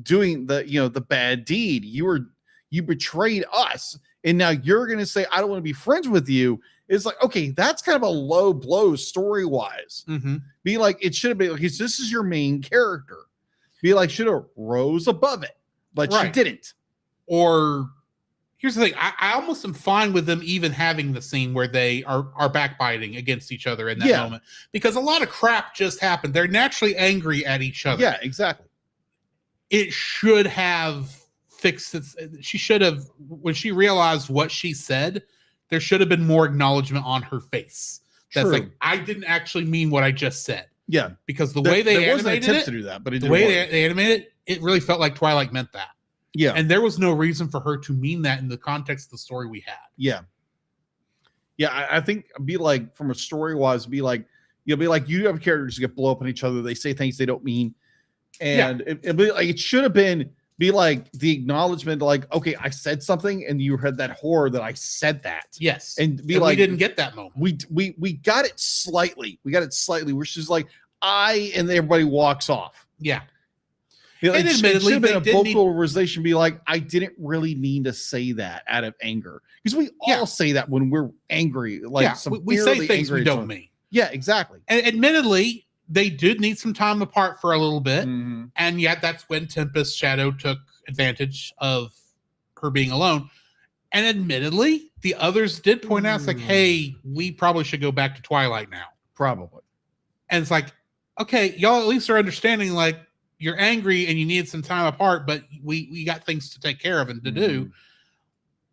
the bad deed. You betrayed us, and now you're gonna say I don't want to be friends with you. It's like, okay, that's kind of a low blow story wise. Mm-hmm. Be like, it should have been like, this is your main character. Be like, should have rose above it, but she didn't. Or here's the thing, I almost am fine with them even having the scene where they are backbiting against each other in that moment, because a lot of crap just happened. They're naturally angry at each other. Yeah, exactly. It should have fixed it. She should have, when she realized what she said, there should have been more acknowledgement on her face. That's like, I didn't actually mean what I just said. Yeah, because the way they animated it, to do that, but the way they animated it, it really felt like Twilight meant that. Yeah. And there was no reason for her to mean that in the context of the story we had. Yeah. Yeah, I think be like, from a story wise, be like, you have characters who get blow up on each other. They say things they don't mean. And it'd be like, it should have been like the acknowledgement, like, okay, I said something and you heard that horror that I said that. Yes. And we didn't get that moment. We got it slightly. Where she's like, and everybody walks off. Yeah. Like, and admittedly, it should have been a vocalization. Be like, I didn't really mean to say that out of anger, because we all say that when we're angry. Like, we say things we don't mean. Yeah, exactly. And admittedly, they did need some time apart for a little bit, and yet that's when Tempest Shadow took advantage of her being alone. And admittedly, the others did point out, it's like, hey, we probably should go back to Twilight now. Probably. And it's like, okay, y'all at least are understanding, like, you're angry and you need some time apart, but we got things to take care of and to do.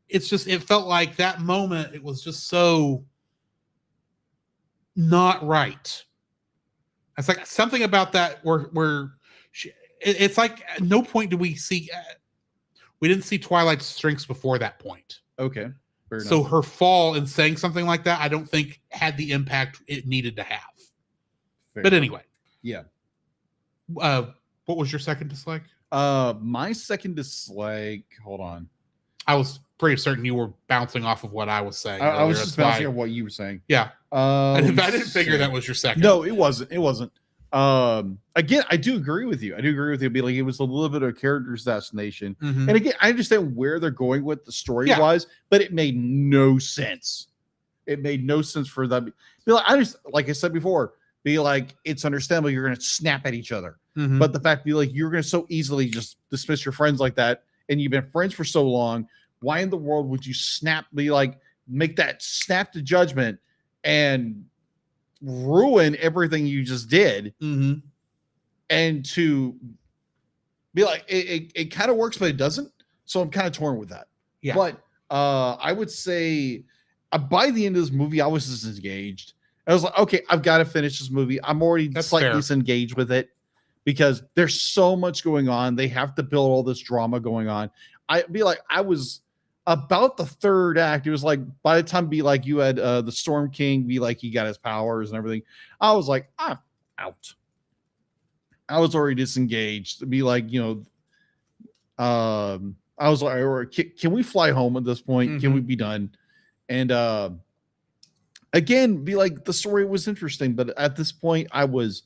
It's just, it felt like that moment, it was just so not right. It's like something about that where it's like at no point do we see, we didn't see Twilight's strengths before that point. Okay. So her fall and saying something like that, I don't think had the impact it needed to have. But anyway. Yeah. What was your second dislike? My second dislike, hold on. I was pretty certain you were bouncing off of what I was saying. I was just bouncing off what you were saying. Yeah. I didn't figure that was your second. No, it wasn't. Again, I do agree with you. Be like, it was a little bit of character assassination. And again, I understand where they're going with the story wise, but it made no sense. It made no sense for them. Be like, like I said before, be like, it's understandable you're going to snap at each other. But the fact, be like, you're going to so easily just dismiss your friends like that, and you've been friends for so long. Why in the world would you make that snap to judgment and ruin everything you just did? And to be like, it kind of works, but it doesn't. So I'm kind of torn with that. Yeah. But I would say by the end of this movie, I was disengaged. I was like, okay, I've got to finish this movie. I'm already slightly disengaged with it, because there's so much going on. They have to build all this drama going on. I was about the third act. It was like, by the time you had the Storm King, he got his powers and everything. I was like, I'm out. I was already disengaged. I was like, can we fly home at this point? Can we be done? And again, the story was interesting, but at this point I was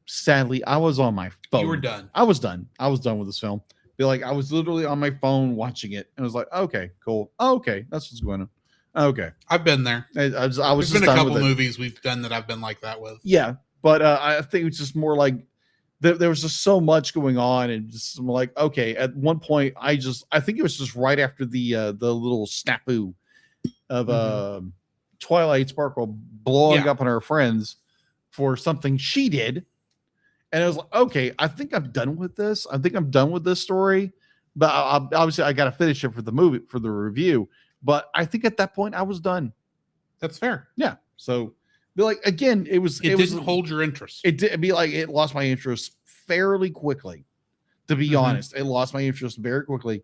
sadly, I was on my phone. You were done. I was done. I was done with this film. Be like, I was literally on my phone watching it, and I was like, okay, cool. Oh, okay, that's what's going on. Okay, I've been there. I was There's just been a done couple with it. movies we've done that I've been like that with. Yeah, but I think it's just more like there was just so much going on, and just I'm like, okay. At one point, I think it was just right after the little snafu of Twilight Sparkle blowing up on her friends for something she did. And I was like, okay, I think I'm done with this. I think I'm done with this story. But obviously, I got to finish it for the movie, for the review. But I think at that point, I was done. That's fair. Yeah. So, be like, again, it didn't hold your interest. It did be like, it lost my interest fairly quickly. To be honest, it lost my interest very quickly.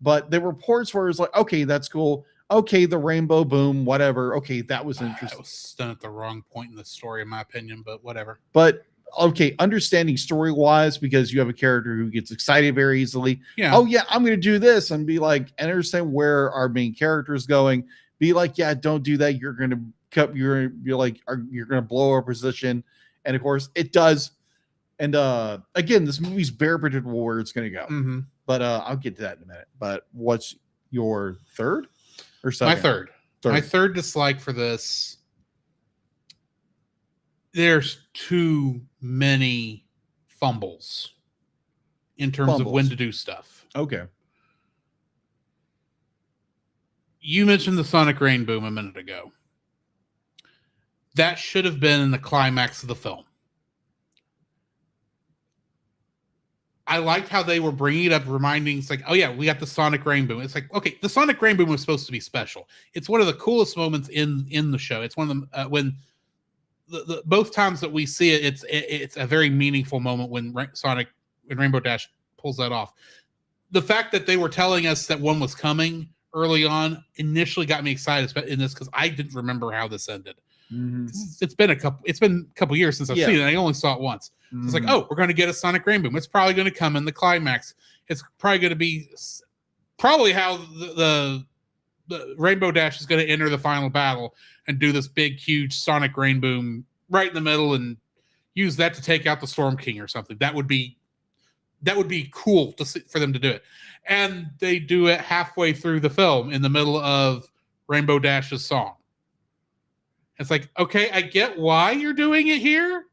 But there were reports where it was like, okay, that's cool. Okay, the rainbow boom, whatever. Okay, that was interesting. I was done at the wrong point in the story, in my opinion, but whatever. But okay, understanding story wise, because you have a character who gets excited very easily. Yeah. Oh yeah, I'm going to do this, and be like, and understand where our main character is going. Be like, yeah, don't do that. You're going to cut. You're going to blow our position, and of course it does. And again, this movie's very predictable where it's going to go. Mm-hmm. But I'll get to that in a minute. But what's your third or second? My third. My third dislike for this. There's too many fumbles in terms of when to do stuff. Okay. You mentioned the sonic rain boom a minute ago. That should have been in the climax of the film. I liked how they were bringing it up, reminding it's like, oh yeah, we got the sonic rain boom. It's like, okay, the sonic rain boom was supposed to be special. It's one of the coolest moments in the show. It's one of them when the both times that we see it, it's a very meaningful moment when Rainbow Dash pulls that off. The fact that they were telling us that one was coming early on initially got me excited in this because I didn't remember how this ended. Mm-hmm. It's been a couple years since I've seen it. I only saw it once. It's like, oh, we're going to get a sonic rain boom. It's probably going to come in the climax. It's probably going to be how the Rainbow Dash is going to enter the final battle and do this big, huge sonic rain boom right in the middle and use that to take out the Storm King or something. That would be cool to see, for them to do it. And they do it halfway through the film in the middle of Rainbow Dash's song. It's like, okay, I get why you're doing it here.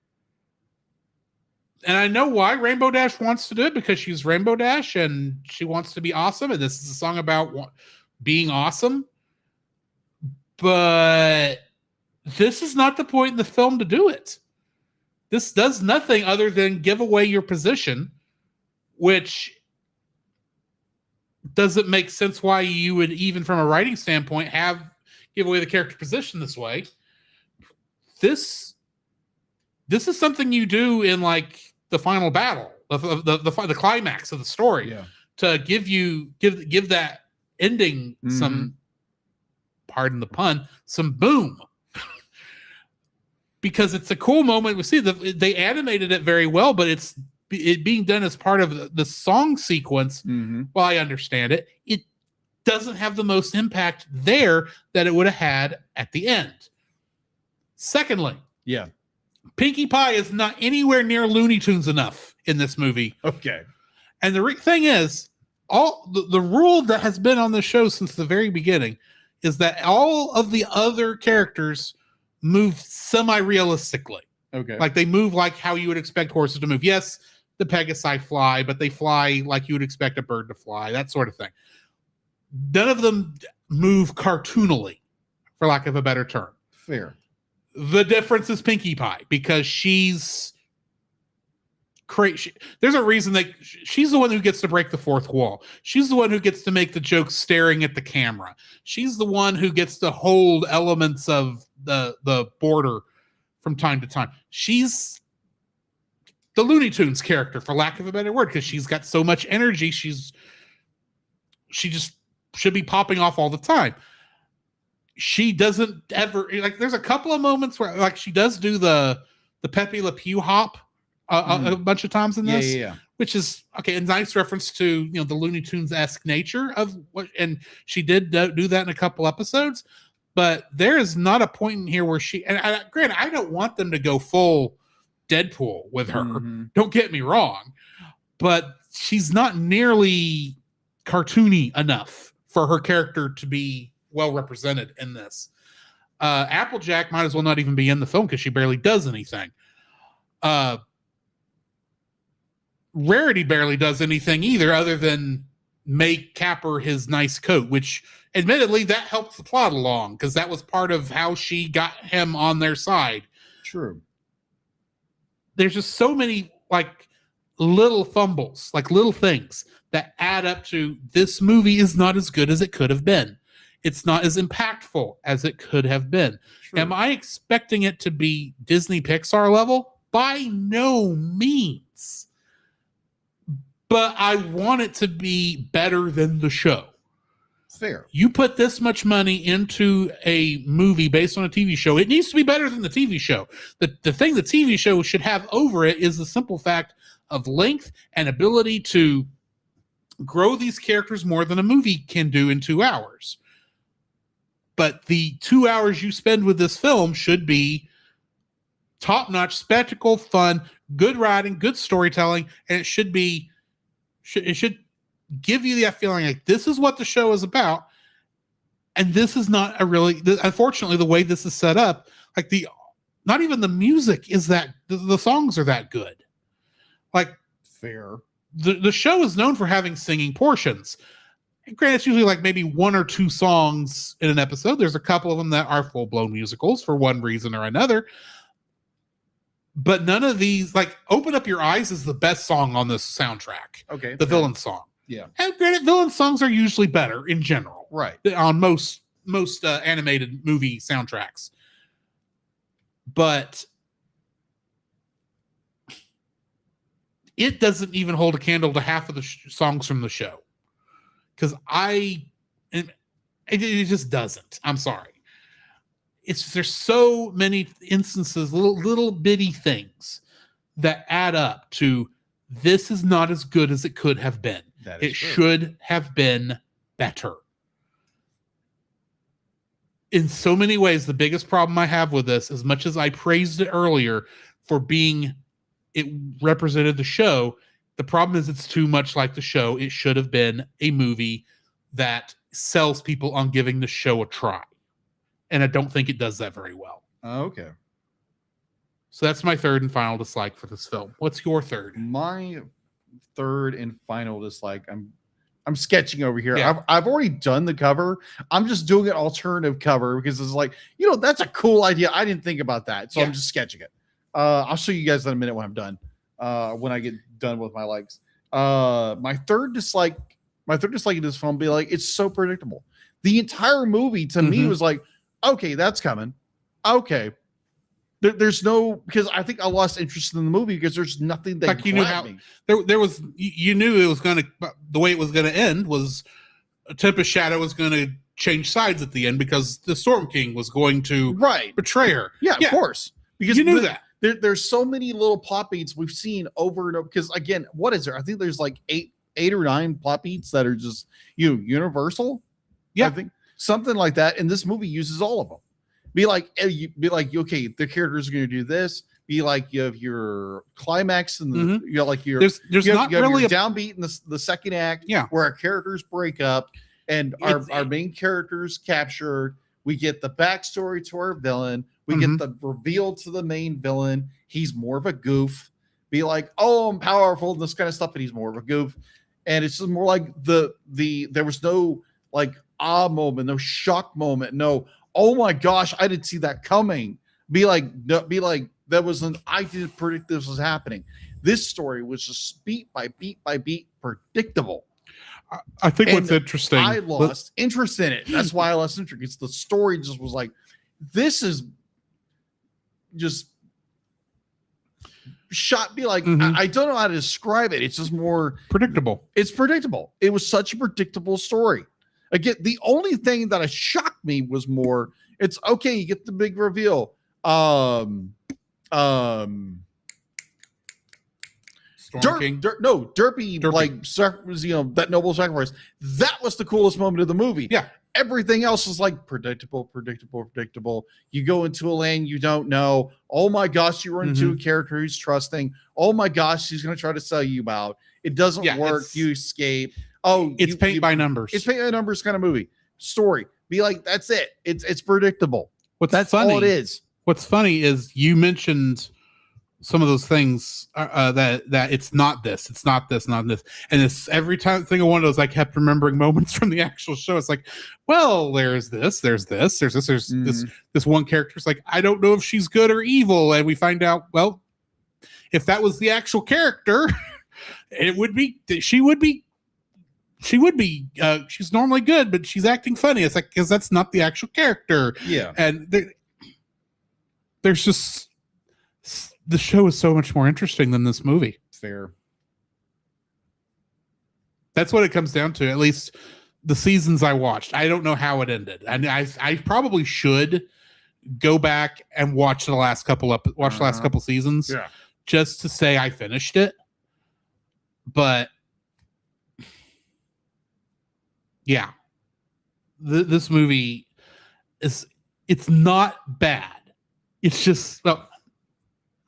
And I know why Rainbow Dash wants to do it because she's Rainbow Dash and she wants to be awesome. And this is a song about being awesome. But this is not the point in the film to do it. This does nothing other than give away your position, which doesn't make sense why you would, even from a writing standpoint, give away the character position this way. This is something you do in like the final battle of the climax of the story to give that ending some, pardon the pun, some boom. Because it's a cool moment. We see they animated it very well, but it being done as part of the song sequence. While I understand it, it doesn't have the most impact there that it would have had at the end. Secondly, Pinkie Pie is not anywhere near Looney Tunes enough in this movie. Okay. And the thing is, all the rule that has been on the show since the very beginning is that all of the other characters move semi-realistically. Okay. Like they move like how you would expect horses to move. Yes, the Pegasi fly, but they fly like you would expect a bird to fly, that sort of thing. None of them move cartoonily, for lack of a better term. Fair. The difference is Pinkie Pie because she's crazy. There's a reason that she's the one who gets to break the fourth wall. She's the one who gets to make the jokes staring at the camera. She's the one who gets to hold elements of the border from time to time. She's the Looney Tunes character, for lack of a better word, because she's got so much energy. She just should be popping off all the time. She doesn't ever, like, there's a couple of moments where like she does do the Pepe Le Pew hop a bunch of times in this, which is okay, a nice reference to the Looney Tunes-esque nature of what, and she did do that in a couple episodes. But there is not a point in here where granted, I don't want them to go full Deadpool with her. Mhm. Don't get me wrong, but she's not nearly cartoony enough for her character to be well represented in this. Applejack might as well not even be in the film because she barely does anything. Rarity barely does anything either, other than make Capper his nice coat, which admittedly that helped the plot along because that was part of how she got him on their side. True. There's just so many like little fumbles, like little things that add up to this movie is not as good as it could have been. It's not as impactful as it could have been. True. Am I expecting it to be Disney Pixar level? By no means. But I want it to be better than the show. Fair. You put this much money into a movie based on a TV show, it needs to be better than the TV show. The thing the TV show should have over it is the simple fact of length and ability to grow these characters more than a movie can do in 2 hours. But the 2 hours you spend with this film should be top-notch spectacle, fun, good writing, good storytelling, and it should be it should give you that feeling like this is what the show is about. And this is not a really, unfortunately, the way this is set up, like not even the music is that, the songs are that good. Like, fair. The show is known for having singing portions. And granted, it's usually like maybe 1 or 2 songs in an episode. There's a couple of them that are full-blown musicals for one reason or another. But none of these, like, Open Up Your Eyes is the best song on this soundtrack. Okay. The villain song. Yeah. And granted, villain songs are usually better in general. Right. On most animated movie soundtracks. But it doesn't even hold a candle to half of the songs from the show. Because it just doesn't. I'm sorry. It's just, there's so many instances, little bitty things that add up to this is not as good as it could have been. It should have been better. In so many ways, the biggest problem I have with this, as much as I praised it earlier for being, it represented the show, the problem is it's too much like the show. It should have been a movie that sells people on giving the show a try. And I don't think it does that very well. Okay. So that's my third and final dislike for this film. What's your third? My third and final dislike. I'm sketching over here. Yeah. I've already done the cover. I'm just doing an alternative cover because it's like, that's a cool idea. I didn't think about that. So Yeah. I'm just sketching it. I'll show you guys in a minute when I'm done. When I get done with my likes. My third dislike in this film be like, it's so predictable. The entire movie to me was like, okay, that's coming. Okay. There's no, because I think I lost interest in the movie because there's nothing that like you knew how there was, you knew it was going to, the way it was going to end was Tempest Shadow was going to change sides at the end because the Storm King was going to betray her. Yeah, of course. Because you knew that. There's so many little plot beats we've seen over and over. Because again, what is there? I think there's like eight or nine plot beats that are just universal. Yeah, I think something like that. And this movie uses all of them. Be like, okay, the characters are going to do this. Be like, you have your climax and there's not really a downbeat in the second act. Yeah, where our characters break up and our main characters captured. We get the backstory to our villain. We get the reveal to the main villain. He's more of a goof. Be like, oh, I'm powerful and this kind of stuff, and he's more of a goof. And it's just more like there was no like moment, no shock moment, no, oh my gosh, I didn't see that coming. Be like that was I didn't predict this was happening. This story was just beat by beat by beat predictable. I think what's interesting, I lost interest in it. That's why I lost interest. Because the story just was like, this is just shot. Be like, I don't know how to describe it. It's just more predictable. It's predictable. It was such a predictable story. Again, the only thing that shocked me was more, it's okay, you get the big Storm King. Derpy, Derpy. like, that noble sacrifice. That was the coolest moment of the movie. Yeah. Everything else is like predictable. You go into a lane you don't know. Oh my gosh, you run into a character who's trusting. Oh my gosh, he's going to try to sell you out. It doesn't work. You escape. Oh, it's paint by numbers. It's paint by numbers kind of movie. Story. Be like, that's it. It's predictable. That's funny, all it is. What's funny is you mentioned some of those things that it's not this, not this, and it's every single one of those. I kept remembering moments from the actual show. It's like, well, there's this, there's this one character. It's like, I don't know if she's good or evil, and we find out, well, if that was the actual character, she's normally good, but she's acting funny. It's like, because that's not the actual character. Yeah, and there's just. The show is so much more interesting than this movie. Fair. That's what it comes down to. At least the seasons I watched. I don't know how it ended, and I probably should go back and watch the last couple seasons, just to say I finished it. But yeah, this movie it's not bad. It's just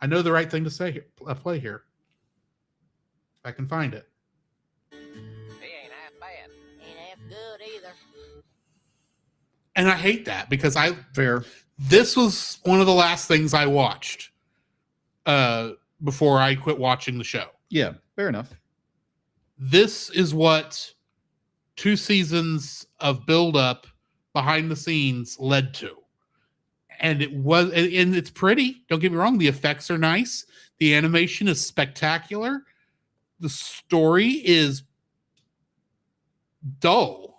I know the right thing to say here. Play here. If I can find it. He ain't half bad. Ain't half good either. And I hate that because fair. This was one of the last things I watched before I quit watching the show. Yeah, fair enough. This is what 2 seasons of build-up behind the scenes led to. And it's pretty. Don't get me wrong. The effects are nice. The animation is spectacular. The story is dull.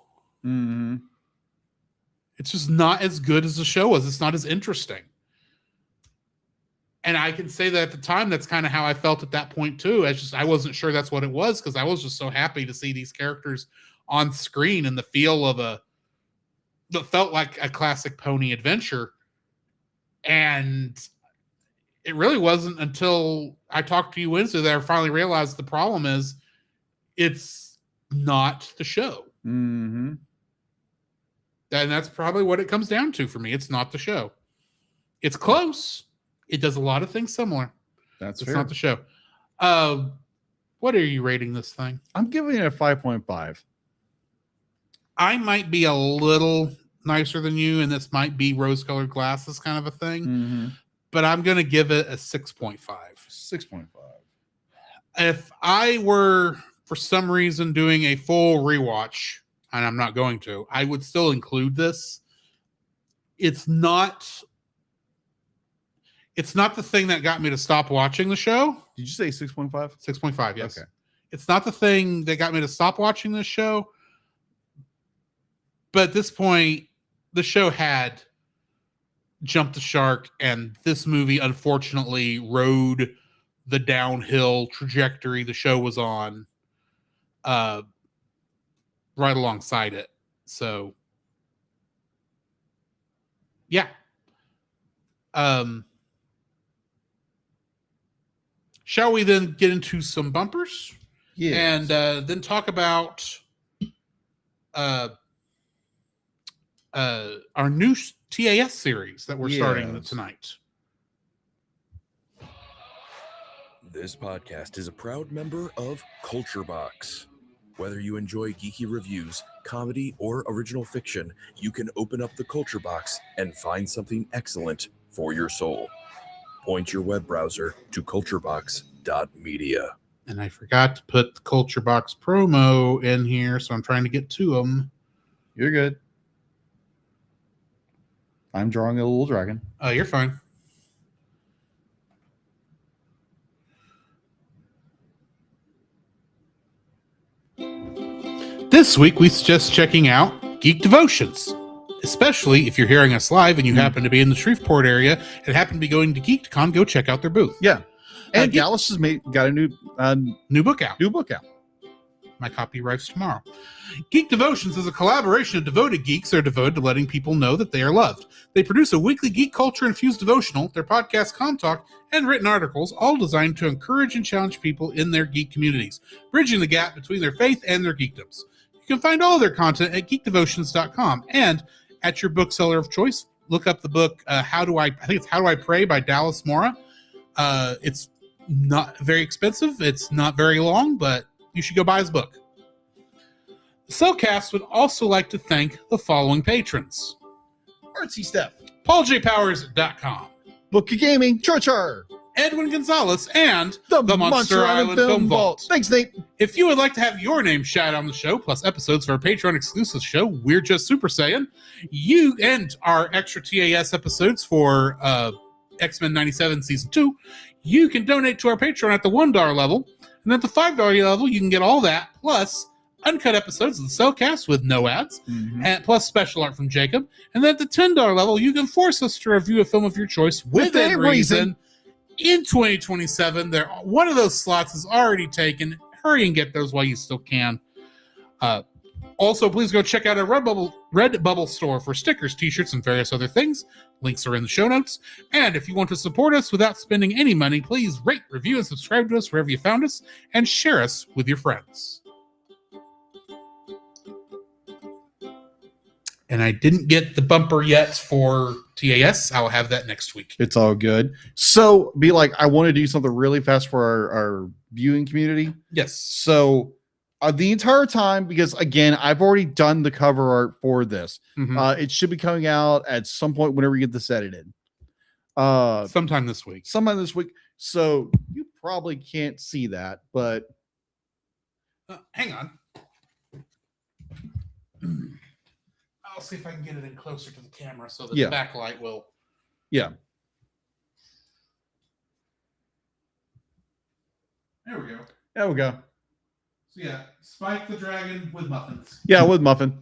Mm-hmm. It's just not as good as the show was. It's not as interesting. And I can say that at the time, that's kind of how I felt at that point too. I wasn't sure that's what it was, because I was just so happy to see these characters on screen and the feel of that felt like a classic pony adventure. And it really wasn't until I talked to you Wednesday that I finally realized the problem is it's not the show. Mm-hmm. And that's probably what it comes down to for me. It's not the show. It's close. It does a lot of things similar. It's fair. Not the show. What are you rating this thing? I'm giving it a 5.5. I might be a little nicer than you, and this might be rose-colored glasses kind of a thing, but I'm going to give it a 6.5. 6.5. If I were, for some reason, doing a full rewatch, and I'm not going to, I would still include this. It's not the thing that got me to stop watching the show. Did you say 6.5? 6.5, yes. Okay. It's not the thing that got me to stop watching this show. But at this point, the show had jumped the shark, and this movie, unfortunately, rode the downhill trajectory the show was on right alongside it. So, yeah. Shall we then get into some bumpers? Yeah. And then talk about our new TAS series that we're starting tonight. This podcast is a proud member of Culture Box. Whether you enjoy geeky reviews, comedy, or original fiction, you can open up the Culture Box and find something excellent for your soul. Point your web browser to culturebox.media. And I forgot to put the Culture Box promo in here, so I'm trying to get to them. You're good. I'm drawing a little dragon. Oh, you're fine. This week, we suggest checking out Geek Devotions, especially if you're hearing us live and you happen to be in the Shreveport area and happen to be going to GeekCon. Go check out their booth. Yeah, and Gallus has got a new book out. New book out. My copy arrives tomorrow. Geek Devotions is a collaboration of devoted geeks that are devoted to letting people know that they are loved. They produce a weekly geek culture-infused devotional, their podcast, Com Talk, and written articles, all designed to encourage and challenge people in their geek communities, bridging the gap between their faith and their geekdoms. You can find all their content at geekdevotions.com, and at your bookseller of choice, look up the book, How Do I Pray by Dallas Mora. It's not very expensive. It's not very long, but you should go buy his book. The Cellcast would also like to thank the following patrons. Artsy Steph, PaulJPowers.com, Book of Gaming, Char, Edwin Gonzalez, and the Monster Island Film Vault. Thanks, Nate. If you would like to have your name shouted on the show, plus episodes for our Patreon exclusive show, We're Just Super Saiyan, you and our extra TAS episodes for X-Men 97 Season 2, you can donate to our Patreon at the $1 level. And at the $5 level, you can get all that, plus uncut episodes of the Cellcast with no ads, and plus special art from Jacob. And then at the $10 level, you can force us to review a film of your choice within reason in 2027. One of those slots is already taken. Hurry and get those while you still can. Also, please go check out our Redbubble store for stickers, t-shirts, and various other things. Links are in the show notes. And if you want to support us without spending any money, please rate, review, and subscribe to us wherever you found us, and share us with your friends. And I didn't get the bumper yet for TAS. I'll have that next week. It's all good. So, be like, I want to do something really fast for our viewing community. Yes. So, the entire time, because again, I've already done the cover art for this. Mhm. It should be coming out at some point whenever you get this edited. Sometime this week. Sometime this week. So you probably can't see that, but Hang on. I'll see if I can get it in closer to the camera so that Yeah. the backlight will. yeah. There we go. There we go. So yeah, Spike the Dragon with muffins. Yeah, with Muffin.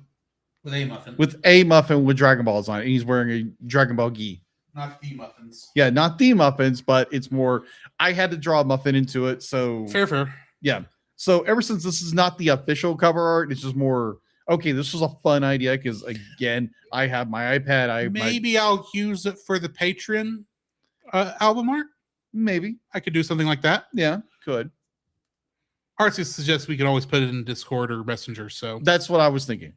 With a muffin. With a Muffin with Dragon Balls on it. And he's wearing a Dragon Ball gi. Not the muffins. Yeah, not the muffins, but it's more. I had to draw a muffin into it, so Fair. yeah. So ever since this is not the official cover art, it's just more. Okay, this was a fun idea because again, I have my iPad. Maybe I'll use it for the Patreon album art. Maybe I could do something like that. yeah, could. Artsy suggests we could always put it in Discord or Messenger. So That's what I was thinking.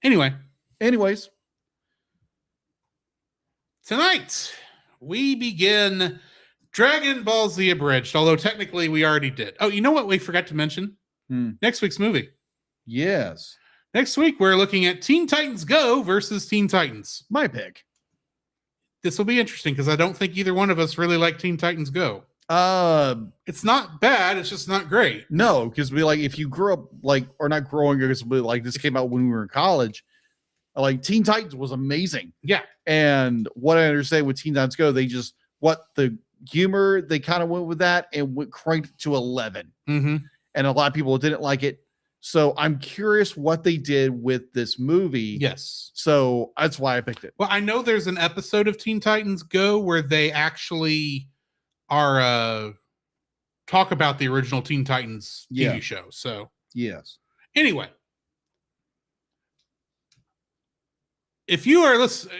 anyway, Anyways, tonight we begin Dragon Ball Z Abridged, although technically we already did. Oh, you know what we forgot to mention? Next week's movie. yes, Next week, we're looking at Teen Titans Go versus Teen Titans. my pick. This will be interesting because I don't think either one of us really like Teen Titans Go. It's not bad. It's just not great. No, because we like if you grew up like or not growing up, like this came out when we were in college. Like Teen Titans was amazing. Yeah. And what I understand with Teen Titans Go, they just the humor they kind of went with that and cranked it to 11. Mm-hmm. And a lot of people didn't like it. So I'm curious what they did with this movie. Yes. So that's why I picked it. Well, I know there's an episode of Teen Titans Go where they actually are talk about the original Teen Titans TV show. So Yes. anyway, if you are listening,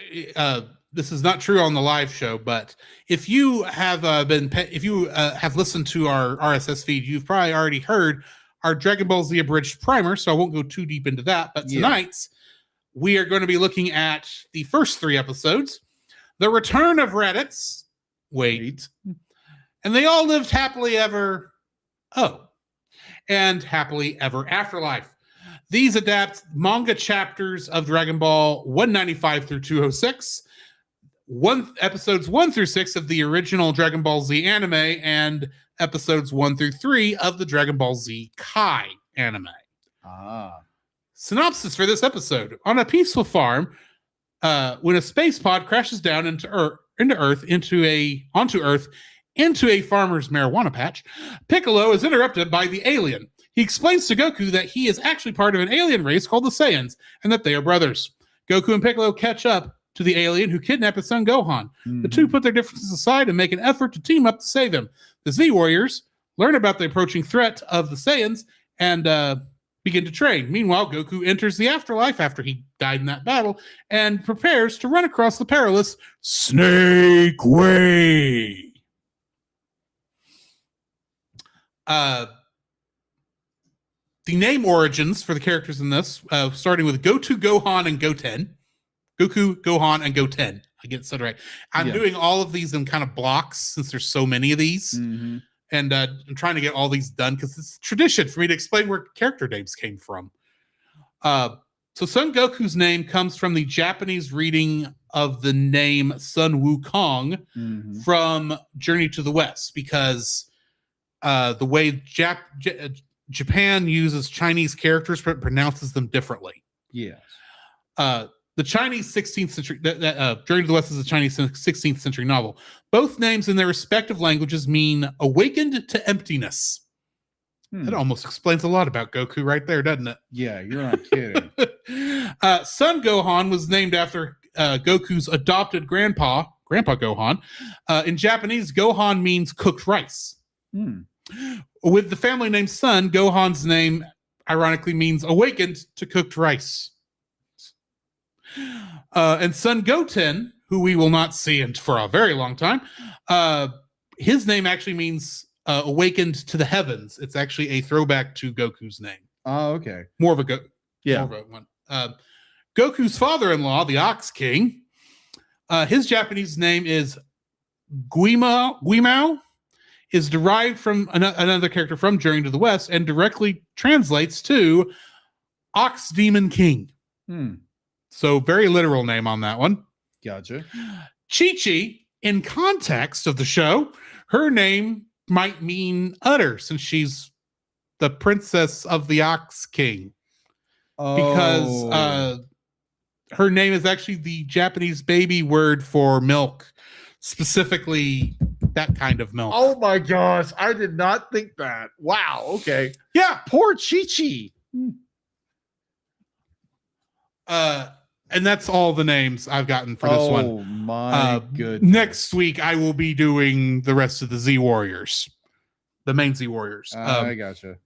this is not true on the live show, but if you have have listened to our RSS feed, you've probably already heard our Dragon Ball Z Abridged primer. So I won't go too deep into that. But tonight we are going to be looking at the first 3 episodes, The Return of Raditz. Wait. And They All Lived Happily Ever. And Happily Ever Afterlife. These adapt manga chapters of Dragon Ball 195 through 206, episodes 1 through 6 of the original Dragon Ball Z anime, and episodes 1 through 3 of the Dragon Ball Z Kai anime. Synopsis for this episode. On a peaceful farm, when a space pod crashes down onto Earth into a farmer's marijuana patch, Piccolo is interrupted by the alien. He explains to Goku that he is actually part of an alien race called the Saiyans and that they are brothers. Goku and Piccolo catch up to the alien who kidnapped his son Gohan. The two put their differences aside and make an effort to team up to save him. The Z Warriors learn about the approaching threat of the Saiyans and begin to train. Meanwhile, Goku enters the afterlife after he died in that battle and prepares to run across the perilous Snake Way. The name origins for the characters in this, starting with Goku, Gohan, and Goten. Goku, Gohan, and Goten. I get it said right. I'm doing all of these in kind of blocks since there's so many of these. Mm-hmm. And I'm trying to get all these done because it's tradition for me to explain where character names came from. So Son Goku's name comes from the Japanese reading of the name Sun Wukong from Journey to the West, because the way Japan uses Chinese characters but pronounces them differently. Yes. The Chinese 16th century, Journey to the West is a Chinese 16th century novel. Both names in their respective languages mean awakened to emptiness. That almost explains a lot about Goku right there, doesn't it? Yeah, you're not kidding. Son Gohan was named after Goku's adopted Grandpa Gohan. In Japanese, Gohan means cooked rice. With the family name Son, Gohan's name ironically means awakened to cooked rice. And Son Goten, who we will not see for a very long time, his name actually means awakened to the heavens. It's actually a throwback to Goku's name. Oh, okay. More of a one. Goku's father-in-law, the Ox King, his Japanese name is Guimao, is derived from another character from Journey to the West and directly translates to Ox Demon King. So very literal name on that one. Gotcha. Chi-Chi, in context of the show, her name might mean udder, since she's the princess of the Ox King. Because her name is actually the Japanese baby word for milk, specifically that kind of milk. Oh my gosh, I did not think that. Wow, okay. Yeah. Poor Chi-Chi. And that's all the names I've gotten for this one. Oh my goodness. Next week, I will be doing the rest of the Z Warriors, the main Z Warriors. I gotcha.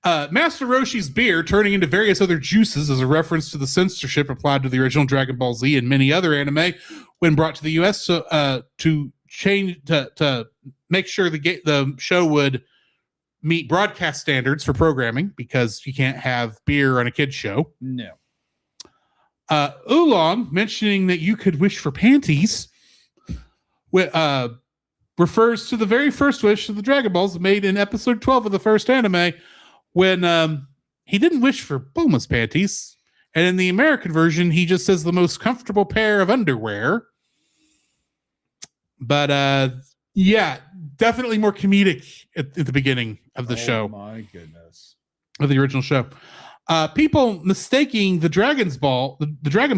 Master Roshi's beer turning into various other juices is a reference to the censorship applied to the original Dragon Ball Z and many other anime when brought to the U.S. To make sure the show would meet broadcast standards for programming, because you can't have beer on a kid's show. No. Oolong mentioning that you could wish for panties refers to the very first wish of the Dragon Balls made in episode 12 of the first anime, when he didn't wish for Bulma's panties, and in the American version he just says the most comfortable pair of underwear. But yeah, definitely more comedic at the beginning of the show. Oh my goodness. Of the original show. People mistaking the Dragon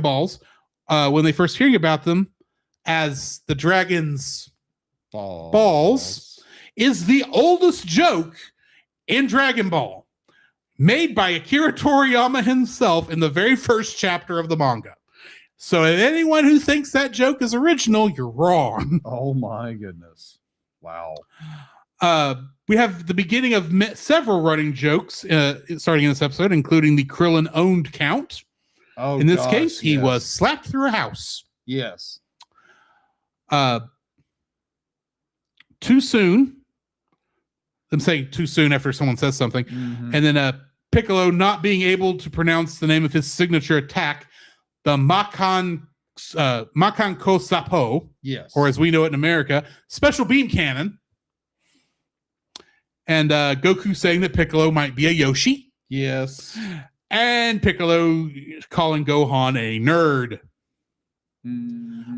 Balls, when they first hear about them, as the Dragon's balls, is the oldest joke in Dragon Ball, made by Akira Toriyama himself in the very first chapter of the manga. So if anyone who thinks that joke is original, you're wrong. Oh my goodness. Wow. We have the beginning of several running jokes starting in this episode, including the Krillin owned count. Oh, in this case, he was slapped through a house. Yes. Too soon. I'm saying too soon after someone says something. And then Piccolo not being able to pronounce the name of his signature attack, the Makan Kosapo. Yes. Or as we know it in America, Special Beam Cannon. And Goku saying that Piccolo might be a Yoshi. Yes. And Piccolo calling Gohan a nerd.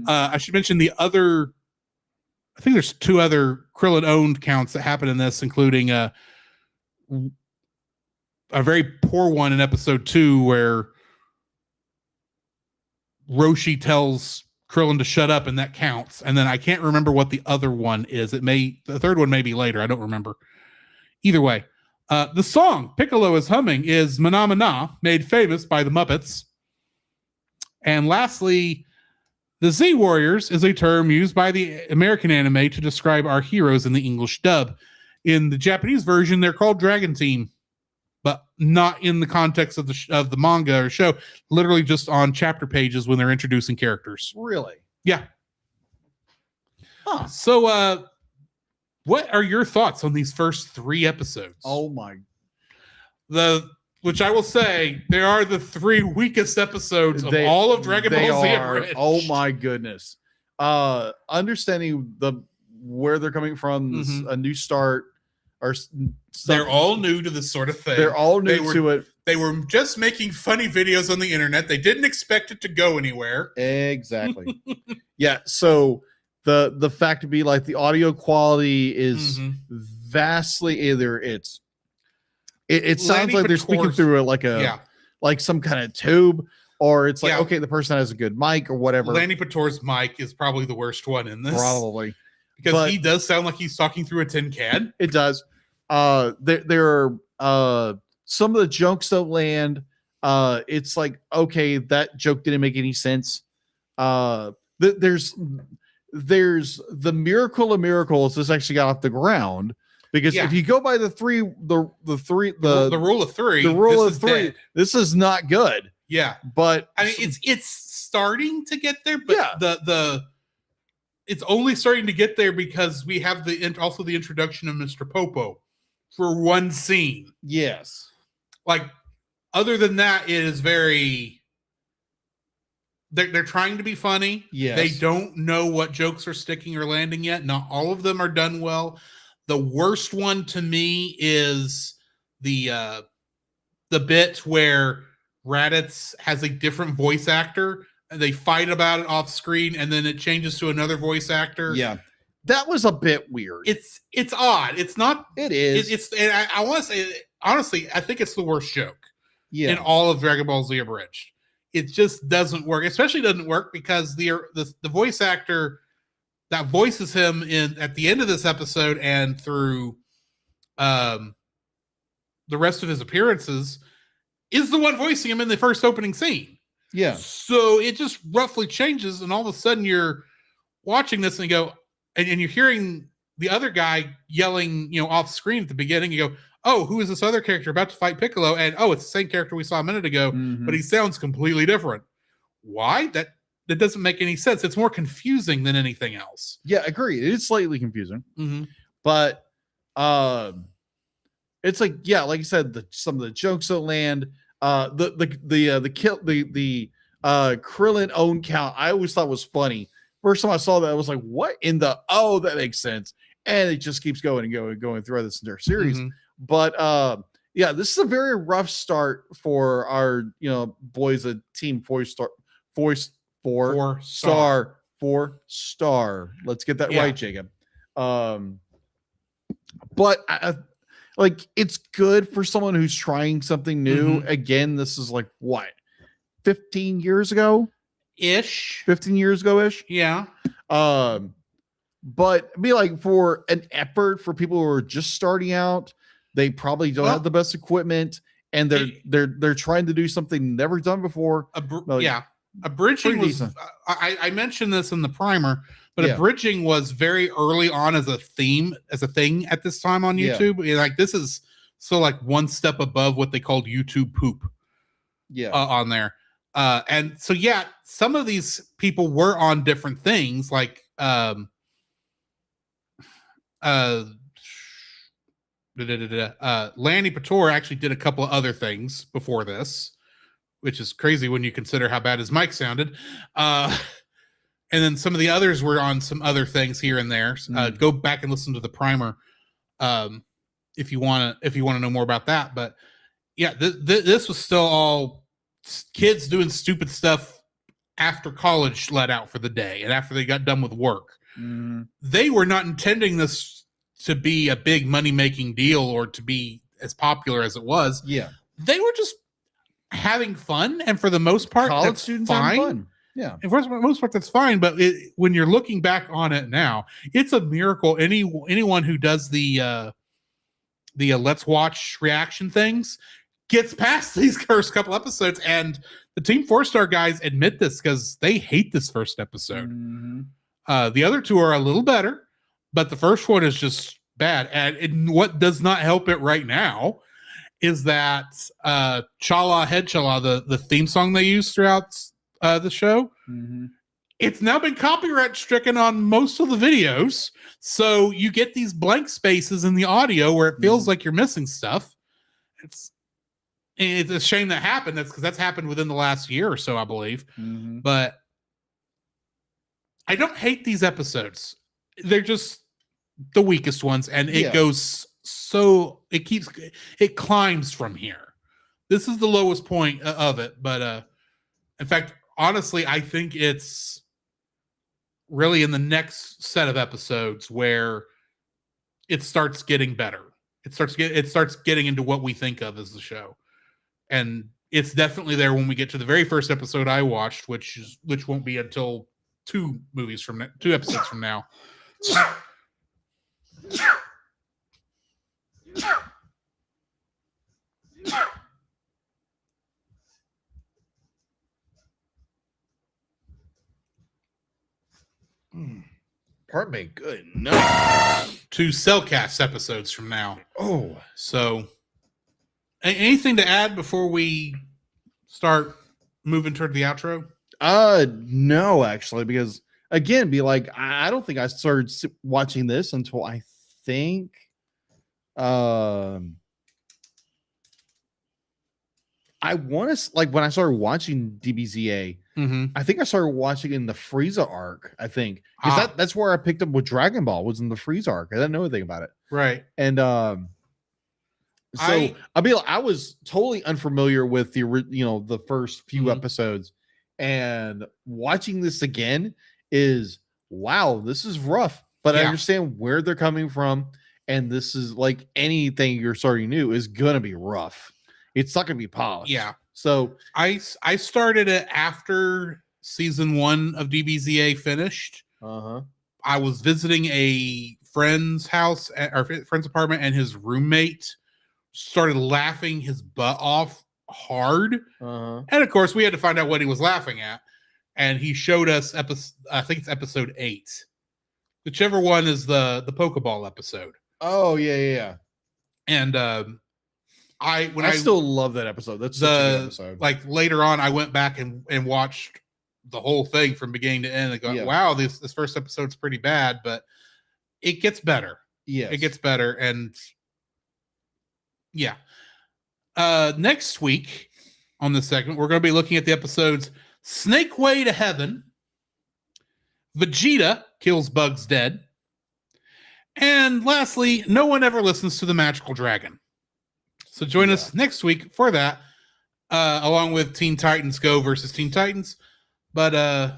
I should mention the other, I think there's two other Krillin owned counts that happen in this, including a very poor one in episode 2 where Roshi tells Krillin to shut up, and that counts. And then I can't remember what the other one is. The third one may be later. I don't remember. Either way, the song Piccolo is humming is Mana Mana, made famous by the Muppets. And lastly, the Z Warriors is a term used by the American anime to describe our heroes in the English dub. In the Japanese version, they're called Dragon Team. but not in the context of the manga or show. Literally just on chapter pages when they're introducing characters. Really? Yeah. Huh. So, what are your thoughts on these first 3 episodes? Oh my! Which I will say, they are the 3 weakest episodes of all of Dragon Ball Z. Abridged. Oh my goodness! Understanding where they're coming from, a new start, or they're all new to this sort of thing. They're all new to it. They were just making funny videos on the internet. They didn't expect it to go anywhere. Exactly. Yeah. So the fact to be like the audio quality is vastly either it sounds like they're speaking through it like some kind of tube, or it's like okay, the person has a good mic or whatever. Lanny Pator's mic is probably the worst one in this, probably because he does sound like he's talking through a tin can. It does. There are some of the jokes that land. It's like okay, that joke didn't make any sense. There's the miracle of miracles. This actually got off the ground. Because if you go by the rule of three, this is not good. Yeah, but I mean, it's starting to get there. But it's only starting to get there because we have also the introduction of Mr. Popo for one scene. Yes, like other than that, it is very. They're trying to be funny. Yes, they don't know what jokes are sticking or landing yet. Not all of them are done well. The worst one to me is the bit where Raditz has a different voice actor and they fight about it off screen, and then it changes to another voice actor. Yeah, that was a bit weird. It's odd. It's not. It is. And I want to say honestly, I think it's the worst joke. Yeah. In all of Dragon Ball Z Abridged, it just doesn't work. Especially doesn't work because the voice actor that voices him at the end of this episode and through the rest of his appearances is the one voicing him in the first opening scene. Yeah. So it just roughly changes, and all of a sudden you're watching this and you go, and you're hearing the other guy yelling, off screen at the beginning. You go, oh, who is this other character about to fight Piccolo? And oh, it's the same character we saw a minute ago, but he sounds completely different. Why? That doesn't make any sense. It's more confusing than anything else. Yeah, agree. It is slightly confusing, but it's like like you said, some of the jokes that land, the Krillin own count, I always thought was funny. First time I saw that, I was like, "What in the? Oh, that makes sense." And it just keeps going and going and going throughout this entire series. But this is a very rough start for our boys at Team 4-star. Let's get that right, Jacob. But it's good for someone who's trying something new. Again, this is like what, 15 years ago ish. Yeah. But be like, for an effort for people who are just starting out, they probably don't have the best equipment, and they're trying to do something never done before. Abridging was I mentioned this in the primer, but abridging was very early on as a thing at this time on YouTube. Like this is one step above what they called YouTube poop. On there. And so some of these people were on different things, like Lanny Pator actually did a couple of other things before this, which is crazy when you consider how bad his mic sounded. And then some of the others were on some other things here and there. Go back and listen to the primer if you want to know more about that. But this was still all kids doing stupid stuff after college let out for the day and after they got done with work. They were not intending this to be a big money-making deal or to be as popular as it was. They were just having fun, and for the most part, college students fine. Having fun. Yeah, and for the most part, that's fine. But when you're looking back on it now, it's a miracle. Anyone who does the let's watch reaction things gets past these first couple episodes, and the Team 4-star guys admit this because they hate this first episode. The other two are a little better, but the first one is just bad. And what does not help it right now is that Chala Head Chala, the theme song they use throughout the show, it's now been copyright stricken on most of the videos. So you get these blank spaces in the audio where it feels like you're missing stuff. It's a shame that happened. That's because that's happened within the last year or so, I believe. But I don't hate these episodes. They're just the weakest ones, and it goes it climbs from here. This is the lowest point of it, but in fact, honestly, I think it's really in the next set of episodes where it starts getting better. It starts getting into what we think of as the show, and it's definitely there when we get to the very first episode I watched, which won't be until two episodes from now. Pardon me. Good. No. Two Cellcast episodes from now. Oh, so anything to add before we start moving toward the outro? No, actually, because again, I don't think I started watching this until I think, I want to when I started watching DBZA. I think I started watching in the Frieza arc. I think because that's where I picked up with Dragon Ball, was in the Frieza arc. I didn't know anything about it, right? And so I was totally unfamiliar with the first few episodes, and watching this again is wow, this is rough, but I understand where they're coming from, and this is like anything you're starting new is gonna be rough. It's not gonna be polished. Yeah. So I started it after season 1 of DBZA finished. I was visiting a friend's house or friend's apartment, and his roommate started laughing his butt off hard. And of course, we had to find out what he was laughing at. And he showed us I think it's episode 8, whichever one is the Pokeball episode. Oh yeah. And I still love that episode. That's such a good episode. Like later on, I went back and watched the whole thing from beginning to end. I go, wow, this first episode's pretty bad, but it gets better. Yeah, it gets better, and yeah. Next week on this segment, we're going to be looking at the episodes Snake Way to Heaven, Vegeta Kills Bugs Dead, and lastly, No One Ever Listens to the Magical Dragon. So join us next week for that, along with Teen Titans Go versus Teen Titans. But I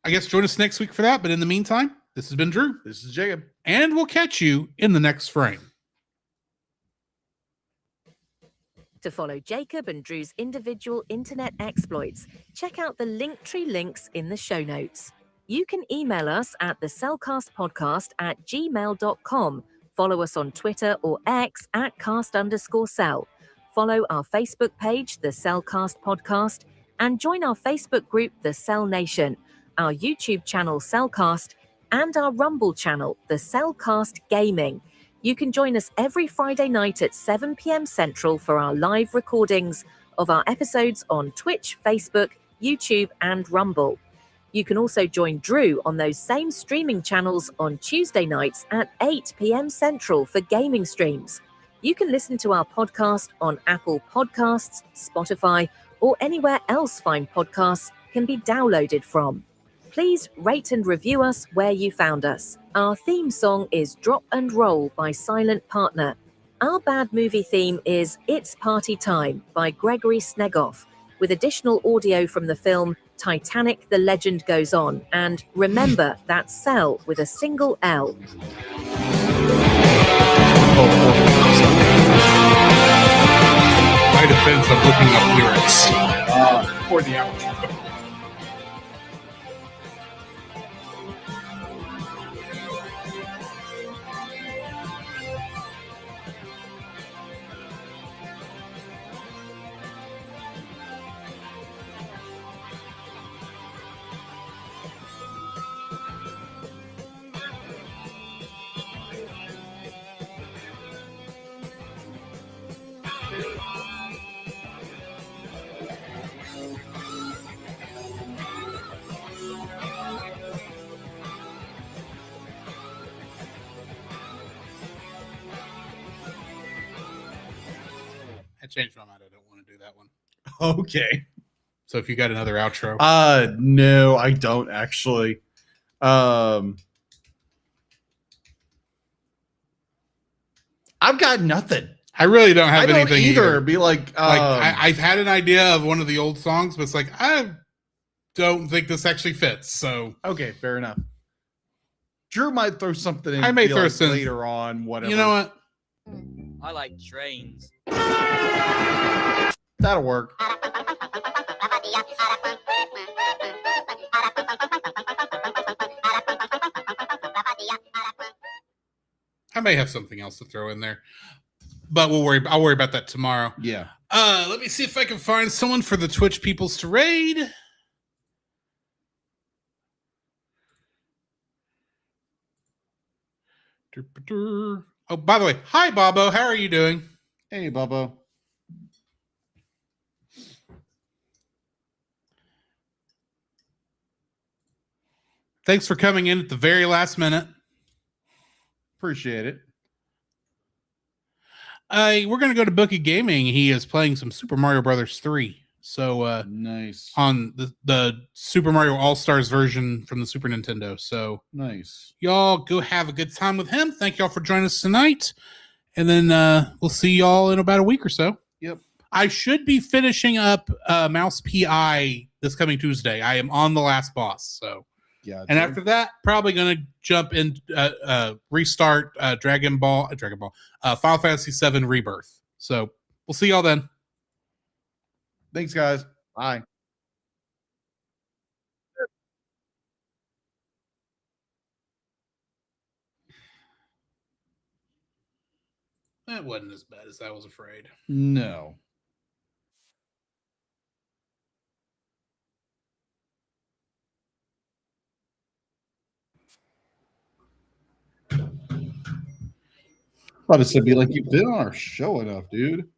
guess join us next week for that. But in the meantime, this has been Drew. This is Jacob. And we'll catch you in the next frame. To follow Jacob and Drew's individual internet exploits, check out the Linktree links in the show notes. You can email us at thecellcastpodcast@gmail.com. Follow us on Twitter or X at @cast_cell. Follow our Facebook page, The Cellcast Podcast, and join our Facebook group, The Cell Nation, our YouTube channel, Cellcast, and our Rumble channel, The Cellcast Gaming. You can join us every Friday night at 7 p.m. Central for our live recordings of our episodes on Twitch, Facebook, YouTube, and Rumble. You can also join Drew on those same streaming channels on Tuesday nights at 8 p.m. Central for gaming streams. You can listen to our podcast on Apple Podcasts, Spotify, or anywhere else fine podcasts can be downloaded from. Please rate and review us where you found us. Our theme song is Drop and Roll by Silent Partner. Our bad movie theme is It's Party Time by Gregory Snegoff, with additional audio from the film Titanic: The Legend Goes On, and remember, that's Cell with a single L. My defense, I'm looking up lyrics for the outro. changed my mind. I don't want to do that one. Okay. So if you got another outro, No, I don't actually. I've got nothing. I really don't have I don't anything either. Be like I've had an idea of one of the old songs, but it's like I don't think this actually fits. So okay, fair enough. Drew might throw something in. I may be throw like some later on. Whatever. You know what? I like trains. That'll work. I may have something else to throw in there, but I'll worry about that tomorrow. Yeah. Let me see if I can find someone for the Twitch peoples to raid. Oh, by the way, hi Bobo, how are you doing? Hey, Bubba. Thanks for coming in at the very last minute. Appreciate it. We're gonna go to Bookie Gaming. He is playing some Super Mario Brothers 3. So Nice. on the Super Mario All-Stars version from the Super Nintendo. So Nice. y'all go have a good time with him. Thank y'all for joining us tonight. And then we'll see y'all in about a week or so. Yep. I should be finishing up Mouse PI this coming Tuesday. I am on the last boss. So Yeah. and after that, probably gonna jump in restart Dragon Ball Final Fantasy VII Rebirth. So we'll see y'all then. Thanks, guys. Bye. That wasn't as bad as I was afraid. No. Thought it said be like you've been on our show enough, dude.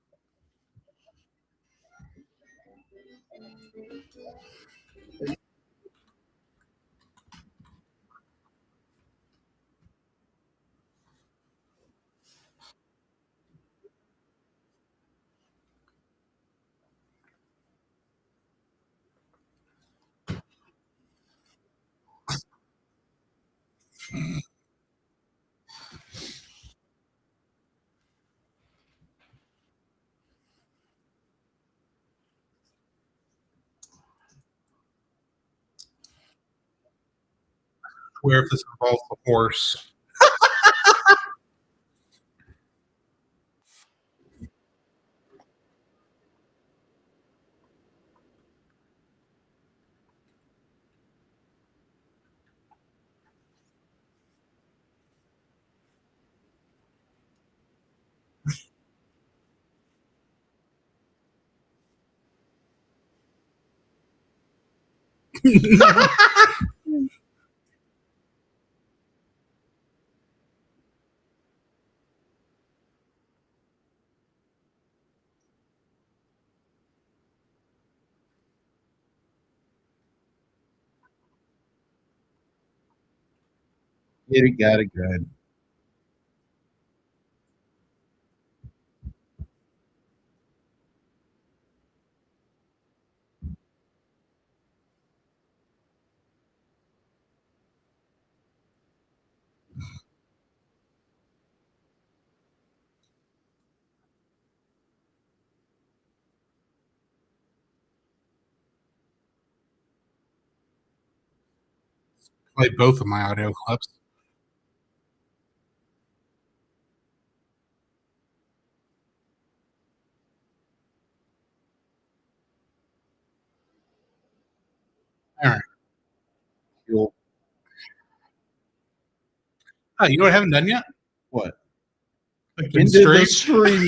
Where if this involves a horse. It got it good. Play both of my audio clips. All right. Cool. Oh, you know what I haven't done yet? What? Been Ended the straight. stream.